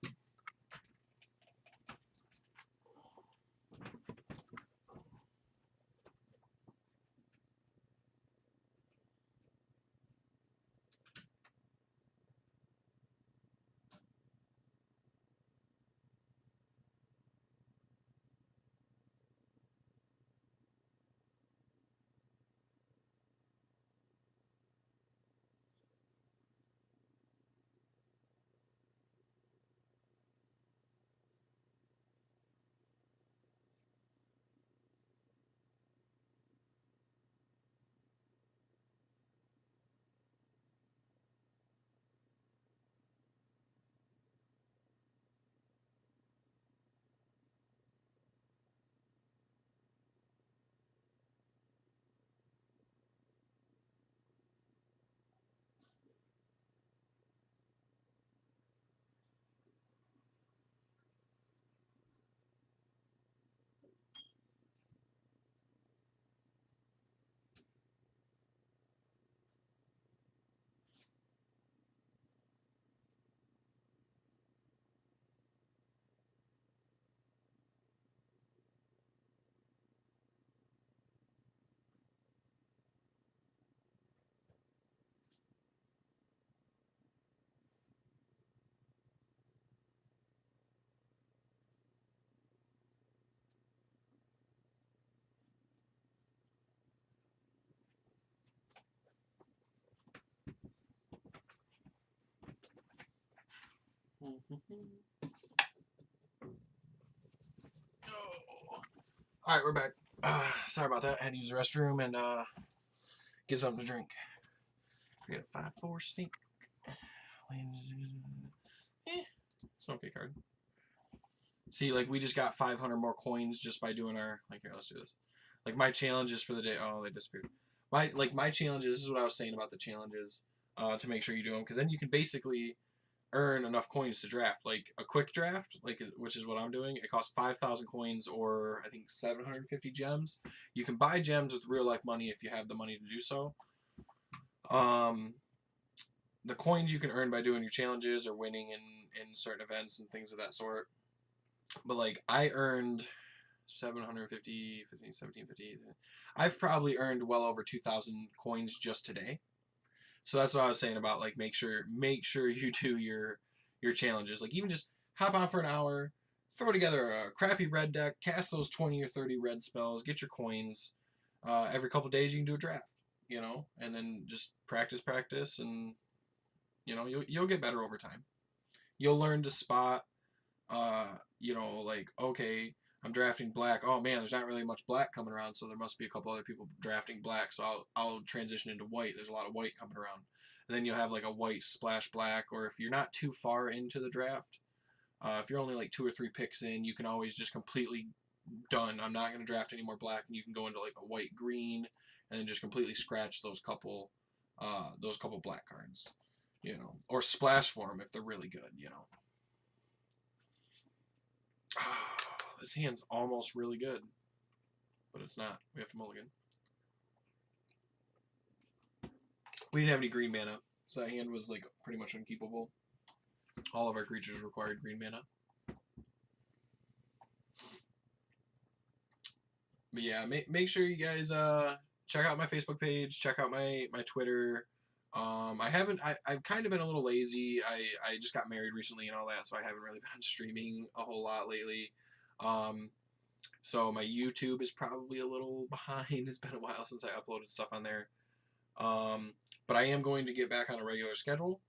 All right, we're back. Sorry about that. Had to use the restroom and get something to drink. Create a 5-4 sneak. It's an okay card. See, like, we just got 500 more coins just by doing our... Like, here, let's do this. Like, my challenges for the day... Oh, they disappeared. My challenges... This is what I was saying about the challenges. To make sure you do them. Because then you can basically earn enough coins to draft. Like, a quick draft, like, which is what I'm doing. It costs 5,000 coins or, I think, 750 gems. You can buy gems with real-life money if you have the money to do so. The coins you can earn by doing your challenges or winning in certain events and things of that sort. But, like, I earned 750, 15, 1750. I've probably earned well over 2,000 coins just today. So that's what I was saying about, like, make sure you do your challenges. Like, even just hop on for an hour, throw together a crappy red deck, cast those 20 or 30 red spells, get your coins. Every couple days you can do a draft, you know, and then just practice, and, you know, you'll get better over time. You'll learn to spot, you know, like, okay, I'm drafting black. Oh man, there's not really much black coming around, so there must be a couple other people drafting black. So I'll transition into white. There's a lot of white coming around, and then you'll have like a white splash black. Or if you're not too far into the draft, if you're only like 2 or 3 picks in, you can always just completely done. I'm not going to draft any more black, and you can go into like a white green, and then just completely scratch those couple black cards, you know, or splash for them if they're really good, you know. This hand's almost really good, but it's not. We have to mulligan. We didn't have any green mana, so that hand was like pretty much unkeepable. All of our creatures required green mana. But yeah, make sure you guys check out my Facebook page, check out my Twitter. I've kind of been a little lazy. I just got married recently and all that, so I haven't really been streaming a whole lot lately. So my YouTube is probably a little behind. It's been a while since I uploaded stuff on there. But I am going to get back on a regular schedule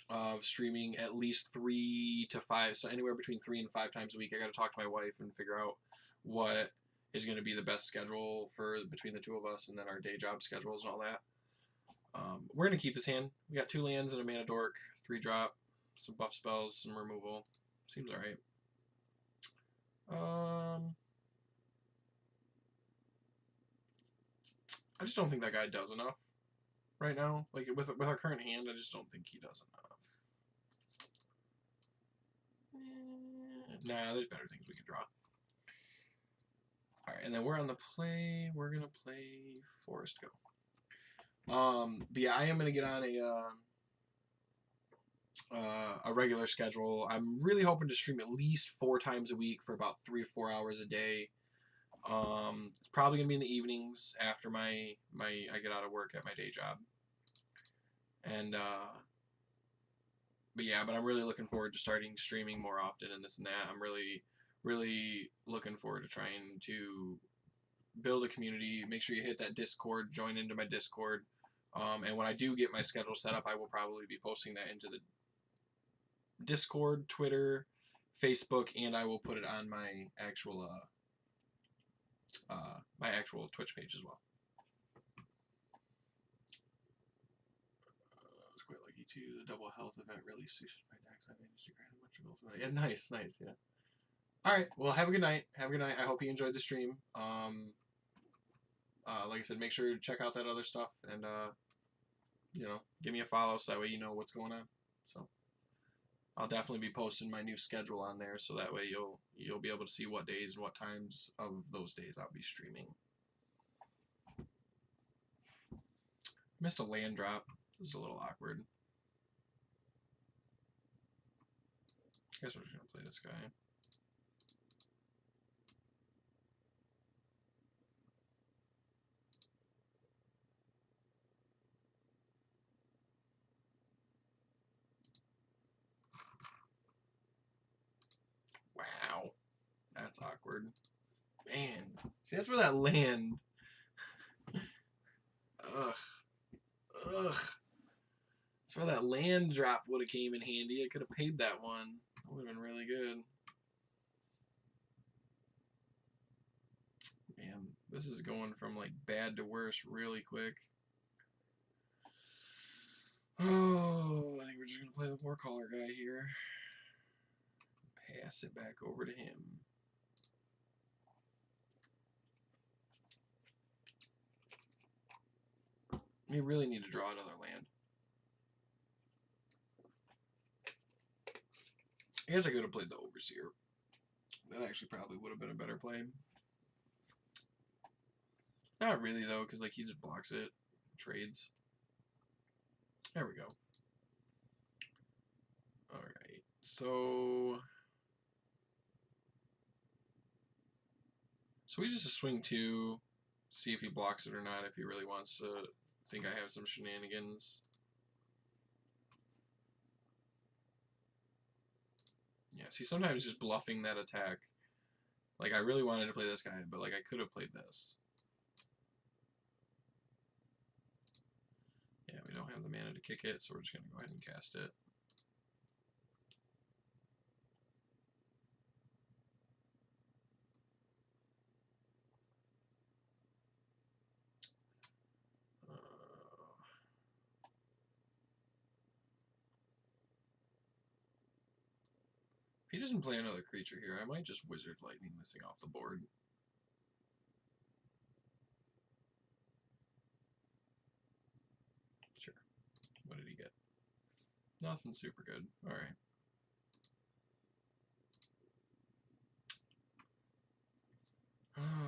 of streaming at least 3 to 5, so anywhere between 3 and 5 times a week. I got to talk to my wife and figure out what is going to be the best schedule for between the two of us, and then our day job schedules and all that. We're going to keep this hand. We got 2 lands and a mana dork, 3-drop, some buff spells, some removal. Seems alright. I just don't think that guy does enough right now. Like, with our current hand, I just don't think he does enough. Nah, there's better things we could draw. Alright, and then we're on the play. We're going to play Forest Go. But yeah, I am going to get on a regular schedule. I'm really hoping to stream at least 4 times a week for about 3 or 4 hours a day. It's probably gonna be in the evenings after I get out of work at my day job. And but I'm really looking forward to starting streaming more often and this and that. I'm really looking forward to trying to build a community. Make sure you hit that Discord, join into my Discord. And when I do get my schedule set up, I will probably be posting that into the Discord, Twitter, Facebook, and I will put it on my actual Twitch page as well. It's quite lucky too. The double health event really suited my decks. I managed to grant a bunch of goals. Yeah, nice, yeah. All right, well, have a good night. I hope you enjoyed the stream. Like I said, make sure to check out that other stuff and give me a follow so that way you know what's going on. So I'll definitely be posting my new schedule on there, so that way you'll be able to see what days and what times of those days I'll be streaming. Missed a land drop. This is a little awkward. I guess we're just gonna play this guy. Wow, that's awkward. Man, see, that's where that land. Ugh. That's where that land drop would have came in handy. I could have paid that one. That would have been really good. Man, this is going from like bad to worse really quick. Oh, I think we're just gonna play the four color guy here. Pass it back over to him. We really need to draw another land. I guess I could have played the Overseer. That actually probably would have been a better play. Not really though, because like he just blocks it, trades. There we go. All right, so we just swing 2, see if he blocks it or not. If he really wants to think I have some shenanigans. Yeah, see, sometimes just bluffing that attack. Like, I really wanted to play this guy, but, like, I could have played this. Yeah, we don't have the mana to kick it, so we're just going to go ahead and cast it. If he doesn't play another creature here, I might just Wizard Lightning this thing off the board. Sure. What did he get? Nothing super good. Alright. Oh, man.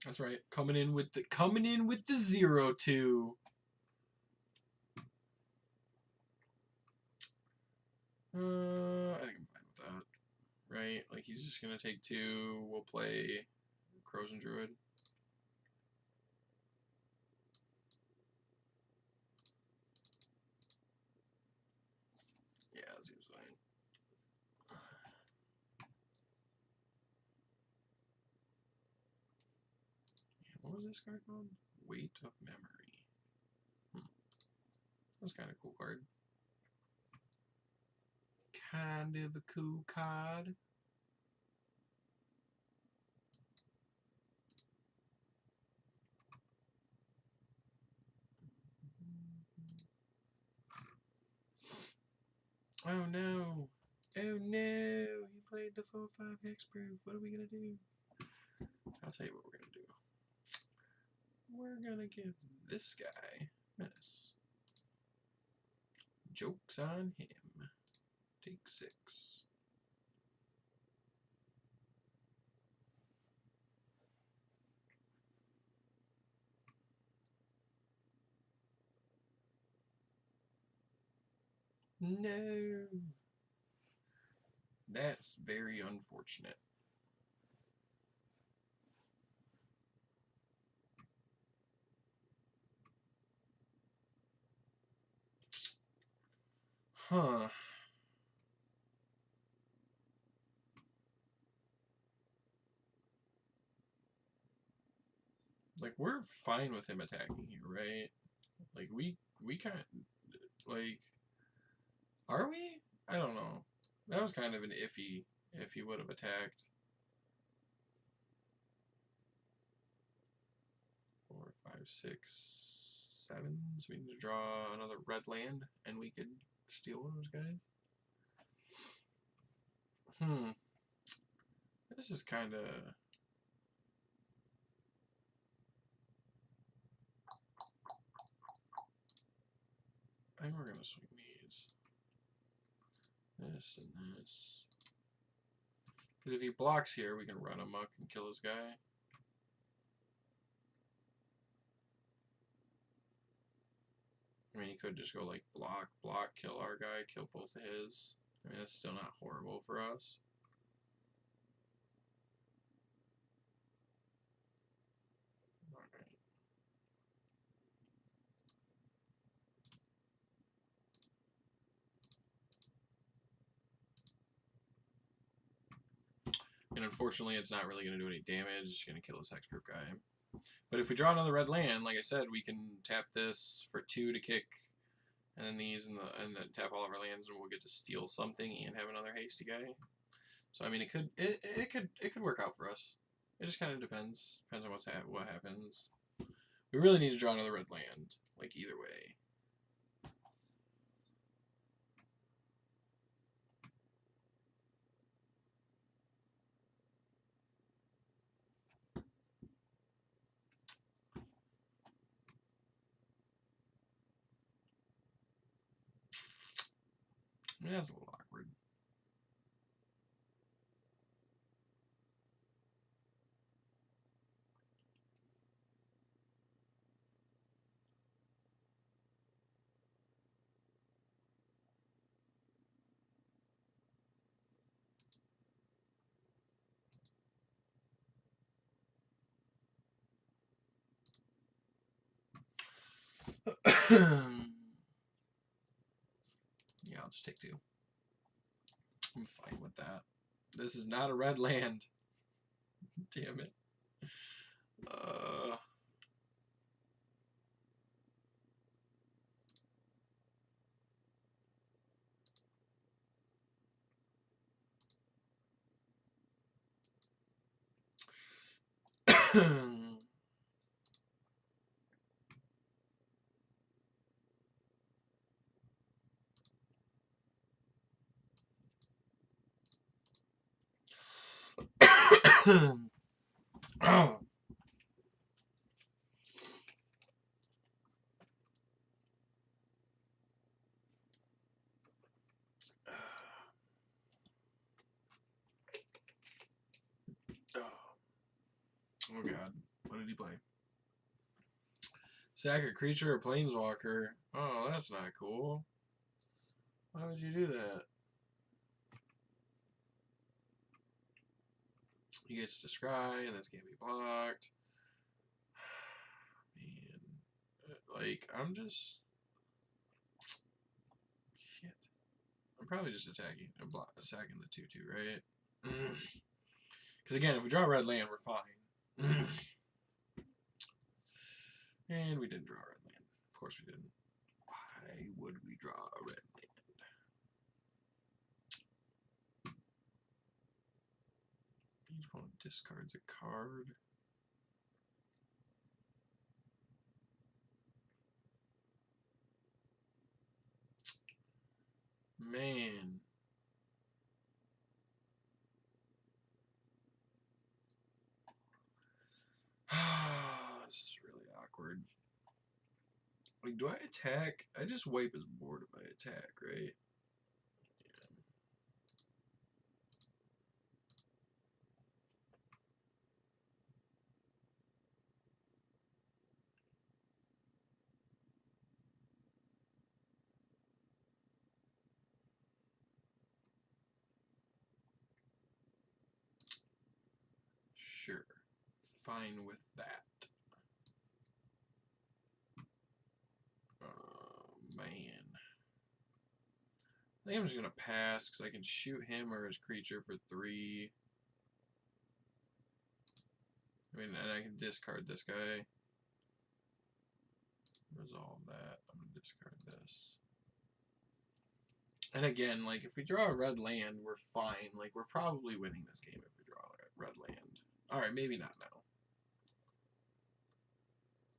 That's right. Coming in with the 0-2. I think I'm fine with that. Right? Like he's just gonna take 2. We'll play Crows and Druid. Yeah, that seems fine. What was this card called? Weight of Memory. That's kind of cool card. Kind of a cool card. Oh no. Oh no. He played the 4/5 hexproof. What are we going to do? I'll tell you what we're going to do. We're going to give this guy Menace. Joke's on him. Take 6. No. That's very unfortunate. Huh. Like, we're fine with him attacking here, right? Like, we kind of, like, are we? I don't know. That was kind of an iffy if he would have attacked. 4, 5, 6, 7. So we need to draw another red land, and we could steal one of those guys. This is kind of... I think we're going to swing these. This and this. Because if he blocks here, we can run amok and kill his guy. I mean, he could just go like block, block, kill our guy, kill both of his. I mean, that's still not horrible for us. Alright. And unfortunately, it's not really going to do any damage. It's going to kill his hexproof guy. But if we draw another red land, like I said, we can tap this for 2 to kick, and then these, and then tap all of our lands, and we'll get to steal something and have another hasty guy. So I mean, it could work out for us. It just kind of depends. Depends on what happens. We really need to draw another red land, like either way. I mean, that's a little awkward. Yeah, I'll just take 2. I'm fine with that. This is not a red land. Damn it. Oh. Oh god. What did he play? Sack a creature or planeswalker. Oh, that's not cool. Why would you do that? He gets to scry, and this can't be blocked. Man. Like, I'm just... Shit. I'm probably just attacking, sacking the 2/2, right? Because again, if we draw a red land, we're fine. And we didn't draw a red land. Of course we didn't. Why would we draw a red land? Each opponent discards a card. Man. This is really awkward. Like, do I attack? I just wipe his board if I attack, right? Sure. Fine with that. Man. I think I'm just going to pass because I can shoot him or his creature for 3. I mean, and I can discard this guy. Resolve that. I'm going to discard this. And again, like, if we draw a red land, we're fine. Like, we're probably winning this game if we draw a red land. Alright, maybe not now.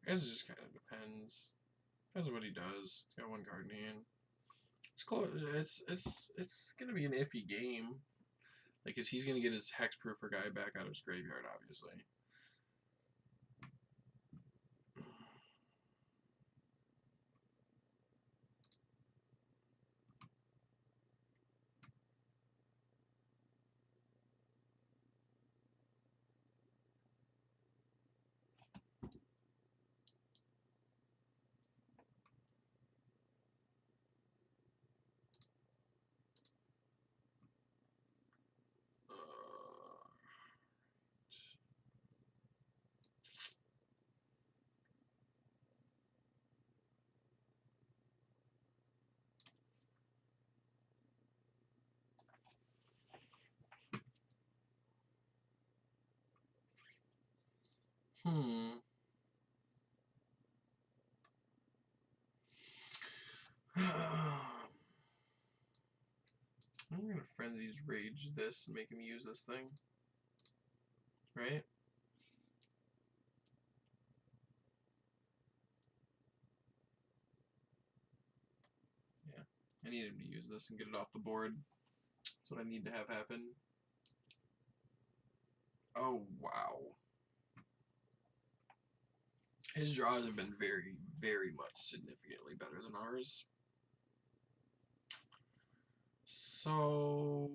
I guess it just kind of depends. Depends on what he does. He's got 1 card in hand. It's close. It's gonna be an iffy game. Like, cause he's gonna get his hexproof guy back out of his graveyard, obviously. Hmm. I'm gonna Frenzy's Rage this and make him use this thing. Right? Yeah. I need him to use this and get it off the board. That's what I need to have happen. Oh, wow. His draws have been very, very much significantly better than ours. So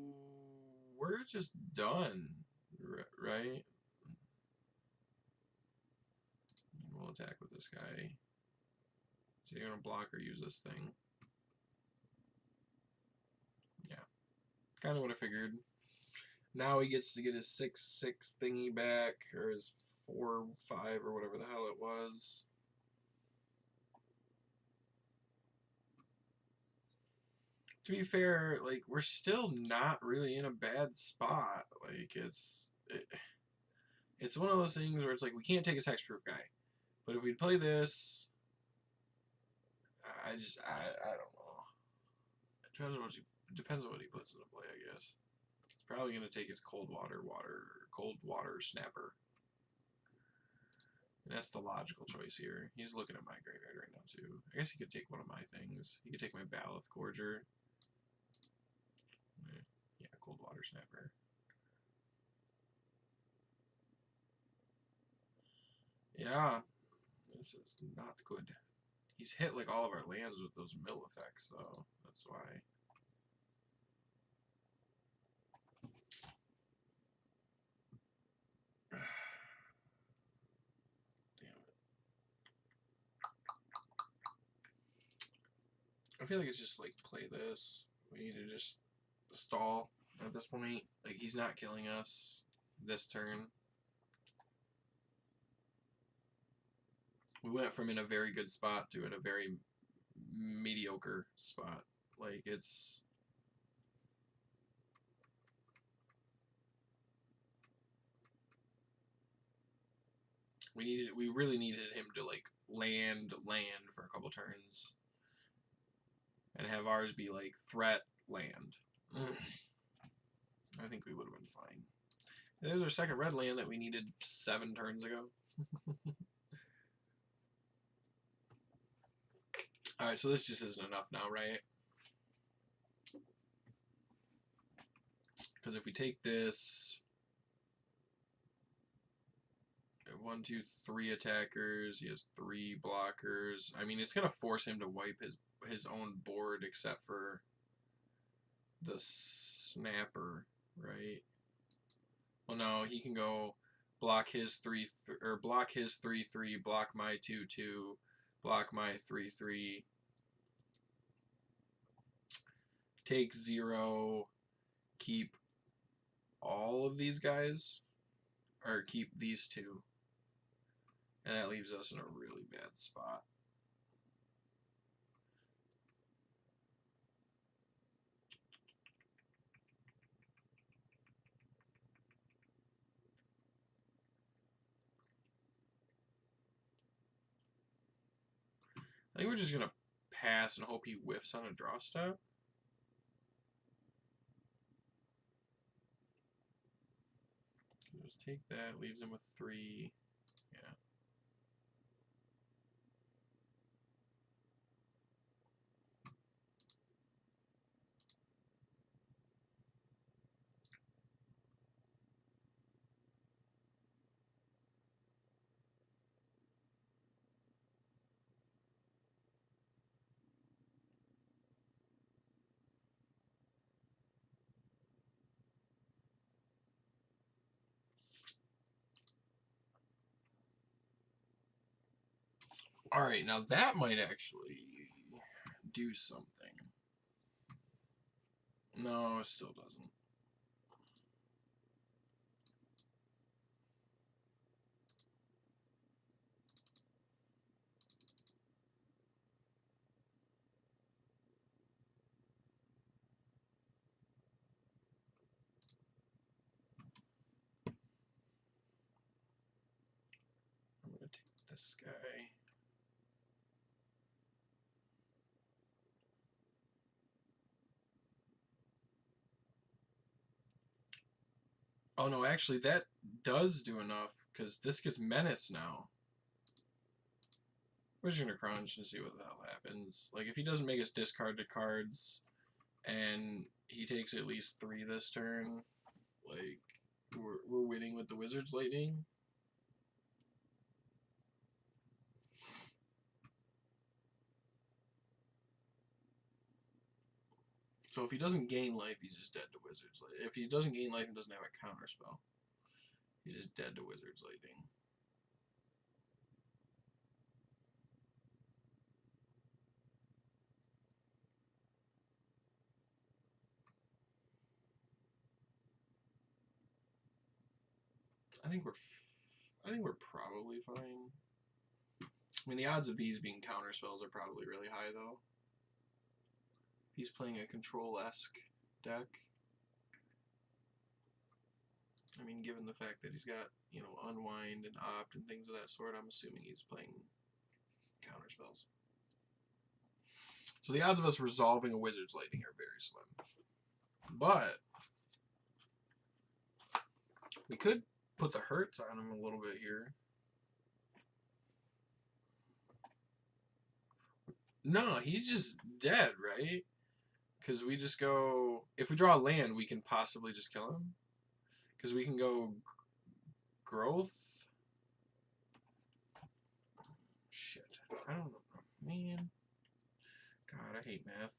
we're just done, right? We'll attack with this guy. So you're gonna block or use this thing. Yeah, kind of what I figured. Now he gets to get his 6/6 thingy back, or his 4/5 or whatever the hell it was. To be fair, like, we're still not really in a bad spot. Like, it's one of those things where it's like, we can't take his hexproof guy. But if we play this, I don't know. Depends on what he puts into play, I guess. He's probably going to take his cold water snapper. And that's the logical choice here. He's looking at my graveyard right now, too. I guess he could take one of my things. He could take my Baloth Gorger. Yeah, cold water snapper. Yeah, this is not good. He's hit like all of our lands with those mill effects, though. That's why. Damn it. I feel like it's just like play this. We need to just stall at this point. Like, he's not killing us this turn. We went from in a very good spot to in a very mediocre spot. Like, it's... We really needed him to, like, land for a couple turns. And have ours be, like, threat land. I think we would have been fine. There's our second red land that we needed 7 turns ago. Alright, so this just isn't enough now, right? Because if we take this... 1, 2, 3 attackers. He has 3 blockers. I mean, it's going to force him to wipe his own board except for the snapper, right? Well, no, he can go block his 3 or block his 3/3, block my 2/2, block my 3/3, take 0, keep all of these guys, or keep these 2, and that leaves us in a really bad spot. I think we're just gonna pass and hope he whiffs on a draw step. Just take that, leaves him with 3. Yeah. Alright, now that might actually do something. No, it still doesn't. this guy. Oh no, actually that does do enough, because this gets menace now. We're just gonna crunch and see what the hell happens. Like, if he doesn't make us discard the cards, and he takes at least 3 this turn, like, we're winning with the Wizard's Lightning. So if he doesn't gain life, he's just dead to Wizard's Lightning. If he doesn't gain life and doesn't have a counter spell, he's just dead to Wizard's Lightning. I think we're probably fine. I mean, the odds of these being counter spells are probably really high, though. He's playing a control-esque deck. I mean, given the fact that he's got, you know, Unwind and Opt and things of that sort, I'm assuming he's playing counter spells. So the odds of us resolving a Wizard's Lightning are very slim. But we could put the hurts on him a little bit here. No, he's just dead, right? Because we just go... If we draw a land, we can possibly just kill him. Because we can go growth. Shit. I don't know. Man. God, I hate math.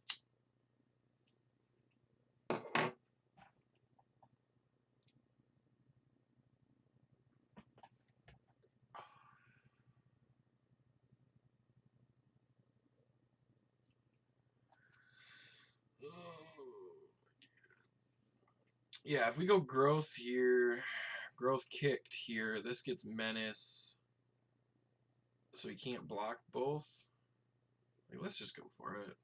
Yeah, if we go growth here, growth kicked here, this gets menace. So he can't block both. Like, let's just go for it.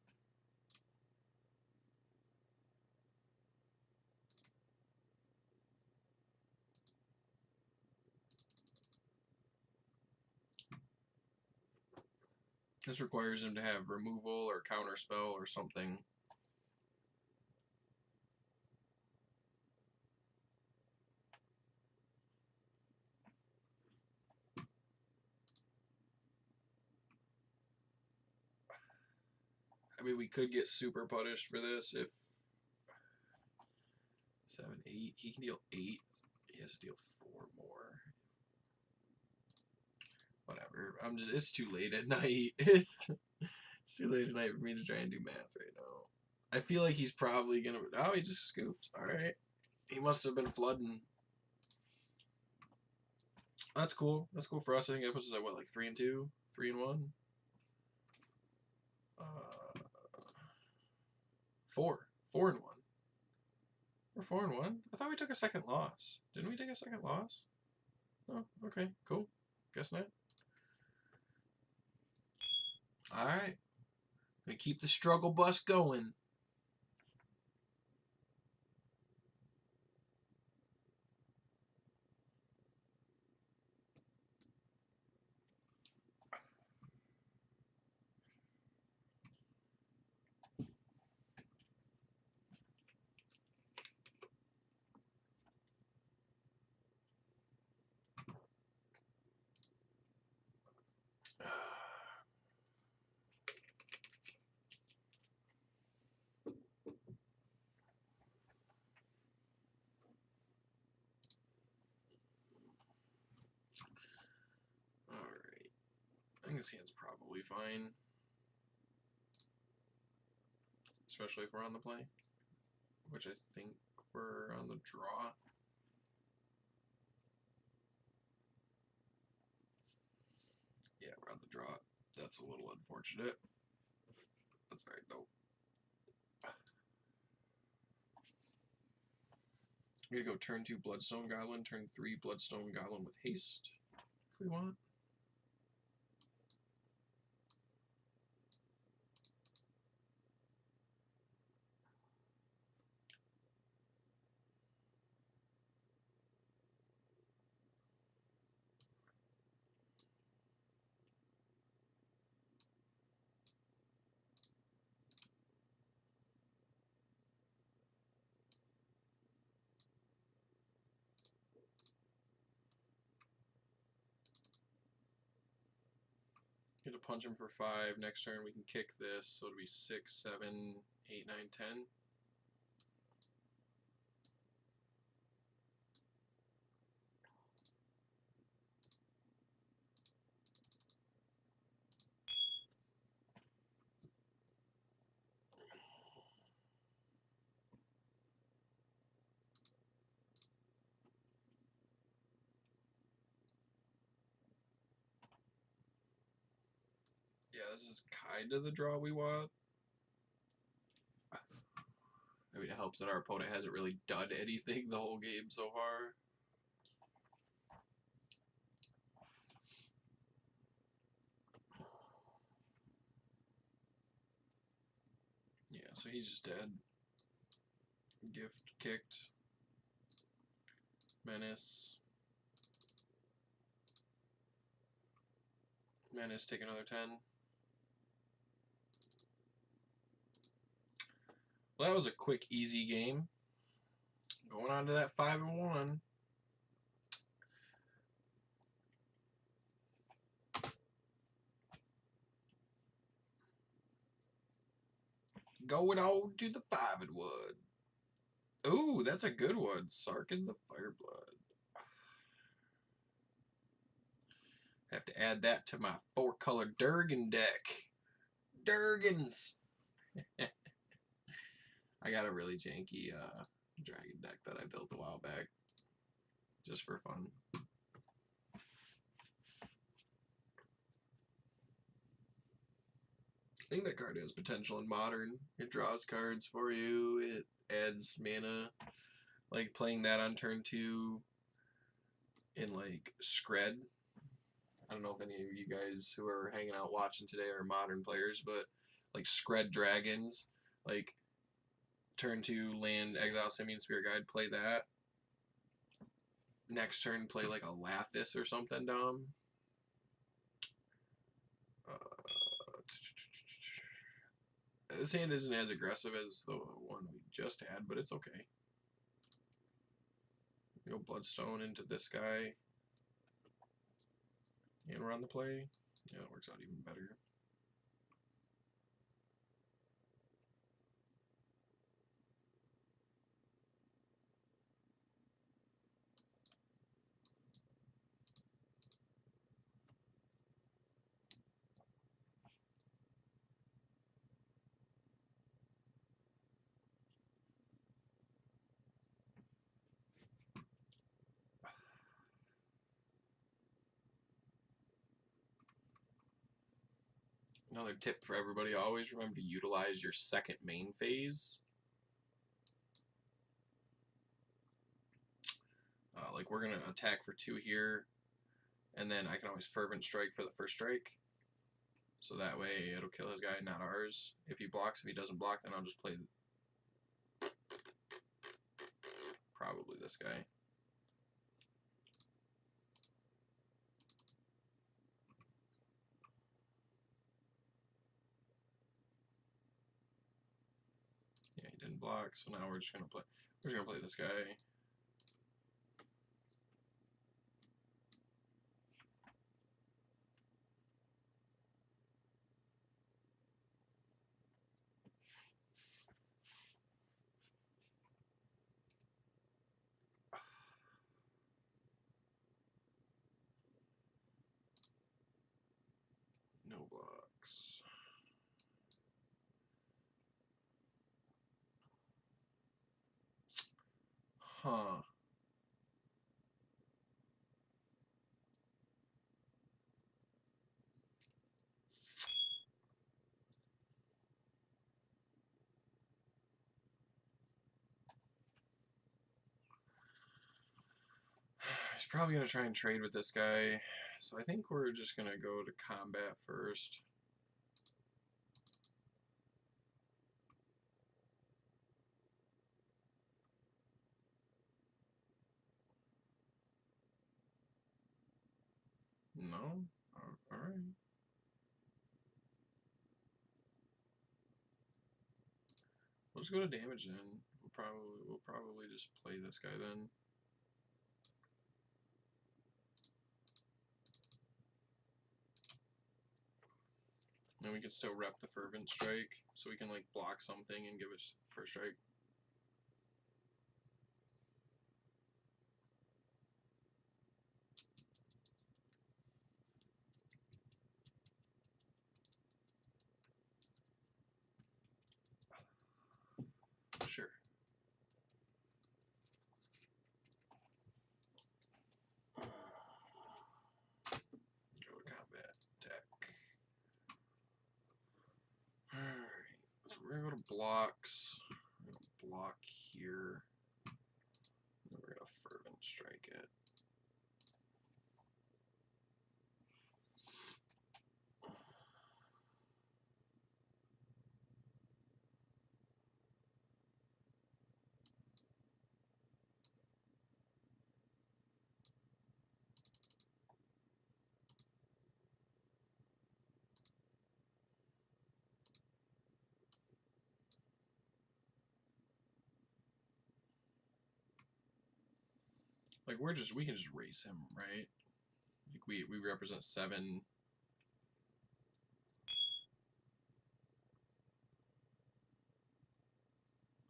This requires him to have removal or counterspell or something. I mean, we could get super punished for this if 7, 8. He can deal 8. He has to deal 4 more. Whatever. It's too late at night. It's too late at night for me to try and do math right now. I feel like he's probably gonna... Oh, he just scooped. Alright. He must have been flooding. That's cool. That's cool for us. I think that puts us at, what, like 3 and 2? 3 and 1? 4. 4 and 1. We're 4 and 1? I thought we took a second loss. Didn't we take a second loss? Oh, okay. Cool. Guess not. Alright. Gonna keep the struggle bus going. Alright. I think this hand's probably fine. Especially if we're on the play. Which I think we're on the draw. Yeah, we're on the draw. That's a little unfortunate. That's alright though. We're gonna go turn 2 Bloodstone Goblin, turn 3 Bloodstone Goblin with haste, if we want. punch him for 5. Next turn we can kick this, so it'll be 6, 7, 8, 9, 10. Yeah, this is kind of the draw we want. I mean, it helps that our opponent hasn't really done anything the whole game so far. Yeah, so he's just dead. Gift kicked. Menace. Menace, take another 10. Well, that was a quick, easy game. Going on to that 5-1. Going on to the 5-1. Ooh, that's a good one. Sarkin the Fireblood. Have to add that to my 4-color Durgan deck. Durgans! I got a really janky dragon deck that I built a while back. Just for fun. I think that card has potential in Modern. It draws cards for you. It adds mana. Like playing that on turn 2 in like Scred. I don't know if any of you guys who are hanging out watching today are Modern players, but like Scred Dragons, like turn 2 land, exile Simian Spirit Guide, play that. Next turn play like a Lathis or something, Dom. This hand isn't as aggressive as the one we just had, but it's okay. Go Bloodstone into this guy. And run the play. Yeah, it works out even better. Another tip for everybody, always remember to utilize your second main phase. Like we're going to attack for 2 here, and then I can always Fervent Strike for the first strike. So that way it'll kill his guy, not ours. If he blocks, if he doesn't block, then I'll just play probably this guy. Yeah, he didn't block, so now we're just gonna play this guy. No blocks. Huh. He's probably going to try and trade with this guy. So I think we're just going to go to combat first. No? Alright. Let's go to damage then. We'll probably just play this guy then. And we can still rep the Fervent Strike, so we can like block something and give it first strike. Sure. Go to combat, attack. Alright, so we're gonna go to blocks. We're gonna block here. And we're gonna Fervent Strike it. Like we can just race him, right? Like we represent 7.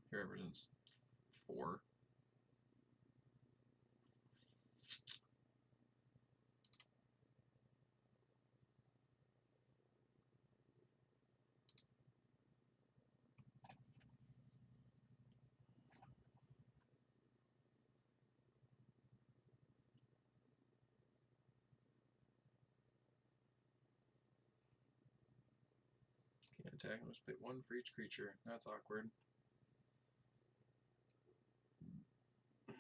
He represents 4. Can't attack him, just pick 1 for each creature. That's awkward. I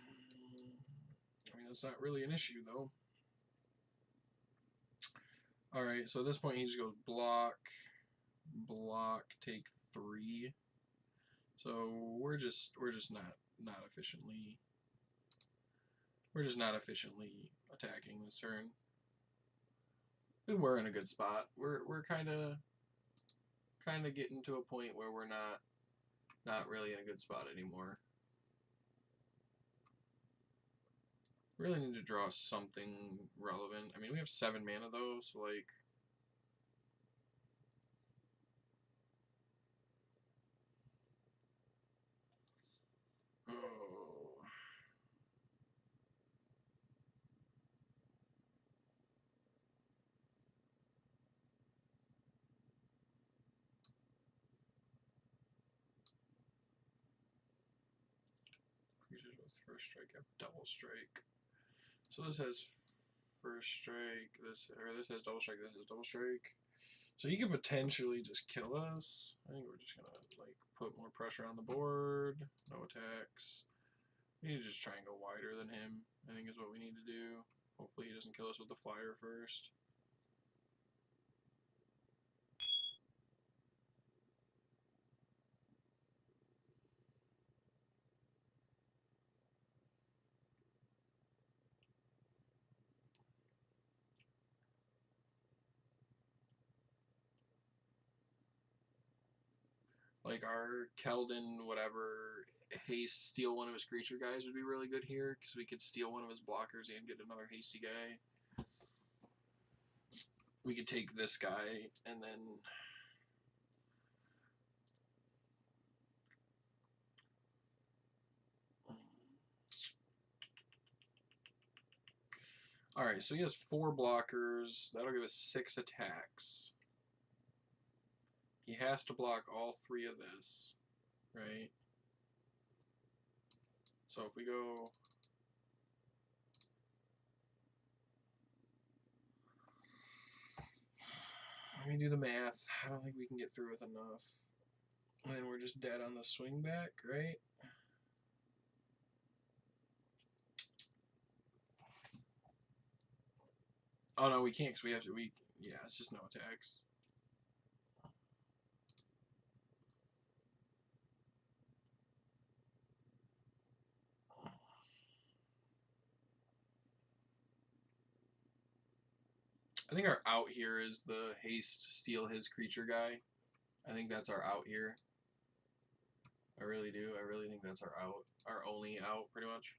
mean, that's not really an issue, though. Alright, so at this point he just goes block, block, take 3. So we're just not efficiently attacking this turn. We were in a good spot. We're kinda getting to a point where we're not really in a good spot anymore. Really need to draw something relevant. I mean, we have 7 mana though, so like oh. Creatures with first strike have double strike. So this has first strike, this has double strike, this has double strike. So he could potentially just kill us. I think we're just gonna like put more pressure on the board. No attacks. We need to just try and go wider than him, I think is what we need to do. Hopefully he doesn't kill us with the flyer first. Like our Keldon, whatever, haste, steal one of his creature guys would be really good here, because we could steal one of his blockers and get another hasty guy. We could take this guy, and then... Alright, so he has 4 blockers. That'll give us 6 attacks. He has to block all 3 of this, right? So if we go... Let me do the math. I don't think we can get through with enough. And then we're just dead on the swing back, right? Oh no, we can't because we have to, yeah, it's just no attacks. I think our out here is the haste, steal his creature guy. I think that's our out here. I really do. I really think that's our out. Our only out, pretty much.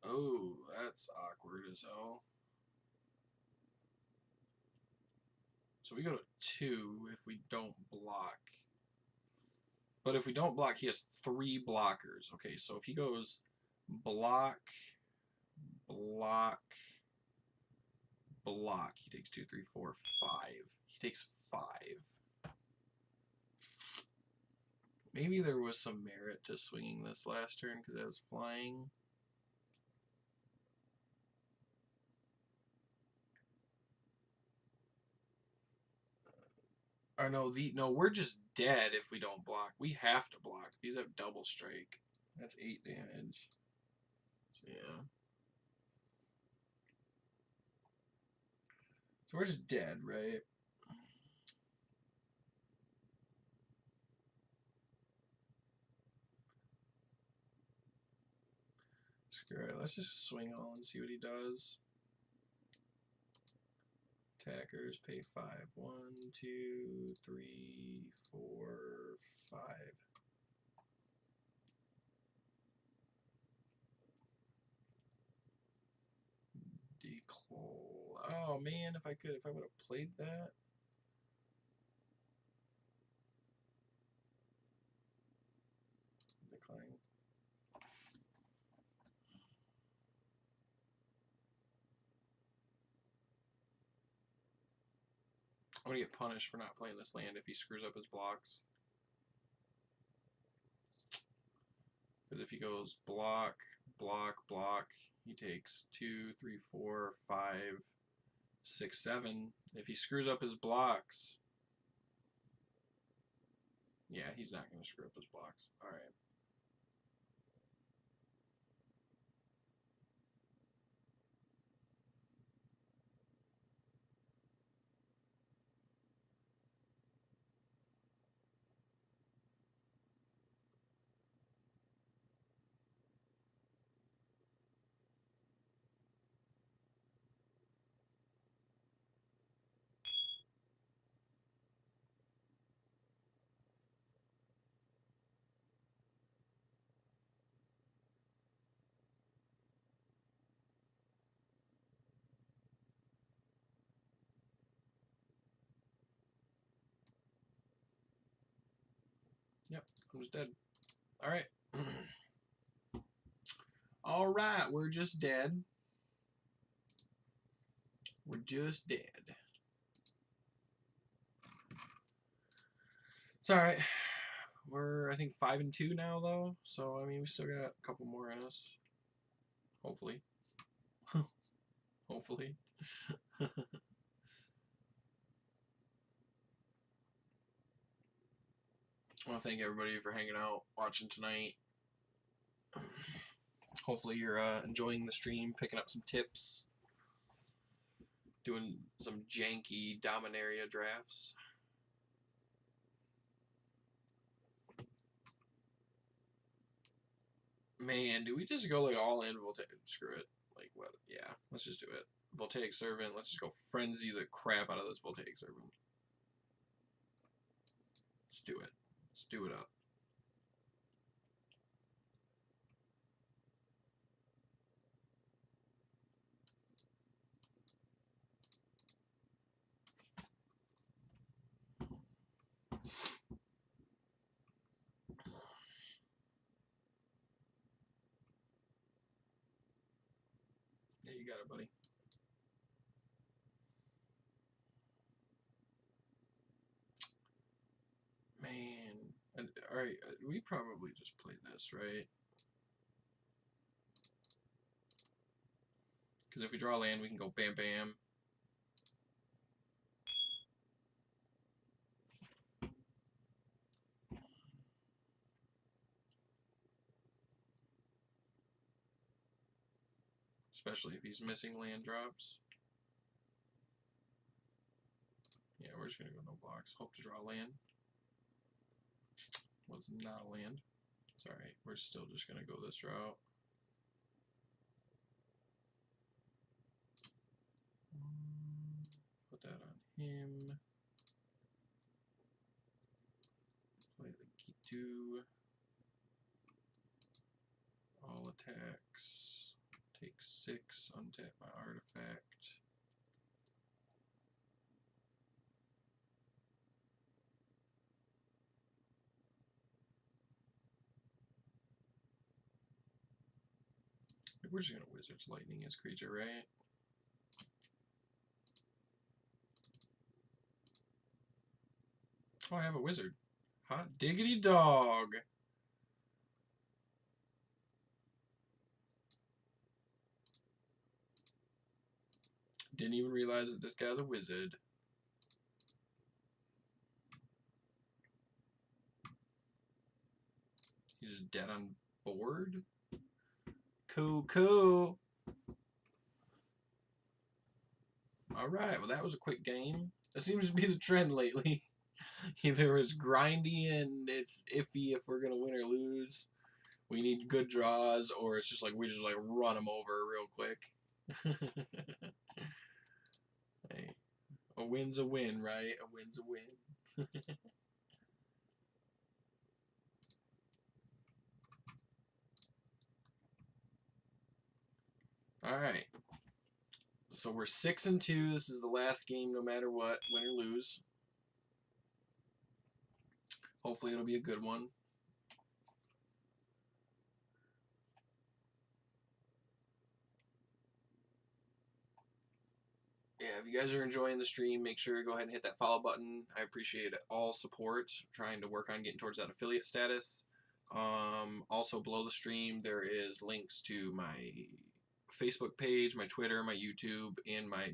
Oh, that's awkward as hell. So we go to 2 if we don't block. But if we don't block, he has 3 blockers. Okay, so if he goes block, block, block, he takes 2, 3, 4, 5. He takes 5. Maybe there was some merit to swinging this last turn because I was flying. Or no, we're just dead if we don't block. We have to block. These have double strike. That's 8 damage. So yeah. So we're just dead, right? Screw it. Let's just swing all and see what he does. Attackers pay 5. 1, 2, 3, 4, 5. Declaw. Oh man, if I would have played that. Decline. I'm gonna get punished for not playing this land if he screws up his blocks. Because if he goes block, block, block, he takes 2, 3, 4, 5, 6, 7. If he screws up his blocks, yeah, he's not going to screw up his blocks. All right. Yep, I'm just dead. All right. All right, we're just dead. We're just dead. It's all right. We're, I think, 5 and 2 now, though. So, I mean, we still got a couple more in us. Hopefully. Hopefully. I want to thank everybody for hanging out, watching tonight. Hopefully you're enjoying the stream, picking up some tips, doing some janky dominaria drafts. Man, do we just go like all in Voltaic? Screw it. Like what? Yeah, let's just do it. Voltaic Servant. Let's just go frenzy the crap out of this Voltaic Servant. Let's do it. Let's do it up. Yeah, you got it, buddy. Man, and all right, we probably just play this, right? Because if we draw land, we can go bam bam. Especially if he's missing land drops. Yeah, we're just gonna go no blocks. Hope to draw land. Was not a land. It's alright, we're still just gonna go this route. Put that on him. Play the Kitu. All attacks. Take 6, untap my artifact. We're just gonna Wizard's Lightning his creature, right? Oh, I have a wizard. Hot diggity dog. Didn't even realize that this guy's a wizard. He's just dead on board. Cool. Alright, well that was a quick game. That seems to be the trend lately. Either it's grindy and it's iffy if we're gonna win or lose. We need good draws, or it's just like we just like run them over real quick. Hey, a win's a win, right? A win's a win. Alright. So we're 6-2. This is the last game no matter what, win or lose. Hopefully it'll be a good one. Yeah, if you guys are enjoying the stream, make sure to go ahead and hit that follow button. I appreciate all support. I'm trying to work on getting towards that affiliate status. Also below the stream, there is links to my Facebook page, my Twitter, my YouTube, and my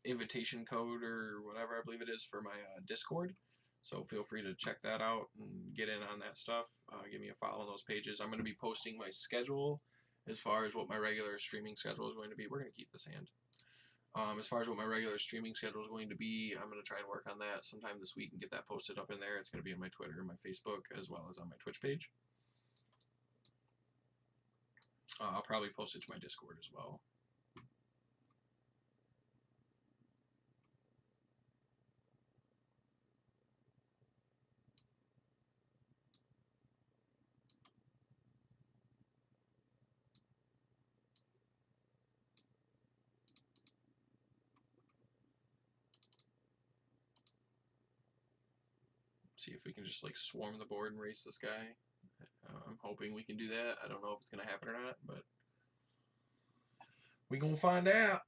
invitation code or whatever I believe it is for my Discord. So feel free to check that out and get in on that stuff. Give me a follow on those pages. I'm going to be posting my schedule as far as what my regular streaming schedule is going to be. We're going to keep this hand. As far as what my regular streaming schedule is going to be, I'm going to try and work on that sometime this week and get that posted up in there. It's going to be on my Twitter and my Facebook as well as on my Twitch page. I'll probably post it to my Discord as well. See if we can just like swarm the board and race this guy. I'm hoping we can do that. I don't know if it's going to happen or not, but we're going to find out.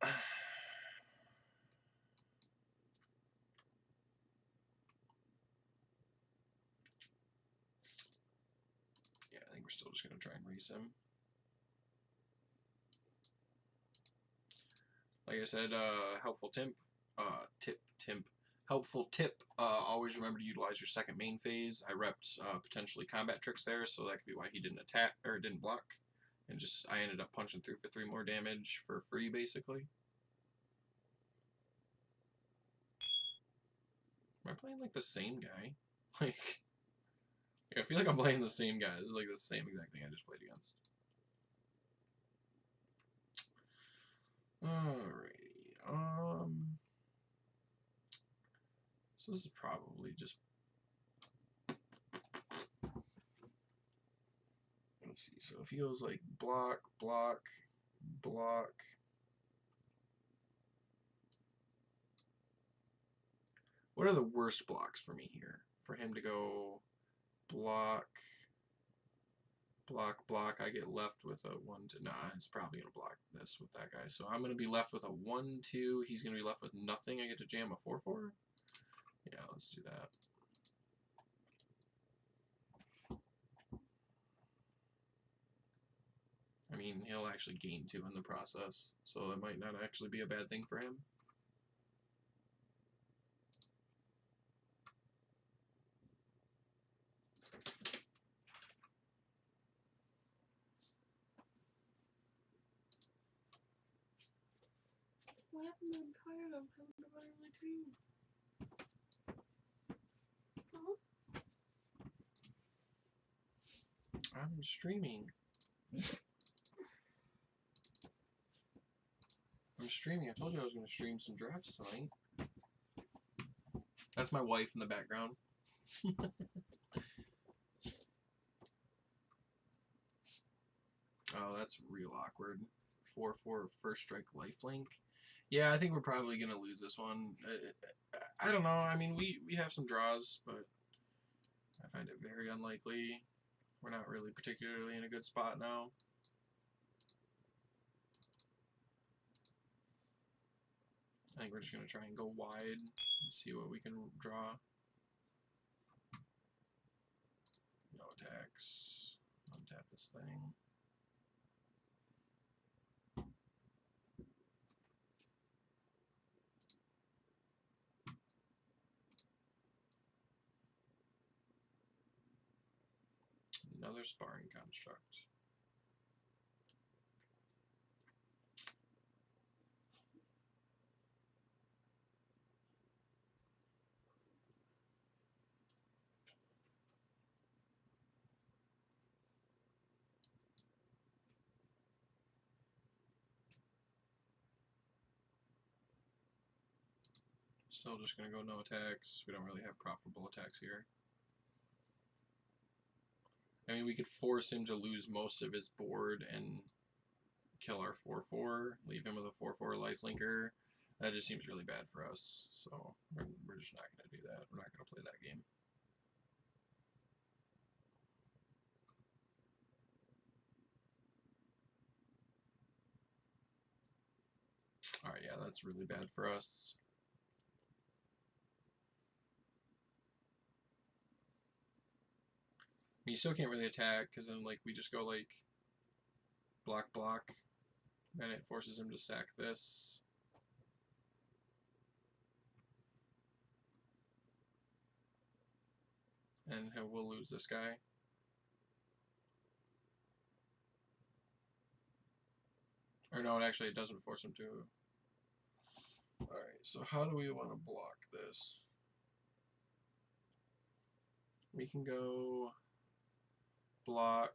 Yeah, I think we're still just going to try and race him. Like I said, helpful tip, helpful tip, always remember to utilize your second main phase. I repped potentially combat tricks there, so that could be why he didn't attack, or didn't block. And just, I ended up punching through for 3 more damage for free, basically. Am I playing, like, the same guy? Like, I feel like I'm playing the same guy. This is, like, the same exact thing I just played against. Alrighty, so this is probably just... Let's see, so if he goes, like, block, block, block... What are the worst blocks for me here? For him to go block, block, block, I get left with a 1-2. Nah, he's probably going to block this with that guy. So I'm going to be left with a 1-2. He's going to be left with nothing. I get to jam a 4-4. Yeah, let's do that. I mean, he'll actually gain 2 in the process. So it might not actually be a bad thing for him. What happened to the tired? I'm having to buy my team. I'm streaming. I'm streaming. I told you I was going to stream some drafts tonight. That's my wife in the background. Oh, that's real awkward. 4-4 first strike lifelink. Yeah, I think we're probably going to lose this one. I don't know. I mean, we have some draws, but I find it very unlikely. We're not really particularly in a good spot now. I think we're just going to try and go wide and see what we can draw. No attacks. Untap this thing. Another sparring construct. Still just going to go no attacks. We don't really have profitable attacks here. I mean, we could force him to lose most of his board and kill our 4/4, leave him with a 4/4 lifelinker. That just seems really bad for us, so we're just not going to do that. We're not going to play that game. Alright, yeah, that's really bad for us. I mean, you still can't really attack, because then, like, we just go, like, block, and it forces him to sack this. And we'll lose this guy. Or no, actually it doesn't force him to. Alright, so how do we want to block this? We can go block.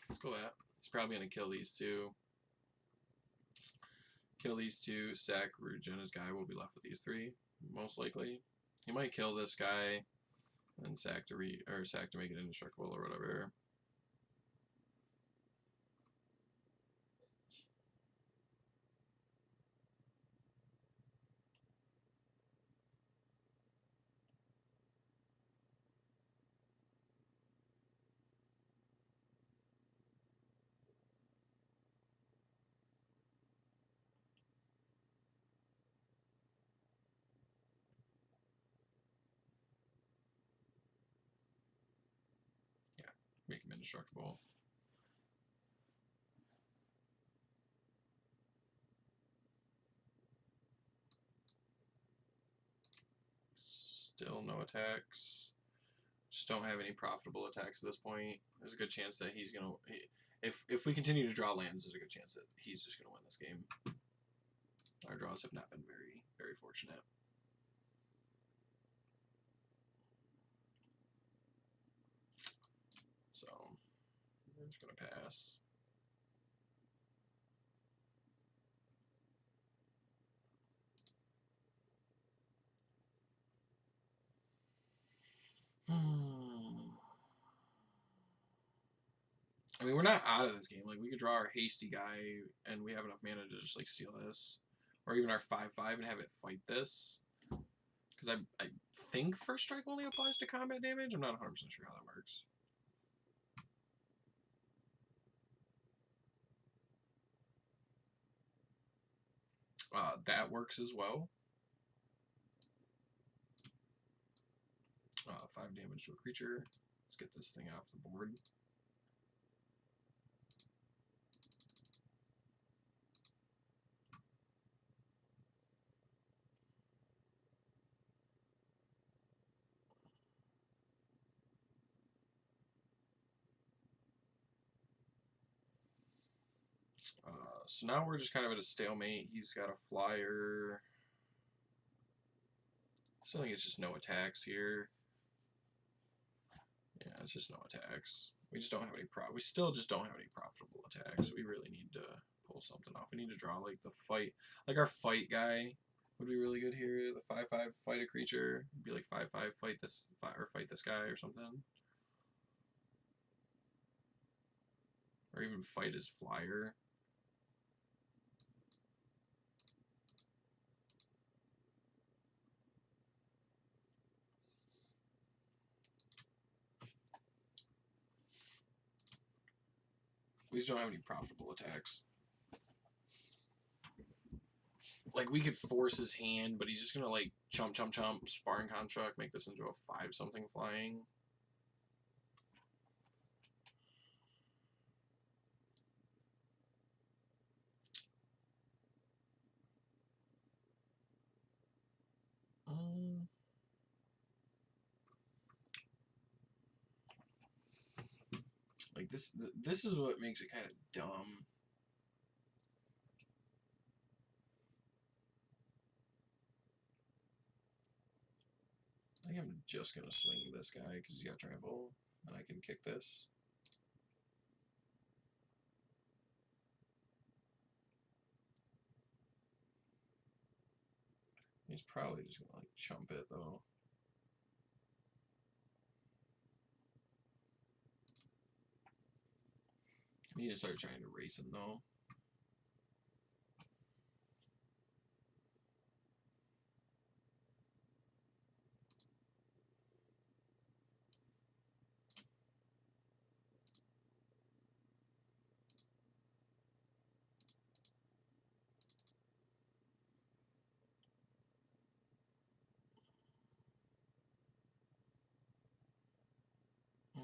Let's go that. He's probably going to kill these two. Sack, regen his guy. We'll be left with these three, most likely. He might kill this guy and sack to make it indestructible or whatever. Make him indestructible. Still no attacks. Just don't have any profitable attacks at this point. There's a good chance that he's gonna. If we continue to draw lands, there's a good chance that he's just gonna win this game. Our draws have not been very fortunate. So we're just gonna pass. I mean, we're not out of this game. Like, we could draw our hasty guy, and we have enough mana to just, like, steal this. Or even our 5/5 and have it fight this. Because I think First Strike only applies to combat damage. I'm not 100% sure how that works. That works as well. 5 damage to a creature. Let's get this thing off the board. So now we're just kind of at a stalemate. He's got a flyer. So I think it's just no attacks here. Yeah, it's just no attacks. We just don't have any we still just don't have any profitable attacks. We really need to pull something off. We need to draw like the fight, like our fight guy would be really good here. The 5/5 fight a creature. It'd be like 5/5 fight this or fight this guy or something. Or even fight his flyer. We just don't have any profitable attacks. Like, we could force his hand, but he's just gonna, like, chump, sparring construct, make this into a 5-something flying. Like, this is what makes it kind of dumb. I think I'm just gonna swing this guy because he's got trample, and I can kick this. He's probably just gonna like chump it though. I need to start trying to race him though.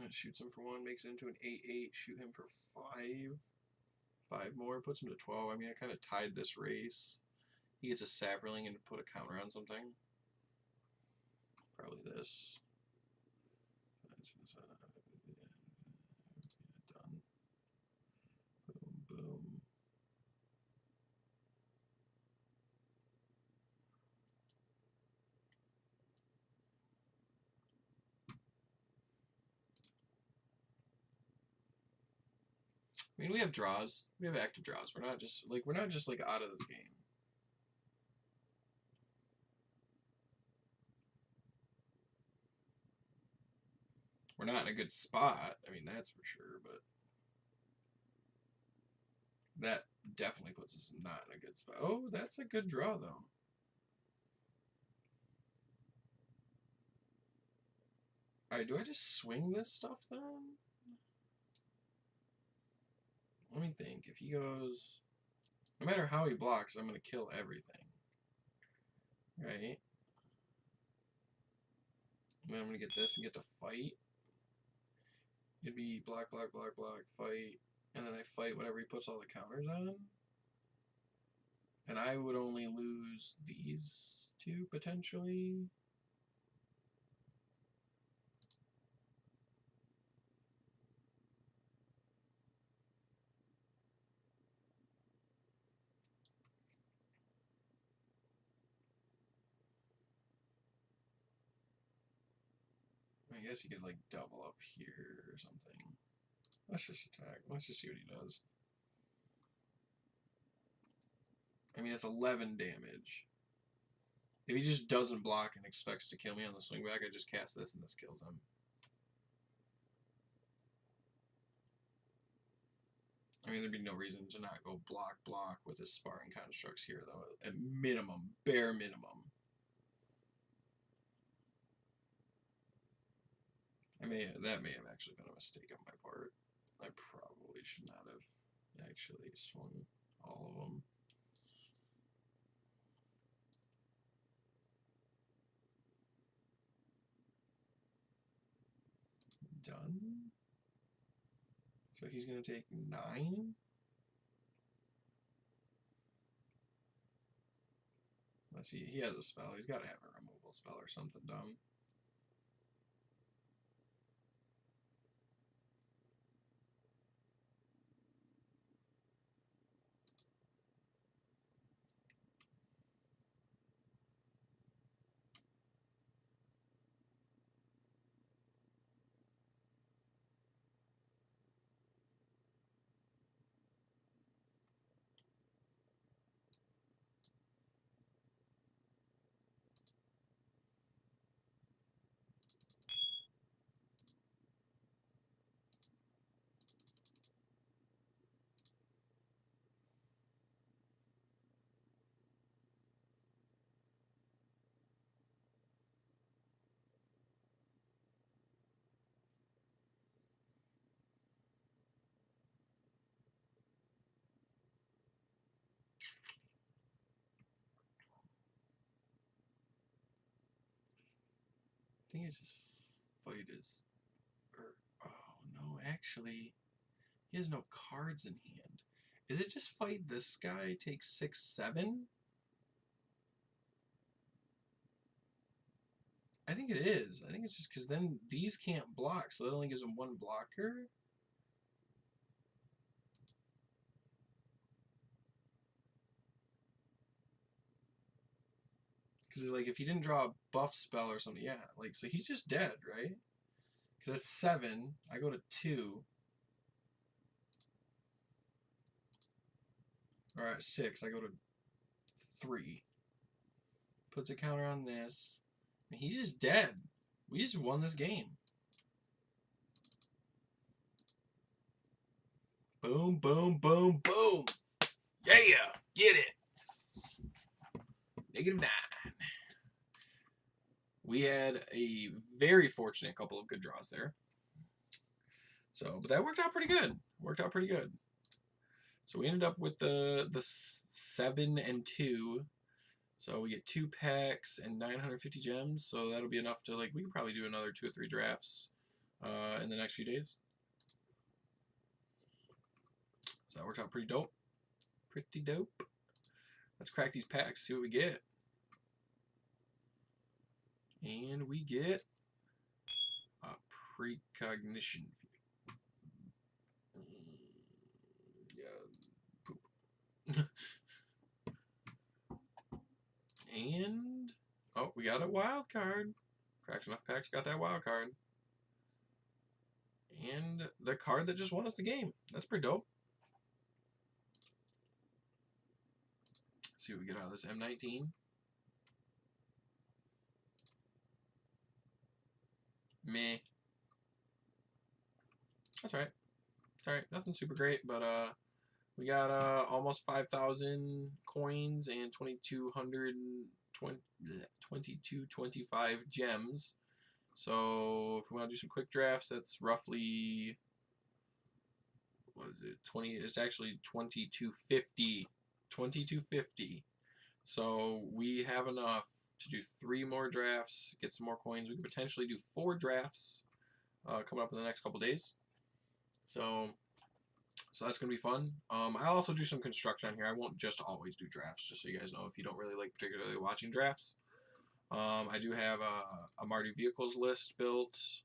Shoots him for 1, makes it into an 8/8. Shoot him for 5. 5 more, puts him to 12. I mean, I kind of tied this race. He gets a sapperling and put a counter on something. Probably this. Done. Boom, boom. I mean, we have draws. We have active draws. We're not just like out of this game. We're not in a good spot. I mean, that's for sure, but that definitely puts us not in a good spot. Oh, that's a good draw though. All right, do I just swing this stuff then? Let me think. If he goes, no matter how he blocks, I'm going to kill everything. Right? And then I'm going to get this and get to fight. It'd be block, fight. And then I fight whatever he puts all the counters on. And I would only lose these 2 potentially. I guess he could like double up here or something. Let's just attack. Let's just see what he does. I mean, it's 11 damage. If he just doesn't block and expects to kill me on the swing back, I just cast this and this kills him. I mean, there'd be no reason to not go block with his sparring constructs here, though. At minimum, bare minimum. That may have actually been a mistake on my part. I probably should not have actually swung all of them. Done. So he's going to take 9. Let's see. He has a spell. He's got to have a removal spell or something dumb. think it's just fight his. Oh no, actually, he has no cards in hand. Is it just fight this guy? Take 6, 7? I think it is. I think it's just because then these can't block, so that only gives him 1 blocker. Because like if he didn't draw a buff spell or something, yeah, like so he's just dead, right? Because that's 7. I go to 2. Or at 6, I go to 3. Puts a counter on this. And he's just dead. We just won this game. Boom, boom, boom, boom. Yeah, get it. -9. We had a very fortunate couple of good draws there. So, but that worked out pretty good. So we ended up with the 7 and 2. So we get 2 packs and 950 gems. So that'll be enough to, like, we can probably do another 2 or 3 drafts in the next few days. So that worked out pretty dope. Let's crack these packs, see what we get. And we get a precognition. Poop. And oh, we got a wild card. Cracked enough packs, got that wild card. And the card that just won us the game. That's pretty dope. Let's see what we get out of this M19. Meh. That's alright. It's alright. Nothing super great, but we got almost 5,000 coins and 2225 gems. So if we want to do some quick drafts, that's roughly, what is it? 20. It's actually 2250. 2250. So we have enough to do 3 more drafts, get some more coins. We could potentially do 4 drafts coming up in the next couple days. So that's going to be fun. I'll also do some construction on here. I won't just always do drafts, just so you guys know, if you don't really like particularly watching drafts. I do have a Marty Vehicles list built.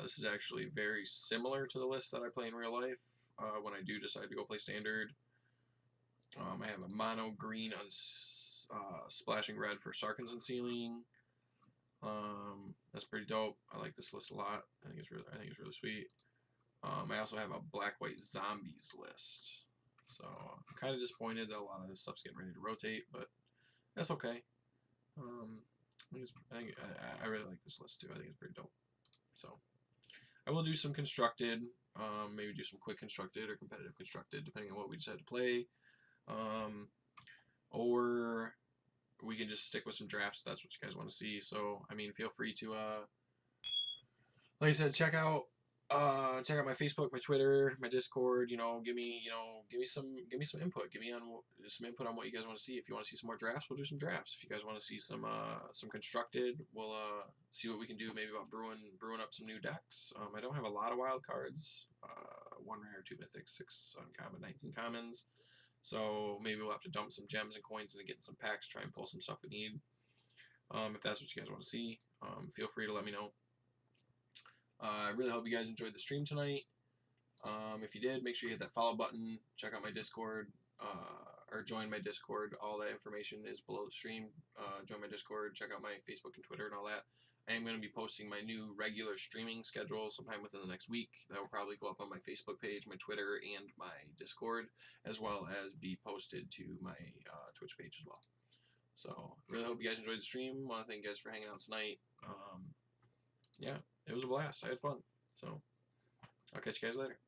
This is actually very similar to the list that I play in real life when I do decide to go play standard. I have a mono green on splashing red for Sarkinson Sealing. That's pretty dope. I like this list a lot. I think it's really sweet. I also have a black-white zombies list. So I'm kind of disappointed that a lot of this stuff's getting ready to rotate, but that's okay. I really like this list too. I think it's pretty dope. So I will do some constructed, maybe do some quick constructed or competitive constructed, depending on what we decide to play. Or we can just stick with some drafts if that's what you guys want to see. So I mean, feel free to like I said, check out my Facebook, my Twitter, my Discord. You know, give me some input. Give me some input on what you guys want to see. If you want to see some more drafts, we'll do some drafts. If you guys want to see some constructed, we'll see what we can do. Maybe about brewing up some new decks. I don't have a lot of wild cards. 1 rare, 2 mythics, 6 uncommon, 19 commons. So maybe we'll have to dump some gems and coins into getting some packs, try and pull some stuff we need. If that's what you guys want to see, feel free to let me know. I really hope you guys enjoyed the stream tonight. If you did, make sure you hit that follow button. Check out my Discord, or join my Discord. All that information is below the stream. Join my Discord. Check out my Facebook and Twitter and all that. I am going to be posting my new regular streaming schedule sometime within the next week. That will probably go up on my Facebook page, my Twitter, and my Discord, as well as be posted to my Twitch page as well. So, really hope you guys enjoyed the stream. I want to thank you guys for hanging out tonight. Yeah, it was a blast. I had fun. So, I'll catch you guys later.